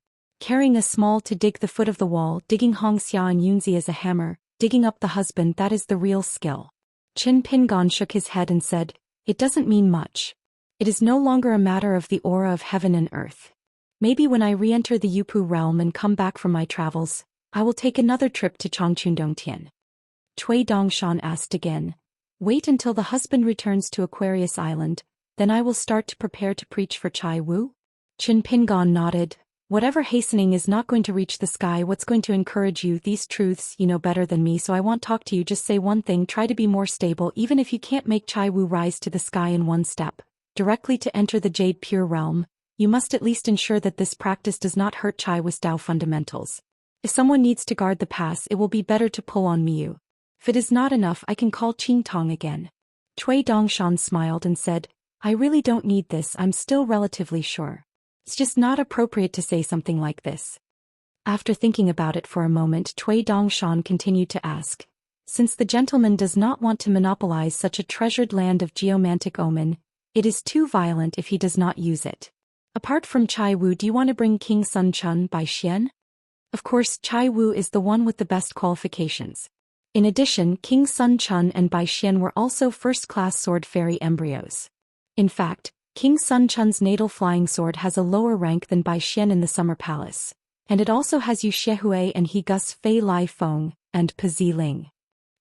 [SPEAKER 1] Carrying a small to dig the foot of the wall, digging Hongxia and Yunzi as a hammer, digging up the husband, that is the real skill. Qin Pingon shook his head and said, it doesn't mean much. It is no longer a matter of the aura of heaven and earth. Maybe when I re-enter the Yupu realm and come back from my travels, I will take another trip to Changchundongtian. Cui Dongshan asked again, Wait until the husband returns to Aquarius Island, then I will start to prepare to preach for Chai Wu? Qin Pingon nodded. Whatever hastening is not going to reach the sky, what's going to encourage you? These truths you know better than me, so I won't talk to you. Just say one thing, try to be more stable. Even if you can't make Chai Wu rise to the sky in one step, directly to enter the Jade Pure Realm, you must at least ensure that this practice does not hurt Chai Wu's Tao fundamentals. If someone needs to guard the pass, it will be better to pull on me. If it is not enough, I can call Qing Tong again. Cui Dongshan smiled and said, I really don't need this, I'm still relatively sure. It's just not appropriate to say something like this. After thinking about it for a moment, Cui Dongshan continued to ask, since the gentleman does not want to monopolize such a treasured land of geomantic omen, it is too violent if he does not use it. Apart from Chai Wu, do you want to bring King Sun Chun Bai Xian? Of course, Chai Wu is the one with the best qualifications. In addition, King Sun Chun and Bai Xian were also first-class sword fairy embryos. In fact, King Sun Chun's natal flying sword has a lower rank than Bai Xian in the Summer Palace, and it also has Yu Xiehui and He Gus Fei Lai Feng and Pazi Ling.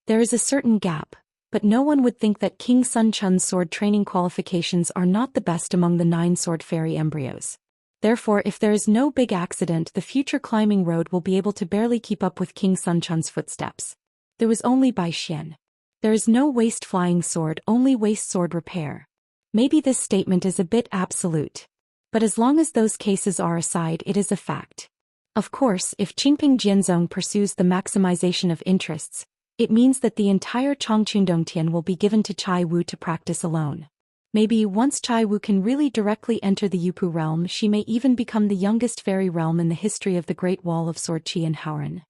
[SPEAKER 1] There is a certain gap, but no one would think that King Sun Chun's sword training qualifications are not the best among the 9 sword fairy embryos. Therefore, if there is no big accident, the future climbing road will be able to barely keep up with King Sun Chun's footsteps. There was only Bai Xian. There is no waist flying sword, only waist sword repair. Maybe this statement is a bit absolute. But as long as those cases are aside, it is a fact. Of course, if Qingping Jianzong pursues the maximization of interests, it means that the entire Chongqundongtian will be given to Chai Wu to practice alone. Maybe once Chai Wu can really directly enter the Yupu realm, she may even become the youngest fairy realm in the history of the Great Wall of Sword Qi and Hauran.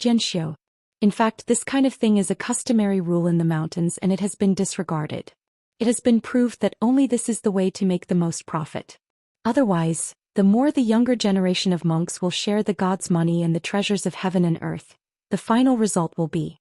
[SPEAKER 1] Jianxiu. In fact, this kind of thing is a customary rule in the mountains and it has been disregarded. It has been proved that only this is the way to make the most profit. Otherwise, the more the younger generation of monks will share the gods' money and the treasures of heaven and earth, the final result will be.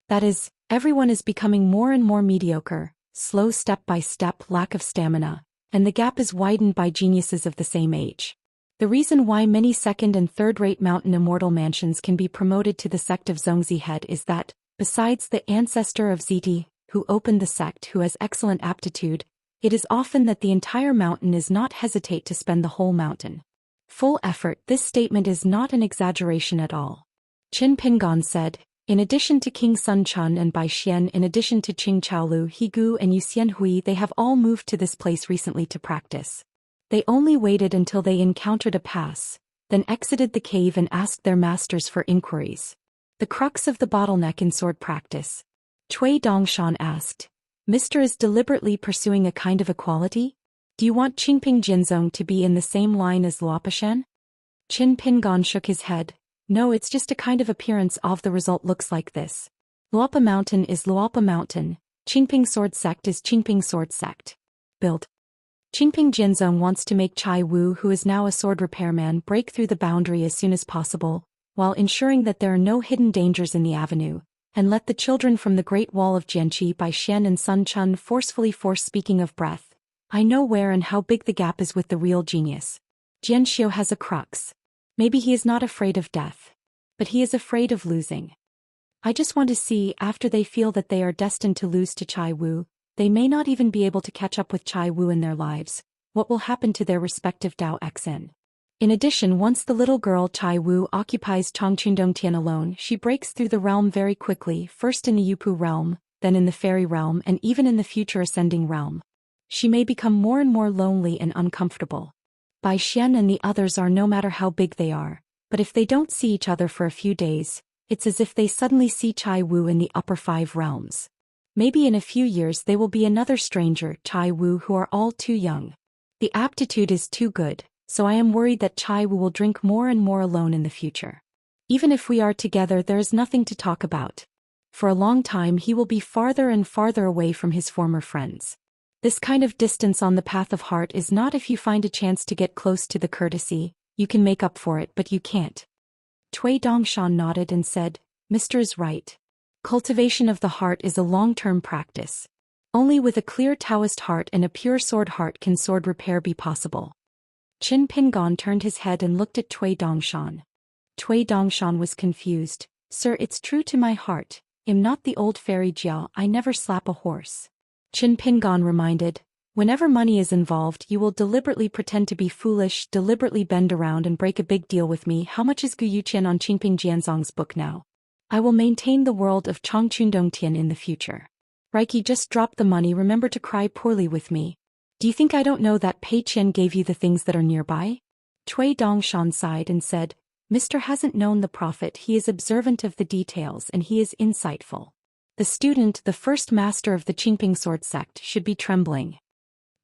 [SPEAKER 1] That is, everyone is becoming more and more mediocre, slow step by step, lack of stamina, and the gap is widened by geniuses of the same age. The reason why many second- and third-rate mountain immortal mansions can be promoted to the sect of Zhongzi head is that, besides the ancestor of Ziti, who opened the sect, who has excellent aptitude, it is often that the entire mountain is not hesitate to spend the whole mountain. Full effort. This statement is not an exaggeration at all. Qin Pingon said, in addition to King Sun Chun and Bai Xian, in addition to Qing Chaolu, He Gu and Yu Xianhui, they have all moved to this place recently to practice. They only waited until they encountered a pass, then exited the cave and asked their masters for inquiries. The crux of the bottleneck in sword practice. Cui Dongshan asked, Mr. is deliberately pursuing a kind of equality? Do you want Qingping Jinzong to be in the same line as Luopashan? Qin Pingon shook his head. No, it's just a kind of appearance of the result looks like this. Luopa Mountain is Luopa Mountain, Qingping Sword Sect is Qingping Sword Sect. Build. Qingping Jinzong wants to make Chai Wu, who is now a sword repairman, break through the boundary as soon as possible, while ensuring that there are no hidden dangers in the avenue, and let the children from the Great Wall of Jianqi Bai Xian and Sun Chun forcefully force. Speaking of breath, I know where and how big the gap is with the real genius. Jianxiu has a crux. Maybe he is not afraid of death, but he is afraid of losing. I just want to see, after they feel that they are destined to lose to Chai Wu, they may not even be able to catch up with Chai Wu in their lives, what will happen to their respective Dao Xn. In addition, once the little girl Chai Wu occupies Chongqundongtian alone, she breaks through the realm very quickly, first in the Yupu realm, then in the fairy realm, and even in the future ascending realm. She may become more and more lonely and uncomfortable. Bai Xian and the others are no matter how big they are, but if they don't see each other for a few days, it's as if they suddenly see Chai Wu in the upper 5 realms. Maybe in a few years they will be another stranger, Chai Wu, who are all too young. The aptitude is too good, so I am worried that Chai Wu will drink more and more alone in the future. Even if we are together, there is nothing to talk about. For a long time he will be farther and farther away from his former friends. This kind of distance on the path of heart is not if you find a chance to get close to the courtesy, you can make up for it, but you can't. Cui Dongshan nodded and said, Mr. is right. Cultivation of the heart is a long-term practice. Only with a clear Taoist heart and a pure sword heart can sword repair be possible. Qin Pingon turned his head and looked at Cui Dongshan. Cui Dongshan was confused. Sir, it's true to my heart, "Am not the old fairy Jia, I never slap a horse." Qin Pingon reminded, "Whenever money is involved, you will deliberately pretend to be foolish, deliberately bend around and break a big deal with me. How much is Gu Yuqian on Qingping Jianzong's book now? I will maintain the world of Chongqundongtian in the future. Reiki, just drop the money, remember to cry poorly with me. Do you think I don't know that Pei Qian gave you the things that are nearby?" Cui Dongshan sighed and said, "Mr. hasn't known the prophet, he is observant of the details and he is insightful. The student, the first master of the Qingping sword sect, should be trembling."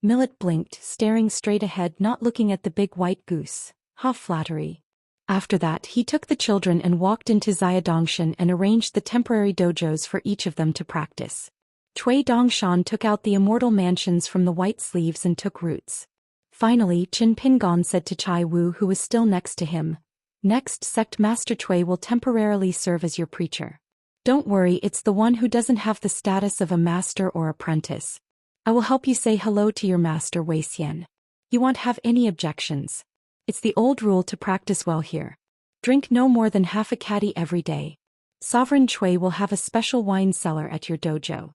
[SPEAKER 1] Millet blinked, staring straight ahead, not looking at the big white goose. Ha, flattery. After that, he took the children and walked into Xiadongshan and arranged the temporary dojos for each of them to practice. Cui Dongshan took out the immortal mansions from the white sleeves and took roots. Finally, Qin Pingon said to Chai Wu, who was still next to him, "Next sect Master Cui will temporarily serve as your preacher. Don't worry, it's the one who doesn't have the status of a master or apprentice. I will help you say hello to your master Wei Xian. You won't have any objections. It's the old rule to practice well here. Drink no more than half a caddy every day. Sovereign Cui will have a special wine cellar at your dojo."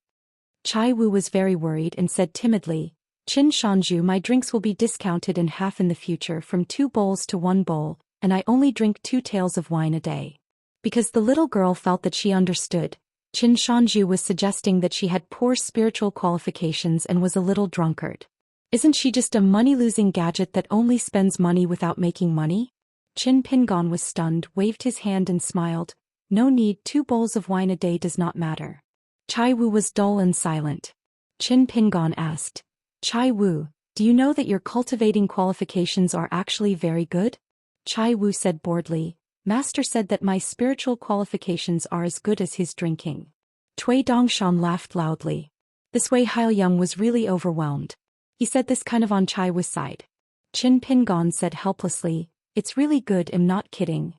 [SPEAKER 1] Chai Wu was very worried and said timidly, "Qin Shanju, my drinks will be discounted in half in the future from 2 bowls to 1 bowl, and I only drink 2 taels of wine a day." Because the little girl felt that she understood, Qin Shanju was suggesting that she had poor spiritual qualifications and was a little drunkard. Isn't she just a money-losing gadget that only spends money without making money? Qin Pingon was stunned, waved his hand and smiled. "No need, 2 bowls of wine a day does not matter." Chai Wu was dull and silent. Qin Pingon asked, "Chai Wu, do you know that your cultivating qualifications are actually very good?" Chai Wu said boredly, "Master said that my spiritual qualifications are as good as his drinking." Cui Dongshan laughed loudly. This Wei Haoyang was really overwhelmed. He said this kind of on Chai Wu's side. Qin Pingon said helplessly, "It's really good, I'm not kidding."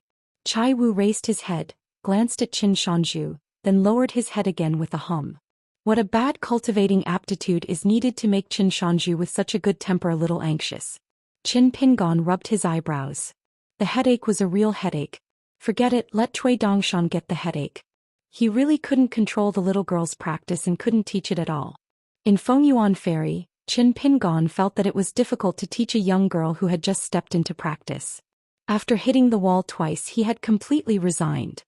[SPEAKER 1] Chai Wu raised his head, glanced at Qin Shanju, then lowered his head again with a hum. What a bad cultivating aptitude is needed to make Qin Shanju with such a good temper a little anxious. Qin Pingon rubbed his eyebrows. The headache was a real headache. Forget it, let Cui Dongshan get the headache. He really couldn't control the little girl's practice and couldn't teach it at all. In Fengyuan Ferry, Qin Pingon felt that it was difficult to teach a young girl who had just stepped into practice. After hitting the wall twice, he had completely resigned.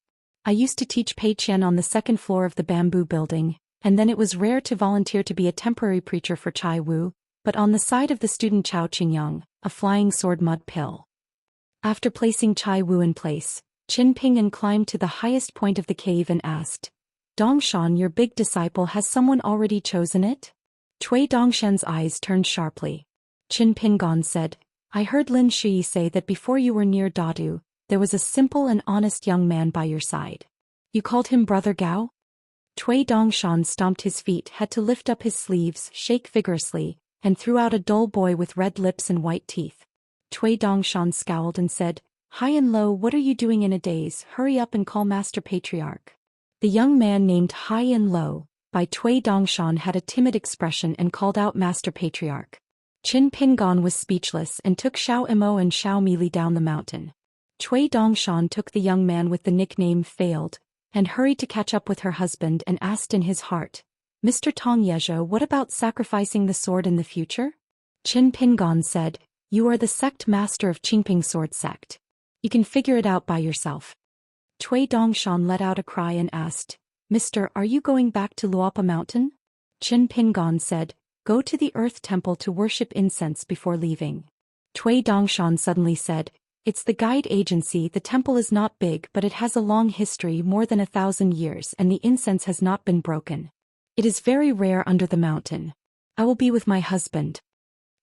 [SPEAKER 1] "I used to teach Pei Qian on the 2nd floor of the bamboo building, and then it was rare to volunteer to be a temporary preacher for Chai Wu, but on the side of the student Chao Qingyang, a flying sword mud pill." After placing Chai Wu in place, Qin Pingon climbed to the highest point of the cave and asked, "Dongshan, your big disciple, has someone already chosen it?" Cui Dongshan's eyes turned sharply. Qin Pingon said, "I heard Lin Shui say that before you were near Dadu, there was a simple and honest young man by your side. You called him Brother Gao?" Cui Dongshan stomped his feet, had to lift up his sleeves, shake vigorously, and threw out a dull boy with red lips and white teeth. Cui Dongshan scowled and said, "High and low, what are you doing in a daze? Hurry up and call Master Patriarch." The young man named High and Low by Cui Dongshan had a timid expression and called out Master Patriarch. Qin Pingon was speechless and took Xiao Imo and Xiao Mili down the mountain. Cui Dongshan took the young man with the nickname Failed, and hurried to catch up with her husband and asked in his heart, "Mr. Tong Yezhou, what about sacrificing the sword in the future?" Qin Pingon said, "You are the sect master of Qingping sword sect. You can figure it out by yourself." Cui Dongshan let out a cry and asked, "Mister, are you going back to Luopa Mountain?" Qin Pingon said, "Go to the Earth Temple to worship incense before leaving." Cui Dongshan suddenly said, "It's the guide agency, the temple is not big but it has a long history, more than 1,000 years, and the incense has not been broken. It is very rare under the mountain. I will be with my husband."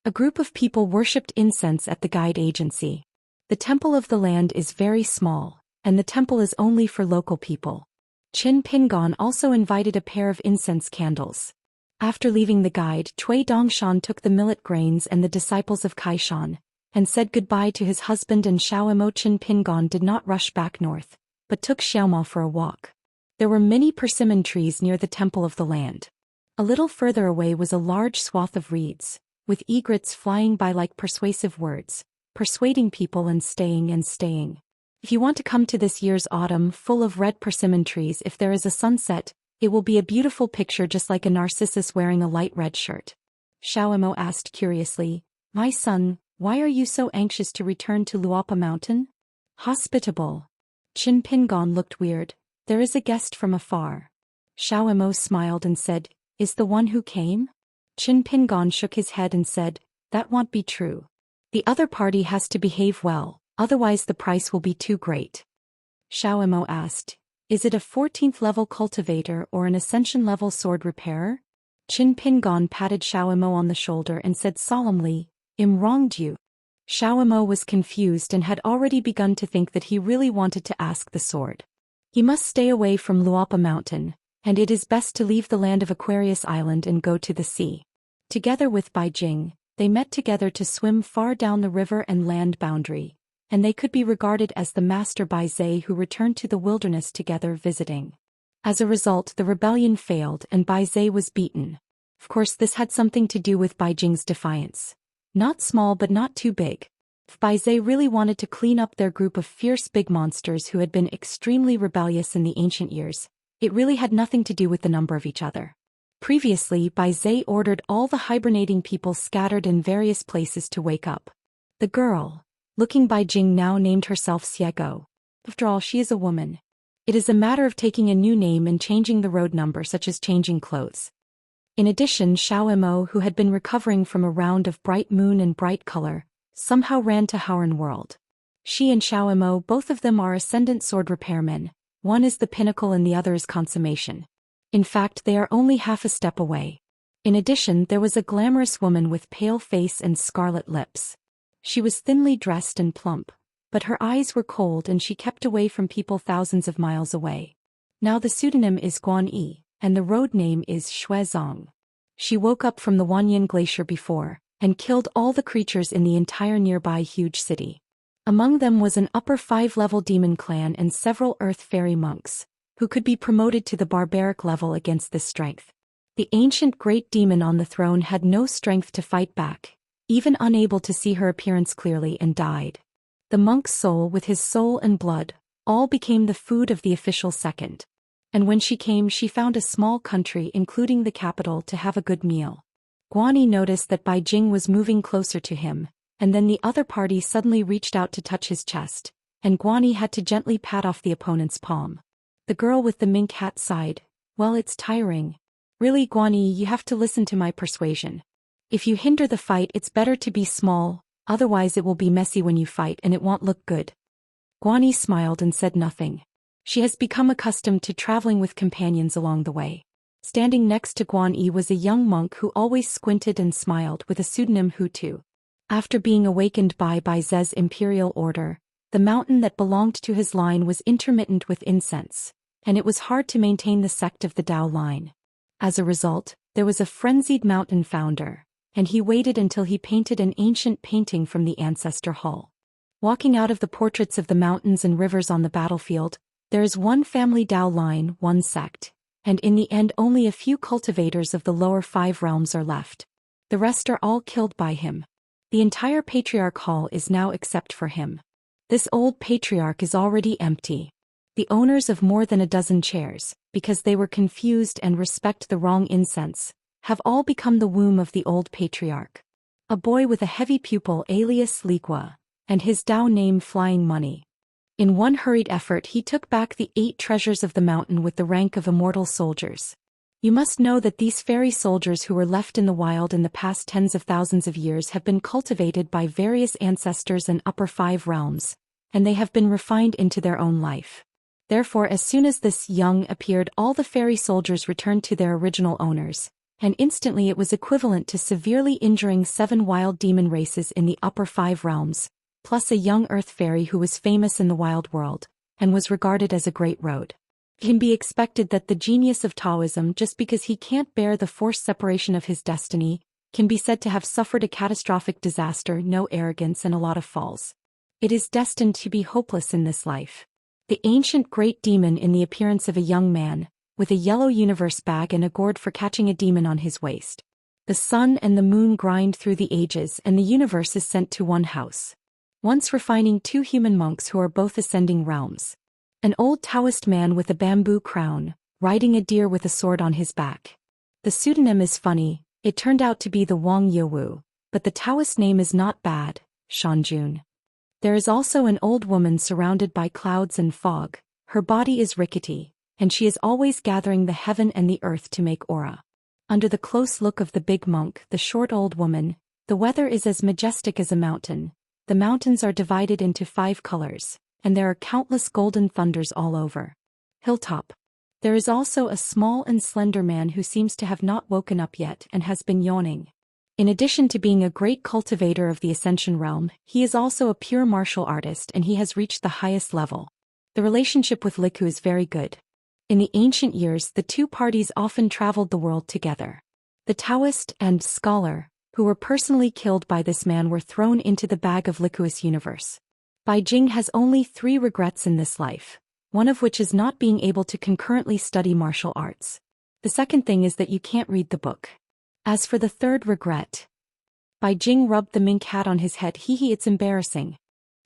[SPEAKER 1] A group of people worshipped incense at the guide agency. The temple of the land is very small, and the temple is only for local people. Qin Pingon also invited a pair of incense candles. After leaving the guide, Cui Dongshan took the millet grains and the disciples of Kaishan, and said goodbye to his husband and Xiao Imo. Qin Pingon did not rush back north, but took Xiaoma for a walk. There were many persimmon trees near the temple of the land. A little further away was a large swath of reeds, with egrets flying by like persuasive words, persuading people and staying and staying. If you want to come to this year's autumn full of red persimmon trees, if there is a sunset, it will be a beautiful picture just like a narcissus wearing a light red shirt. Xiaomo asked curiously, "My son, why are you so anxious to return to Luopa Mountain?" "Hospitable." Qin Pingon looked weird. "There is a guest from afar." Xiaomo smiled and said, "Is the one who came?" Qin Pingon shook his head and said, "That won't be true. The other party has to behave well, otherwise the price will be too great." Xiaomo asked, "Is it a 14th level cultivator or an ascension level sword repairer?" Qin Pingon patted Xiaomo on the shoulder and said solemnly, "Im wronged you." Xiaomo was confused and had already begun to think that he really wanted to ask the sword. He must stay away from Luopa Mountain, and it is best to leave the land of Aquarius Island and go to the sea. Together with Bai Jing, they met together to swim far down the river and land boundary, and they could be regarded as the master Bai Zhe who returned to the wilderness together visiting. As a result, the rebellion failed and Bai Zhe was beaten. Of course, this had something to do with Bai Jing's defiance. Not small but not too big. If Bai Zhe really wanted to clean up their group of fierce big monsters who had been extremely rebellious in the ancient years, it really had nothing to do with the number of each other. Previously, Bai Zhe ordered all the hibernating people scattered in various places to wake up. The girl, looking Bai Jing, now named herself Xiego. After all, she is a woman. It is a matter of taking a new name and changing the road number, such as changing clothes. In addition, Xiaomo, who had been recovering from a round of bright moon and bright color, somehow ran to Howren World. She and Xiaomo, both of them are ascendant sword repairmen. One is the pinnacle and the other is consummation. In fact, they are only half a step away. In addition, there was a glamorous woman with pale face and scarlet lips. She was thinly dressed and plump, but her eyes were cold and she kept away from people thousands of miles away. Now the pseudonym is Guan Yi, and the road name is Shuezong. She woke up from the Wanyan Glacier before, and killed all the creatures in the entire nearby huge city. Among them was an upper 5-level demon clan and several earth fairy monks, who could be promoted to the barbaric level against this strength. The ancient great demon on the throne had no strength to fight back, even unable to see her appearance clearly, and died. The monk's soul with his soul and blood, all became the food of the official second. And when she came, she found a small country including the capital to have a good meal. Guani noticed that Bai Jing was moving closer to him, and then the other party suddenly reached out to touch his chest, and Guani had to gently pat off the opponent's palm. The girl with the mink hat sighed, "Well, it's tiring. Really, Guani, you have to listen to my persuasion. If you hinder the fight, it's better to be small, otherwise it will be messy when you fight and it won't look good." Guani smiled and said nothing. She has become accustomed to traveling with companions along the way. Standing next to Guan Yi was a young monk who always squinted and smiled with a pseudonym Hutu. After being awakened by Bai Zhe's imperial order, the mountain that belonged to his line was intermittent with incense, and it was hard to maintain the sect of the Dao line. As a result, there was a frenzied mountain founder, and he waited until he painted an ancient painting from the ancestor hall. Walking out of the portraits of the mountains and rivers on the battlefield, there is one family Dao line, one sect, and in the end only a few cultivators of the lower 5 realms are left. The rest are all killed by him. The entire patriarch hall is now except for him. This old patriarch is already empty. The owners of more than a dozen chairs, because they were confused and respect the wrong incense, have all become the womb of the old patriarch. A boy with a heavy pupil alias Liqua, and his Dao name Flying Money. In one hurried effort he took back the 8 treasures of the mountain with the rank of immortal soldiers. You must know that these fairy soldiers who were left in the wild in the past tens of thousands of years have been cultivated by various ancestors and upper 5 realms, and they have been refined into their own life. Therefore, as soon as this young appeared, all the fairy soldiers returned to their original owners, and instantly it was equivalent to severely injuring 7 wild demon races in the upper 5 realms, plus a young earth fairy who was famous in the wild world, and was regarded as a great road. It can be expected that the genius of Taoism, just because he can't bear the forced separation of his destiny, can be said to have suffered a catastrophic disaster, no arrogance and a lot of falls. It is destined to be hopeless in this life. The ancient great demon in the appearance of a young man, with a yellow universe bag and a gourd for catching a demon on his waist. The sun and the moon grind through the ages and the universe is sent to one house. once refining two human monks who are both ascending realms. An old Taoist man with a bamboo crown, riding a deer with a sword on his back. The pseudonym is funny, it turned out to be the Wang Yewu, but the Taoist name is not bad, Shanjun. There is also an old woman surrounded by clouds and fog, her body is rickety, and she is always gathering the heaven and the earth to make aura. Under the close look of the big monk, the short old woman, the weather is as majestic as a mountain. The mountains are divided into 5 colors, and there are countless golden thunders all over. Hilltop. There is also a small and slender man who seems to have not woken up yet and has been yawning. In addition to being a great cultivator of the Ascension realm, he is also a pure martial artist and he has reached the highest level. The relationship with Liku is very good. In the ancient years, the two parties often traveled the world together. The Taoist and scholar, who were personally killed by this man, were thrown into the bag of Liku's universe. Bai Jing has only 3 regrets in this life, one of which is not being able to concurrently study martial arts. The second thing is that you can't read the book. As for the third regret, Bai Jing rubbed the mink hat on his head. It's embarrassing.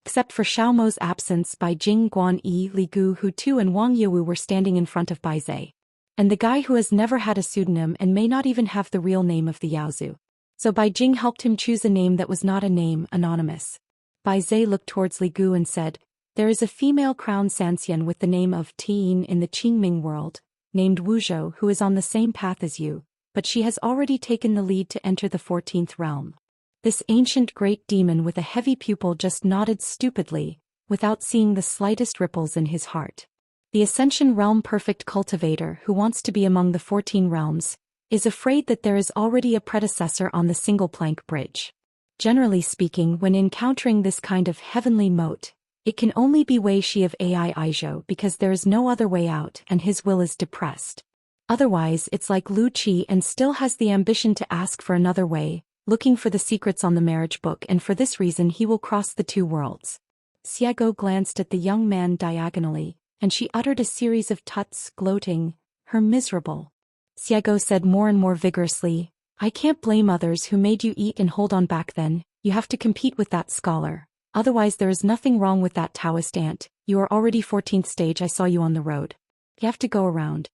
[SPEAKER 1] Except for Xiaomo's absence, Bai Jing, Guan Yi, Li Gu, Hu Tu and Wang Yewu were standing in front of Bai Zai. And the guy who has never had a pseudonym and may not even have the real name of the Yaozu. So Bai Jing helped him choose a name that was not a name, anonymous. Bai Zai looked towards Li Gu and said, "There is a female crown Xianxia with the name of Tian in the Qingming world, named Wuzhou, who is on the same path as you, but she has already taken the lead to enter the 14th realm." This ancient great demon with a heavy pupil just nodded stupidly, without seeing the slightest ripples in his heart. The Ascension realm perfect cultivator who wants to be among the 14 realms, is afraid that there is already a predecessor on the single plank bridge. Generally speaking, when encountering this kind of heavenly moat, it can only be Wei Shi of Ai Aizhou because there is no other way out and his will is depressed. Otherwise it's like Lu Qi and still has the ambition to ask for another way, looking for the secrets on the marriage book, and for this reason he will cross the 2 worlds. Xiago glanced at the young man diagonally, and she uttered a series of tuts, gloating, "Her miserable." Xiago said more and more vigorously, "I can't blame others who made you eat and hold on back then, you have to compete with that scholar. Otherwise there is nothing wrong with that Taoist ant, you are already 14th stage, I saw you on the road. You have to go around."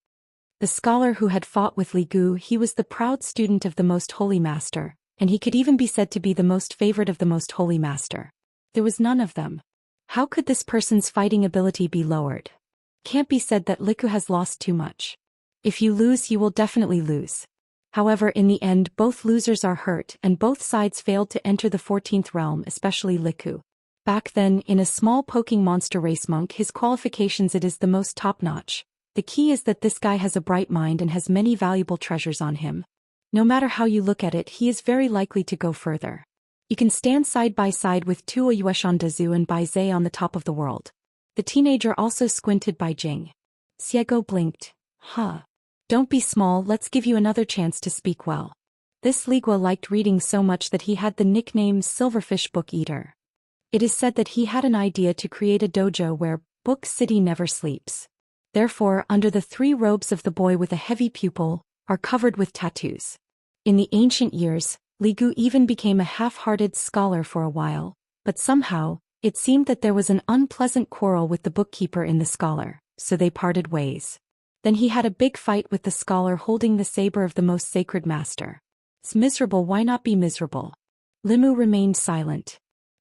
[SPEAKER 1] The scholar who had fought with Li Gu, he was the proud student of the Most Holy Master, and he could even be said to be the most favored of the Most Holy Master. There was none of them. How could this person's fighting ability be lowered? Can't be said that Liku has lost too much. If you lose, you will definitely lose. However, in the end both losers are hurt and both sides failed to enter the 14th realm, especially Liku. Back then, in a small poking monster race monk, his qualifications, it is the most top-notch. The key is that this guy has a bright mind and has many valuable treasures on him. No matter how you look at it, he is very likely to go further. You can stand side by side with Tuo Yueshandazu and Bai Zai on the top of the world. The teenager also squinted Bai Jing. Xiego blinked. Huh. Don't be small, let's give you another chance to speak well. This Ligua liked reading so much that he had the nickname Silverfish Book Eater. It is said that he had an idea to create a dojo where Book City never sleeps. Therefore, under the 3 robes of the boy with a heavy pupil, are covered with tattoos. In the ancient years, Li Gu even became a half-hearted scholar for a while, but somehow, it seemed that there was an unpleasant quarrel with the bookkeeper in the scholar, so they parted ways. Then he had a big fight with the scholar holding the saber of the most sacred master. It's miserable, why not be miserable? Limu remained silent.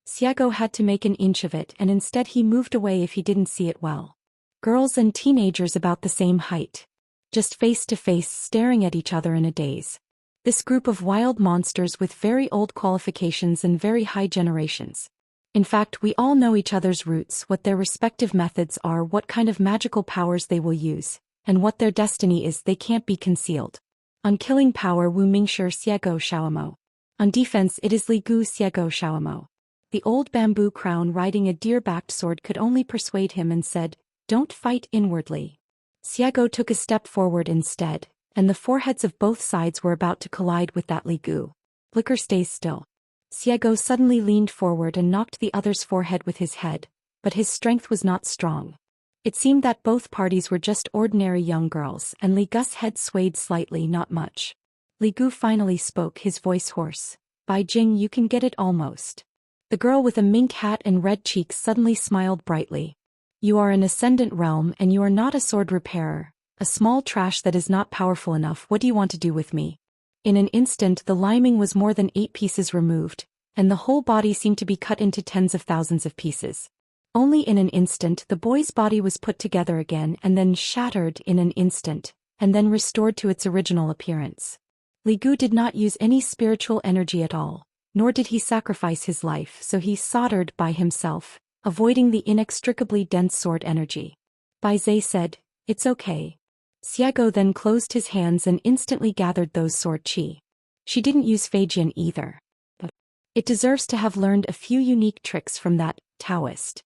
[SPEAKER 1] Xiago had to make an inch of it, and instead he moved away if he didn't see it well. Girls and teenagers about the same height. Just face to face, staring at each other in a daze. This group of wild monsters with very old qualifications and very high generations. In fact, we all know each other's roots, what their respective methods are, what kind of magical powers they will use, and what their destiny is. They can't be concealed. On killing power, Wu Mingshi Xiego Xiaomo. On defense, it is Li Gu Xiego Xiaomo. The old bamboo crown riding a deer-backed sword could only persuade him and said, "Don't fight inwardly." Xiego took a step forward instead, and the foreheads of both sides were about to collide with that Li Gu. Liquor stays still. Xiego suddenly leaned forward and knocked the other's forehead with his head, but his strength was not strong. It seemed that both parties were just ordinary young girls, and Li Gu's head swayed slightly, not much. Li Gu finally spoke, his voice hoarse. "Bai Jing, you can get it almost." The girl with a mink hat and red cheeks suddenly smiled brightly. You are an ascendant realm and you are not a sword repairer, a small trash that is not powerful enough. What do you want to do with me? In an instant the liming was more than 8 pieces removed, and the whole body seemed to be cut into tens of thousands of pieces. Only in an instant the boy's body was put together again and then shattered in an instant, and then restored to its original appearance. Li Gu did not use any spiritual energy at all, nor did he sacrifice his life, so he soldered by himself, avoiding the inextricably dense sword energy. Bai Zhe said, "It's okay." Xiago then closed his hands and instantly gathered those sword qi. She didn't use Feijian either. It deserves to have learned a few unique tricks from that Daoist.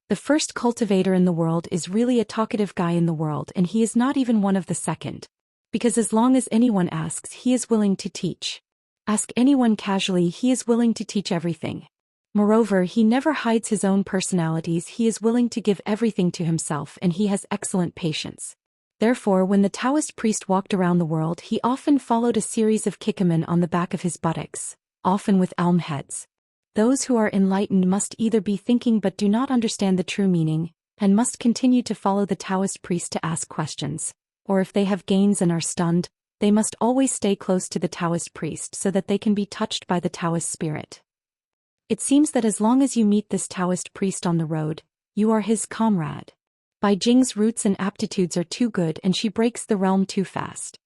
[SPEAKER 1] The first cultivator in the world is really a talkative guy in the world, and he is not even one of the second. Because as long as anyone asks, he is willing to teach. Ask anyone casually, he is willing to teach everything. Moreover, he never hides his own personalities, he is willing to give everything to himself, and he has excellent patience. Therefore, when the Taoist priest walked around the world, he often followed a series of kikamen on the back of his buttocks, often with elm heads. Those who are enlightened must either be thinking but do not understand the true meaning, and must continue to follow the Taoist priest to ask questions, or if they have gains and are stunned, they must always stay close to the Taoist priest so that they can be touched by the Taoist spirit. It seems that as long as you meet this Taoist priest on the road, you are his comrade. Bai Jing's roots and aptitudes are too good and she breaks the realm too fast.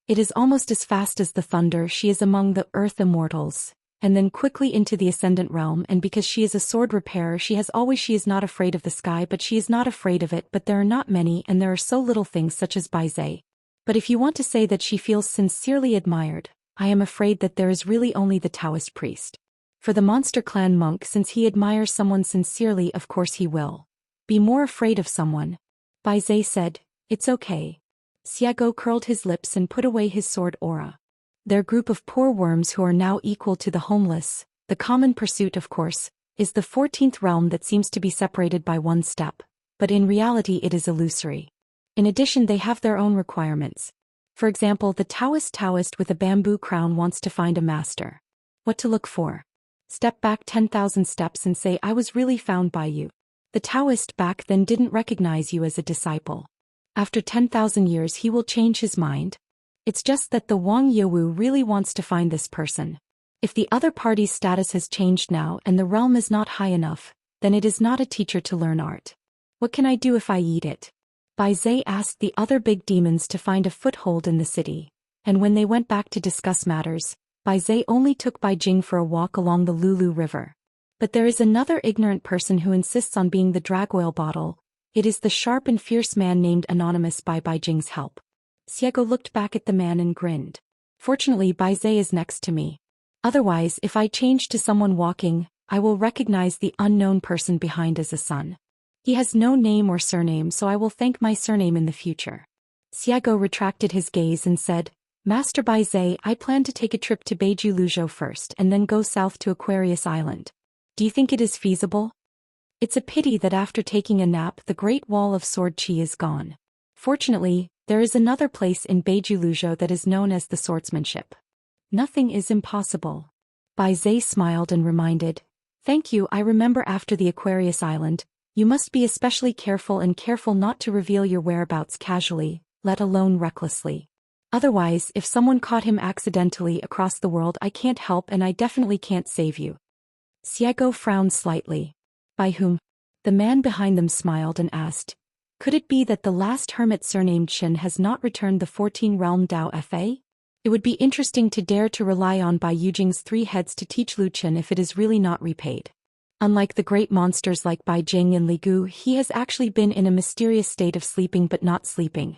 [SPEAKER 1] It is almost as fast as the thunder. She is among the earth immortals, and then quickly into the ascendant realm, and because she is a sword repairer she is not afraid of the sky, but she is not afraid of it, but there are not many and there are so little things such as Bai Zhe. But if you want to say that she feels sincerely admired, I am afraid that there is really only the Taoist priest. For the monster clan monk, since he admires someone sincerely, of course he will be more afraid of someone. Bai Zhe said, "It's okay." Xiago curled his lips and put away his sword aura. Their group of poor worms who are now equal to the homeless, the common pursuit of course, is the 14th realm that seems to be separated by one step, but in reality it is illusory. In addition, they have their own requirements. For example, the Taoist with a bamboo crown wants to find a master. What to look for? Step back 10,000 steps and say, "I was really found by you." The Taoist back then didn't recognize you as a disciple. After 10,000 years he will change his mind. It's just that the Wang Yewu really wants to find this person. If the other party's status has changed now and the realm is not high enough, then it is not a teacher to learn art. What can I do if I eat it? Bai Zhe asked the other big demons to find a foothold in the city, and when they went back to discuss matters, Bai Zhe only took Bai Jing for a walk along the Lulu River. But there is another ignorant person who insists on being the drag oil bottle. It is the sharp and fierce man named Anonymous. By Bai Jing's help. Xiago looked back at the man and grinned. Fortunately, Bai Zhe is next to me. Otherwise, if I change to someone walking, I will recognize the unknown person behind as a son. He has no name or surname, so I will thank my surname in the future. Xiago retracted his gaze and said, "Master Bai Zhe, I plan to take a trip to Beiju Luzhou first and then go south to Aquarius Island. Do you think it is feasible? It's a pity that after taking a nap the Great Wall of Sword Qi is gone. Fortunately, there is another place in Beiju Luzhou that is known as the swordsmanship. Nothing is impossible." Bai Zhe smiled and reminded, "Thank you, I remember after the Aquarius Island, you must be especially careful not to reveal your whereabouts casually, let alone recklessly. Otherwise, if someone caught him accidentally across the world, I can't help and I definitely can't save you." Xiago frowned slightly. "By whom?" The man behind them smiled and asked, "Could it be that the last hermit surnamed Chen has not returned the 14 realm Dao Fa? It would be interesting to dare to rely on Bai Yujing's 3 heads to teach Lu Chen if it is really not repaid. Unlike the great monsters like Bai Jing and Li Gu, he has actually been in a mysterious state of sleeping but not sleeping.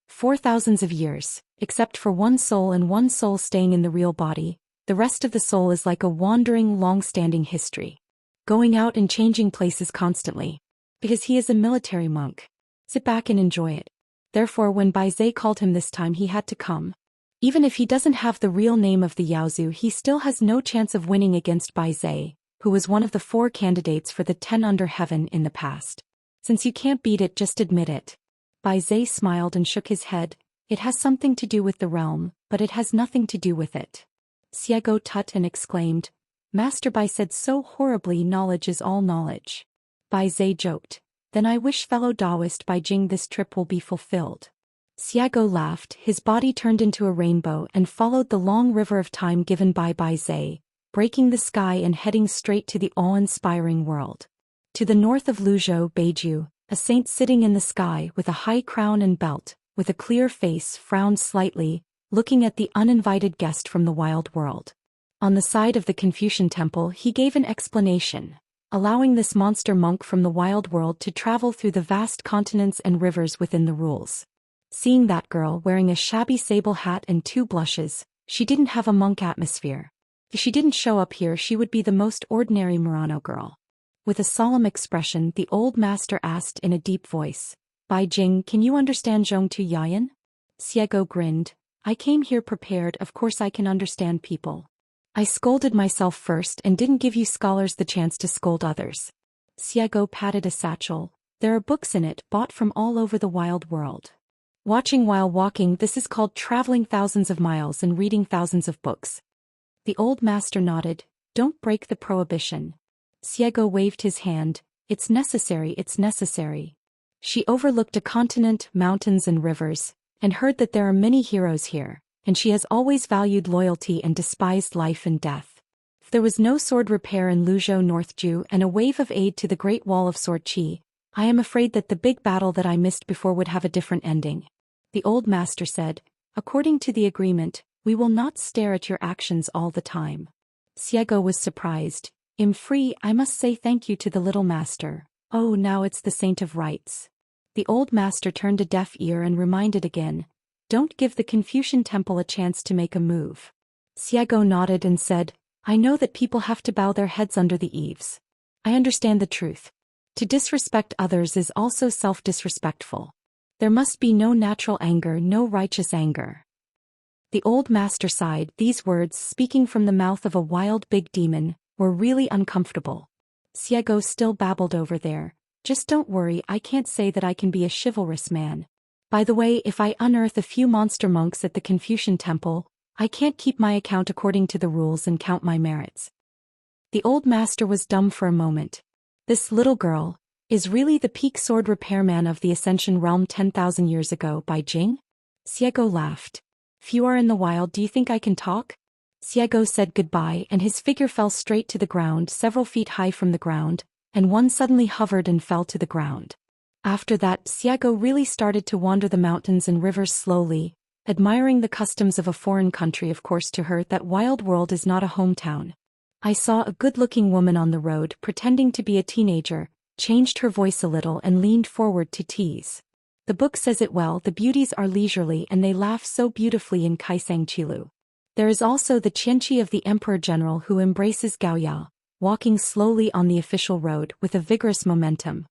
[SPEAKER 1] 4,000 of years, except for one soul and one soul staying in the real body, the rest of the soul is like a wandering long-standing history. Going out and changing places constantly. Because he is a military monk. Sit back and enjoy it. Therefore when Bai Zhe called him this time he had to come. Even if he doesn't have the real name of the Yaozu, he still has no chance of winning against Bai Zhe, who was one of the 4 candidates for the 10 under heaven in the past. Since you can't beat it, just admit it. Bai Zhe smiled and shook his head. It has something to do with the realm, but it has nothing to do with it. Xiago tut and exclaimed, Master Bai said so horribly, knowledge is all knowledge. Bai Zhe joked. Then I wish fellow Daoist Bai Jing this trip will be fulfilled. Xiago laughed, his body turned into a rainbow and followed the long river of time given by Bai Zhe, breaking the sky and heading straight to the awe-inspiring world. To the north of Luzhou, Beiju, a saint sitting in the sky with a high crown and belt, with a clear face, frowned slightly, looking at the uninvited guest from the wild world. On the side of the Confucian temple he gave an explanation, allowing this monster monk from the wild world to travel through the vast continents and rivers within the rules. Seeing that girl wearing a shabby sable hat and 2 blushes, she didn't have a monk atmosphere. If she didn't show up here she would be the most ordinary Murano girl. With a solemn expression the old master asked in a deep voice, Bai Jing, can you understand Zhongtu Yayan? Xiego grinned. I came here prepared, of course I can understand people. I scolded myself first and didn't give you scholars the chance to scold others. Xiego patted a satchel. There are books in it, bought from all over the wild world. Watching while walking, this is called traveling thousands of miles and reading thousands of books. The old master nodded. Don't break the prohibition. Xiego waved his hand. It's necessary, it's necessary. She overlooked a continent, mountains and rivers, and heard that there are many heroes here, and she has always valued loyalty and despised life and death. If there was no sword repair in Luzhou Northju and a wave of aid to the Great Wall of Sword Qi, I am afraid that the big battle that I missed before would have a different ending. The old master said, according to the agreement, we will not stare at your actions all the time. Xiego was surprised. I'm free, I must say thank you to the little master. Oh, now it's the saint of rights. The old master turned a deaf ear and reminded again, don't give the Confucian temple a chance to make a move. Xiego nodded and said, I know that people have to bow their heads under the eaves. I understand the truth. To disrespect others is also self-disrespectful. There must be no natural anger, no righteous anger. The old master sighed. These words, speaking from the mouth of a wild big demon, were really uncomfortable. Xiego still babbled over there. Just don't worry, I can't say that I can be a chivalrous man. By the way, if I unearth a few monster monks at the Confucian temple, I can't keep my account according to the rules and count my merits. The old master was dumb for a moment. This little girl is really the peak sword repairman of the Ascension realm 10,000 years ago, Bai Jing? Xiego laughed. If you are in the wild, do you think I can talk? Xiego said goodbye and his figure fell straight to the ground, several feet high from the ground, and one suddenly hovered and fell to the ground. After that, Xiego really started to wander the mountains and rivers slowly, admiring the customs of a foreign country. Of course, to her, that wild world is not a hometown. I saw a good-looking woman on the road pretending to be a teenager, changed her voice a little and leaned forward to tease. The book says it well, the beauties are leisurely and they laugh so beautifully in Kaisang Qilu. There is also the Xianxia of the Emperor General who embraces Gaoya, walking slowly on the official road with a vigorous momentum.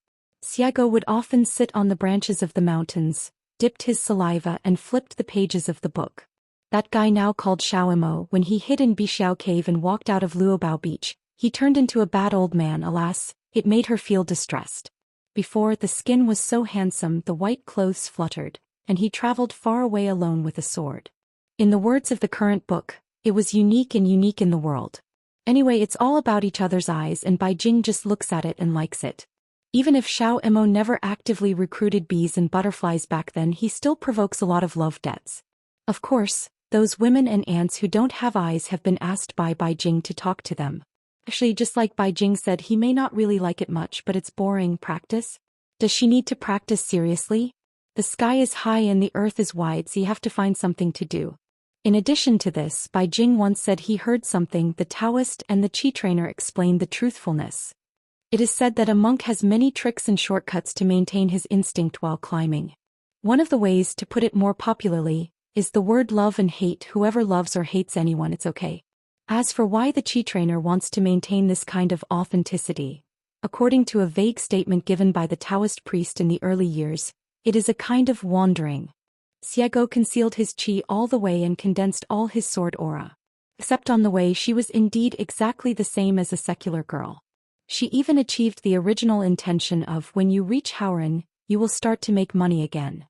[SPEAKER 1] Xiego would often sit on the branches of the mountains, dipped his saliva and flipped the pages of the book. That guy now called Xiaoimo, when he hid in Bixiao Cave and walked out of Luobao Beach, he turned into a bad old man. Alas, it made her feel distressed. Before, the skin was so handsome, the white clothes fluttered, and he traveled far away alone with a sword. In the words of the current book, it was unique and unique in the world. Anyway, it's all about each other's eyes, and Bai Jing just looks at it and likes it. Even if Xiaoimo never actively recruited bees and butterflies back then, he still provokes a lot of love debts. Of course, those women and ants who don't have eyes have been asked by Bai Jing to talk to them. Actually, just like Bai Jing said, he may not really like it much, but it's boring practice. Does she need to practice seriously? The sky is high and the earth is wide, so you have to find something to do. In addition to this, Bai Jing once said he heard something the Daoist and the Qi trainer explained the truthfulness. It is said that a monk has many tricks and shortcuts to maintain his instinct while climbing. One of the ways, to put it more popularly, is the word love and hate. Whoever loves or hates anyone, it's okay. As for why the Qi trainer wants to maintain this kind of authenticity, according to a vague statement given by the Taoist priest in the early years, it is a kind of wandering. Xiego concealed his qi all the way and condensed all his sword aura. Except on the way, she was indeed exactly the same as a secular girl. She even achieved the original intention of, when you reach Howren, you will start to make money again.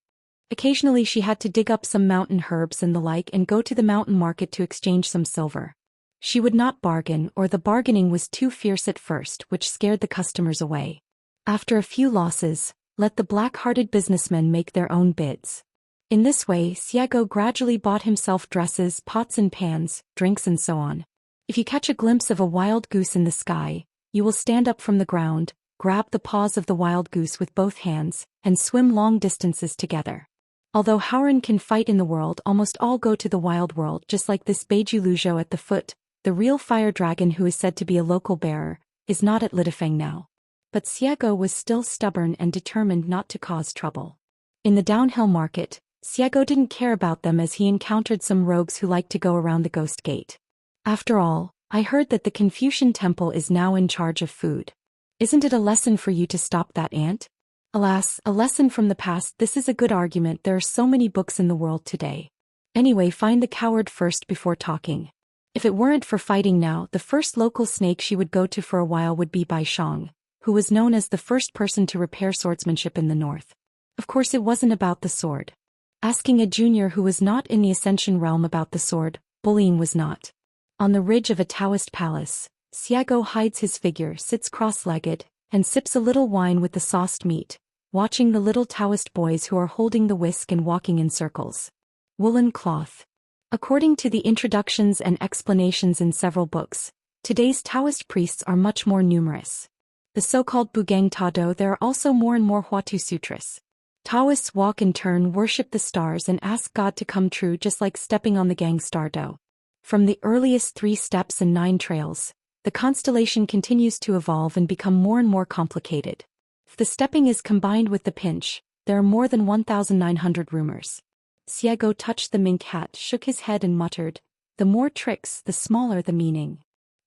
[SPEAKER 1] Occasionally she had to dig up some mountain herbs and the like and go to the mountain market to exchange some silver. She would not bargain, or the bargaining was too fierce at first, which scared the customers away. After a few losses, let the black-hearted businessmen make their own bids. In this way, Xiago gradually bought himself dresses, pots and pans, drinks and so on. If you catch a glimpse of a wild goose in the sky, you will stand up from the ground, grab the paws of the wild goose with both hands, and swim long distances together. Although Howren can fight in the world, almost all go to the wild world, just like this Beiju Luzhou at the foot. The real fire dragon, who is said to be a local bearer, is not at Litafeng now. But Xiago was still stubborn and determined not to cause trouble. In the downhill market, Xiago didn't care about them as he encountered some rogues who liked to go around the ghost gate. After all, I heard that the Confucian temple is now in charge of food. Isn't it a lesson for you to stop that ant? Alas, a lesson from the past. This is a good argument. There are so many books in the world today. Anyway, find the coward first before talking. If it weren't for fighting now, the first local snake she would go to for a while would be Bai Shang, who was known as the first person to repair swordsmanship in the north. Of course, it wasn't about the sword. Asking a junior who was not in the Ascension realm about the sword, bullying was not. On the ridge of a Daoist palace, Xiago hides his figure, sits cross-legged, and sips a little wine with the sauced meat, watching the little Daoist boys who are holding the whisk and walking in circles. Woolen cloth. According to the introductions and explanations in several books, today's Taoist priests are much more numerous. The so-called Bugang Tado, there are also more and more Huatu Sutras. Taoists walk in turn, worship the stars and ask God to come true, just like stepping on the Gang Star Do. From the earliest 3 steps and 9 trails, the constellation continues to evolve and become more and more complicated. If the stepping is combined with the pinch, there are more than 1,900 rumors. Xiago touched the mink hat, shook his head and muttered, "The more tricks, the smaller the meaning."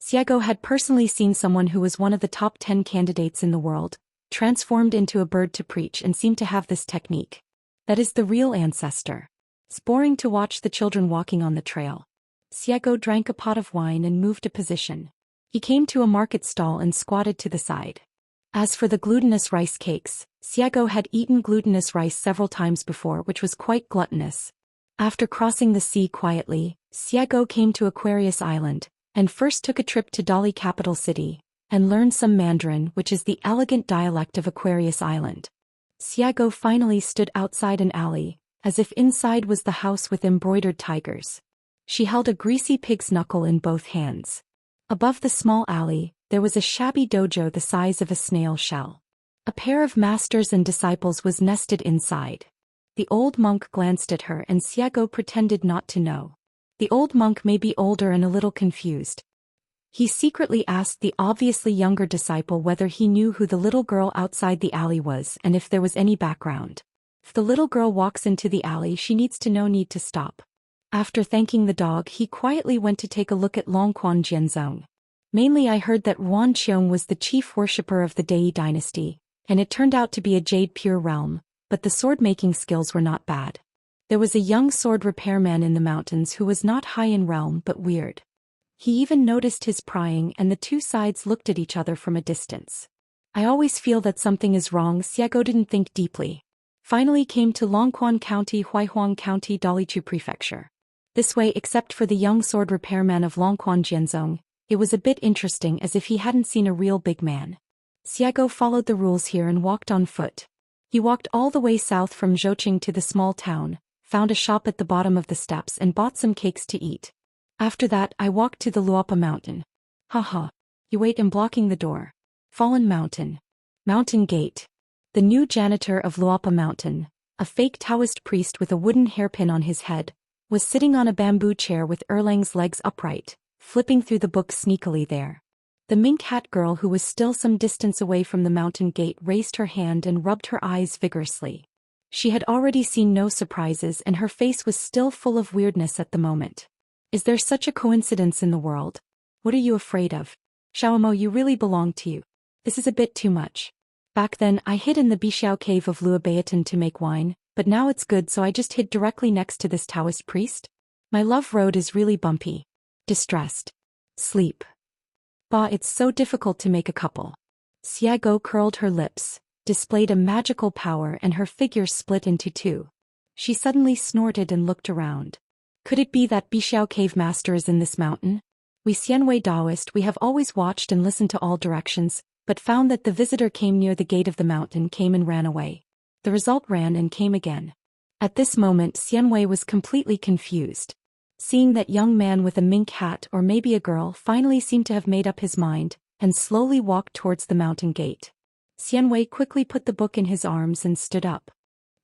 [SPEAKER 1] Xiago had personally seen someone who was one of the top 10 candidates in the world, transformed into a bird to preach, and seemed to have this technique. That is the real ancestor. It's boring to watch the children walking on the trail. Xiago drank a pot of wine and moved a position. He came to a market stall and squatted to the side. As for the glutinous rice cakes, Xiago had eaten glutinous rice several times before, which was quite gluttonous. After crossing the sea quietly, Xiago came to Aquarius Island, and first took a trip to Dali capital city, and learned some Mandarin, which is the elegant dialect of Aquarius Island. Xiago finally stood outside an alley, as if inside was the house with embroidered tigers. She held a greasy pig's knuckle in both hands. Above the small alley, there was a shabby dojo the size of a snail shell. A pair of masters and disciples was nested inside. The old monk glanced at her and Xiago pretended not to know. The old monk may be older and a little confused. He secretly asked the obviously younger disciple whether he knew who the little girl outside the alley was and if there was any background. If the little girl walks into the alley, she needs to stop. After thanking the dog, he quietly went to take a look at Longquan Jianzong. Mainly I heard that Ruan Qiong was the chief worshipper of the Dai dynasty, and it turned out to be a jade pure realm, but the sword-making skills were not bad. There was a young sword repairman in the mountains who was not high in realm but weird. He even noticed his prying, and the two sides looked at each other from a distance. I always feel that something is wrong. Xiago didn't think deeply. Finally came to Longquan County, Huaihuang County, Dalichu Prefecture. This way, except for the young sword repairman of Longquan Jianzong, it was a bit interesting, as if he hadn't seen a real big man. Xiago followed the rules here and walked on foot. He walked all the way south from Zhouqing to the small town, found a shop at the bottom of the steps and bought some cakes to eat. After that I walked to the Luopa mountain. Haha. You wait, I'm blocking the door. Fallen Mountain. Mountain Gate. The new janitor of Luopa Mountain, a fake Taoist priest with a wooden hairpin on his head, was sitting on a bamboo chair with Erlang's legs upright, flipping through the book sneakily there. The mink hat girl, who was still some distance away from the mountain gate, raised her hand and rubbed her eyes vigorously. She had already seen no surprises and her face was still full of weirdness at the moment. Is there such a coincidence in the world? What are you afraid of? Xiaomo, you really belong to you. This is a bit too much. Back then I hid in the Bixiao cave of Luobaotan to make wine, but now it's good, so I just hid directly next to this Taoist priest. My love road is really bumpy. Distressed. Sleep. Bah, it's so difficult to make a couple. Xiago curled her lips, displayed a magical power, and her figure split into two. She suddenly snorted and looked around. Could it be that Bixiao cave master is in this mountain? We Xianwei Daoist we have always watched and listened to all directions, but found that the visitor came near the gate of the mountain came and ran away. The result ran and came again. At this moment Xianwei was completely confused. Seeing that young man with a mink hat or maybe a girl finally seemed to have made up his mind, and slowly walked towards the mountain gate. Xianwei quickly put the book in his arms and stood up.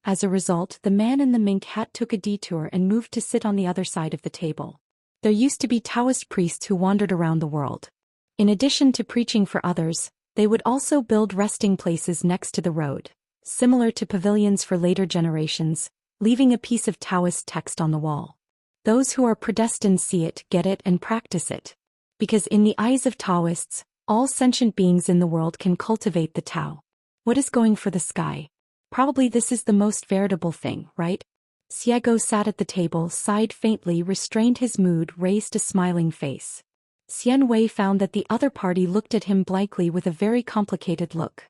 [SPEAKER 1] As a result, the man in the mink hat took a detour and moved to sit on the other side of the table. There used to be Taoist priests who wandered around the world. In addition to preaching for others, they would also build resting places next to the road, similar to pavilions for later generations, leaving a piece of Taoist text on the wall. Those who are predestined see it, get it, and practice it. Because in the eyes of Taoists, all sentient beings in the world can cultivate the Tao. What is going for the sky? Probably this is the most veritable thing, right? Xiego sat at the table, sighed faintly, restrained his mood, raised a smiling face. Xianwei found that the other party looked at him blankly with a very complicated look.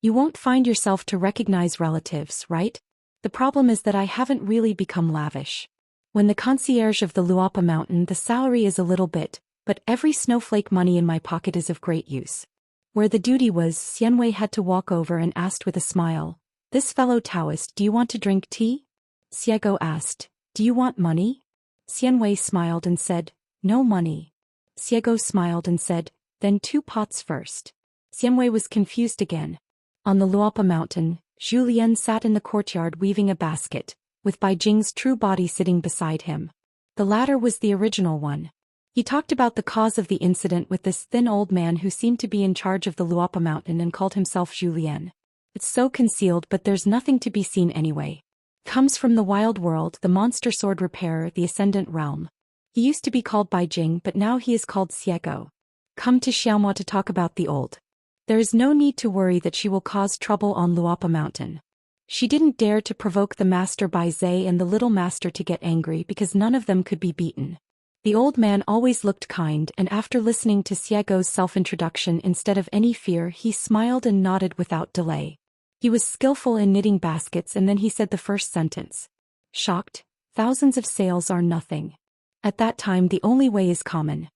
[SPEAKER 1] You won't find yourself to recognize relatives, right? The problem is that I haven't really become lavish. When the concierge of the Luapa Mountain, the salary is a little bit, but every snowflake money in my pocket is of great use. Where the duty was, Xianwei had to walk over and asked with a smile, "This fellow Taoist, do you want to drink tea?" Xiego asked, "Do you want money?" Xianwei smiled and said, "No money." Xiego smiled and said, "Then 2 pots first." Xianwei was confused again. On the Luapa Mountain, Zhou Xian sat in the courtyard weaving a basket, with Bai Jing's true body sitting beside him. The latter was the original one. He talked about the cause of the incident with this thin old man who seemed to be in charge of the Luapa Mountain and called himself Zhou Xian. It's so concealed, but there's nothing to be seen anyway. Comes from the wild world, the monster sword repairer, the ascendant realm. He used to be called Bai Jing, but now he is called Xiego. Come to Xiaomua to talk about the old. There is no need to worry that she will cause trouble on Luapa Mountain. She didn't dare to provoke the master Bai Zhe and the little master to get angry because none of them could be beaten. The old man always looked kind, and after listening to Xiego's self-introduction, instead of any fear, he smiled and nodded without delay. He was skillful in knitting baskets, and then he said the first sentence. Shocked, thousands of sales are nothing. At that time the only way is common.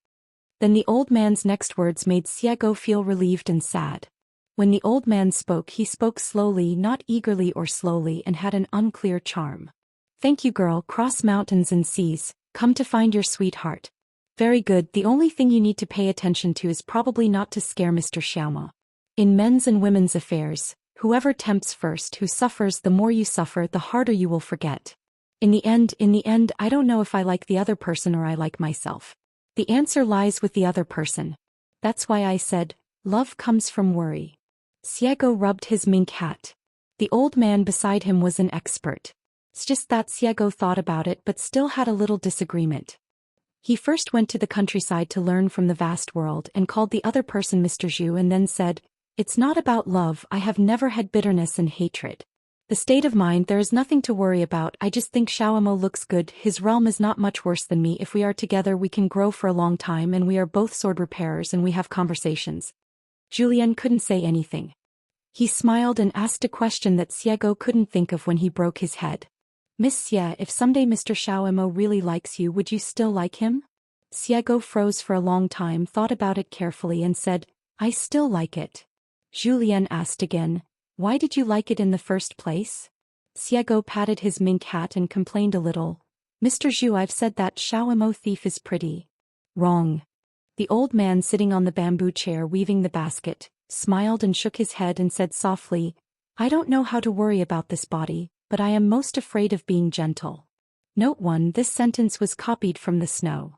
[SPEAKER 1] Then the old man's next words made Xiego feel relieved and sad. When the old man spoke, he spoke slowly, not eagerly or slowly, and had an unclear charm. Thank you, girl, cross mountains and seas, come to find your sweetheart. Very good, the only thing you need to pay attention to is probably not to scare Mr. Xiaoma. In men's and women's affairs, whoever tempts first, who suffers, the more you suffer, the harder you will forget. In the end, I don't know if I like the other person or I like myself. The answer lies with the other person. That's why I said, love comes from worry. Xiego rubbed his mink hat. The old man beside him was an expert. It's just that Xiego thought about it but still had a little disagreement. He first went to the countryside to learn from the vast world and called the other person Mr. Zhu and then said, "It's not about love, I have never had bitterness and hatred. The state of mind, there is nothing to worry about, I just think Xiaomo looks good, his realm is not much worse than me, if we are together we can grow for a long time and we are both sword repairers and we have conversations." Julien couldn't say anything. He smiled and asked a question that Xiego couldn't think of when he broke his head. "Miss Xie, if someday Mr. Xiaomo really likes you, would you still like him?" Xiego froze for a long time, thought about it carefully and said, "I still like it." Julien asked again, "Why did you like it in the first place?" Xiego patted his mink hat and complained a little. "Mr. Zhu, I've said that Xiaomo thief is pretty." "Wrong." The old man sitting on the bamboo chair weaving the basket, smiled and shook his head and said softly, "I don't know how to worry about this body, but I am most afraid of being gentle." Note 1: This sentence was copied from the snow.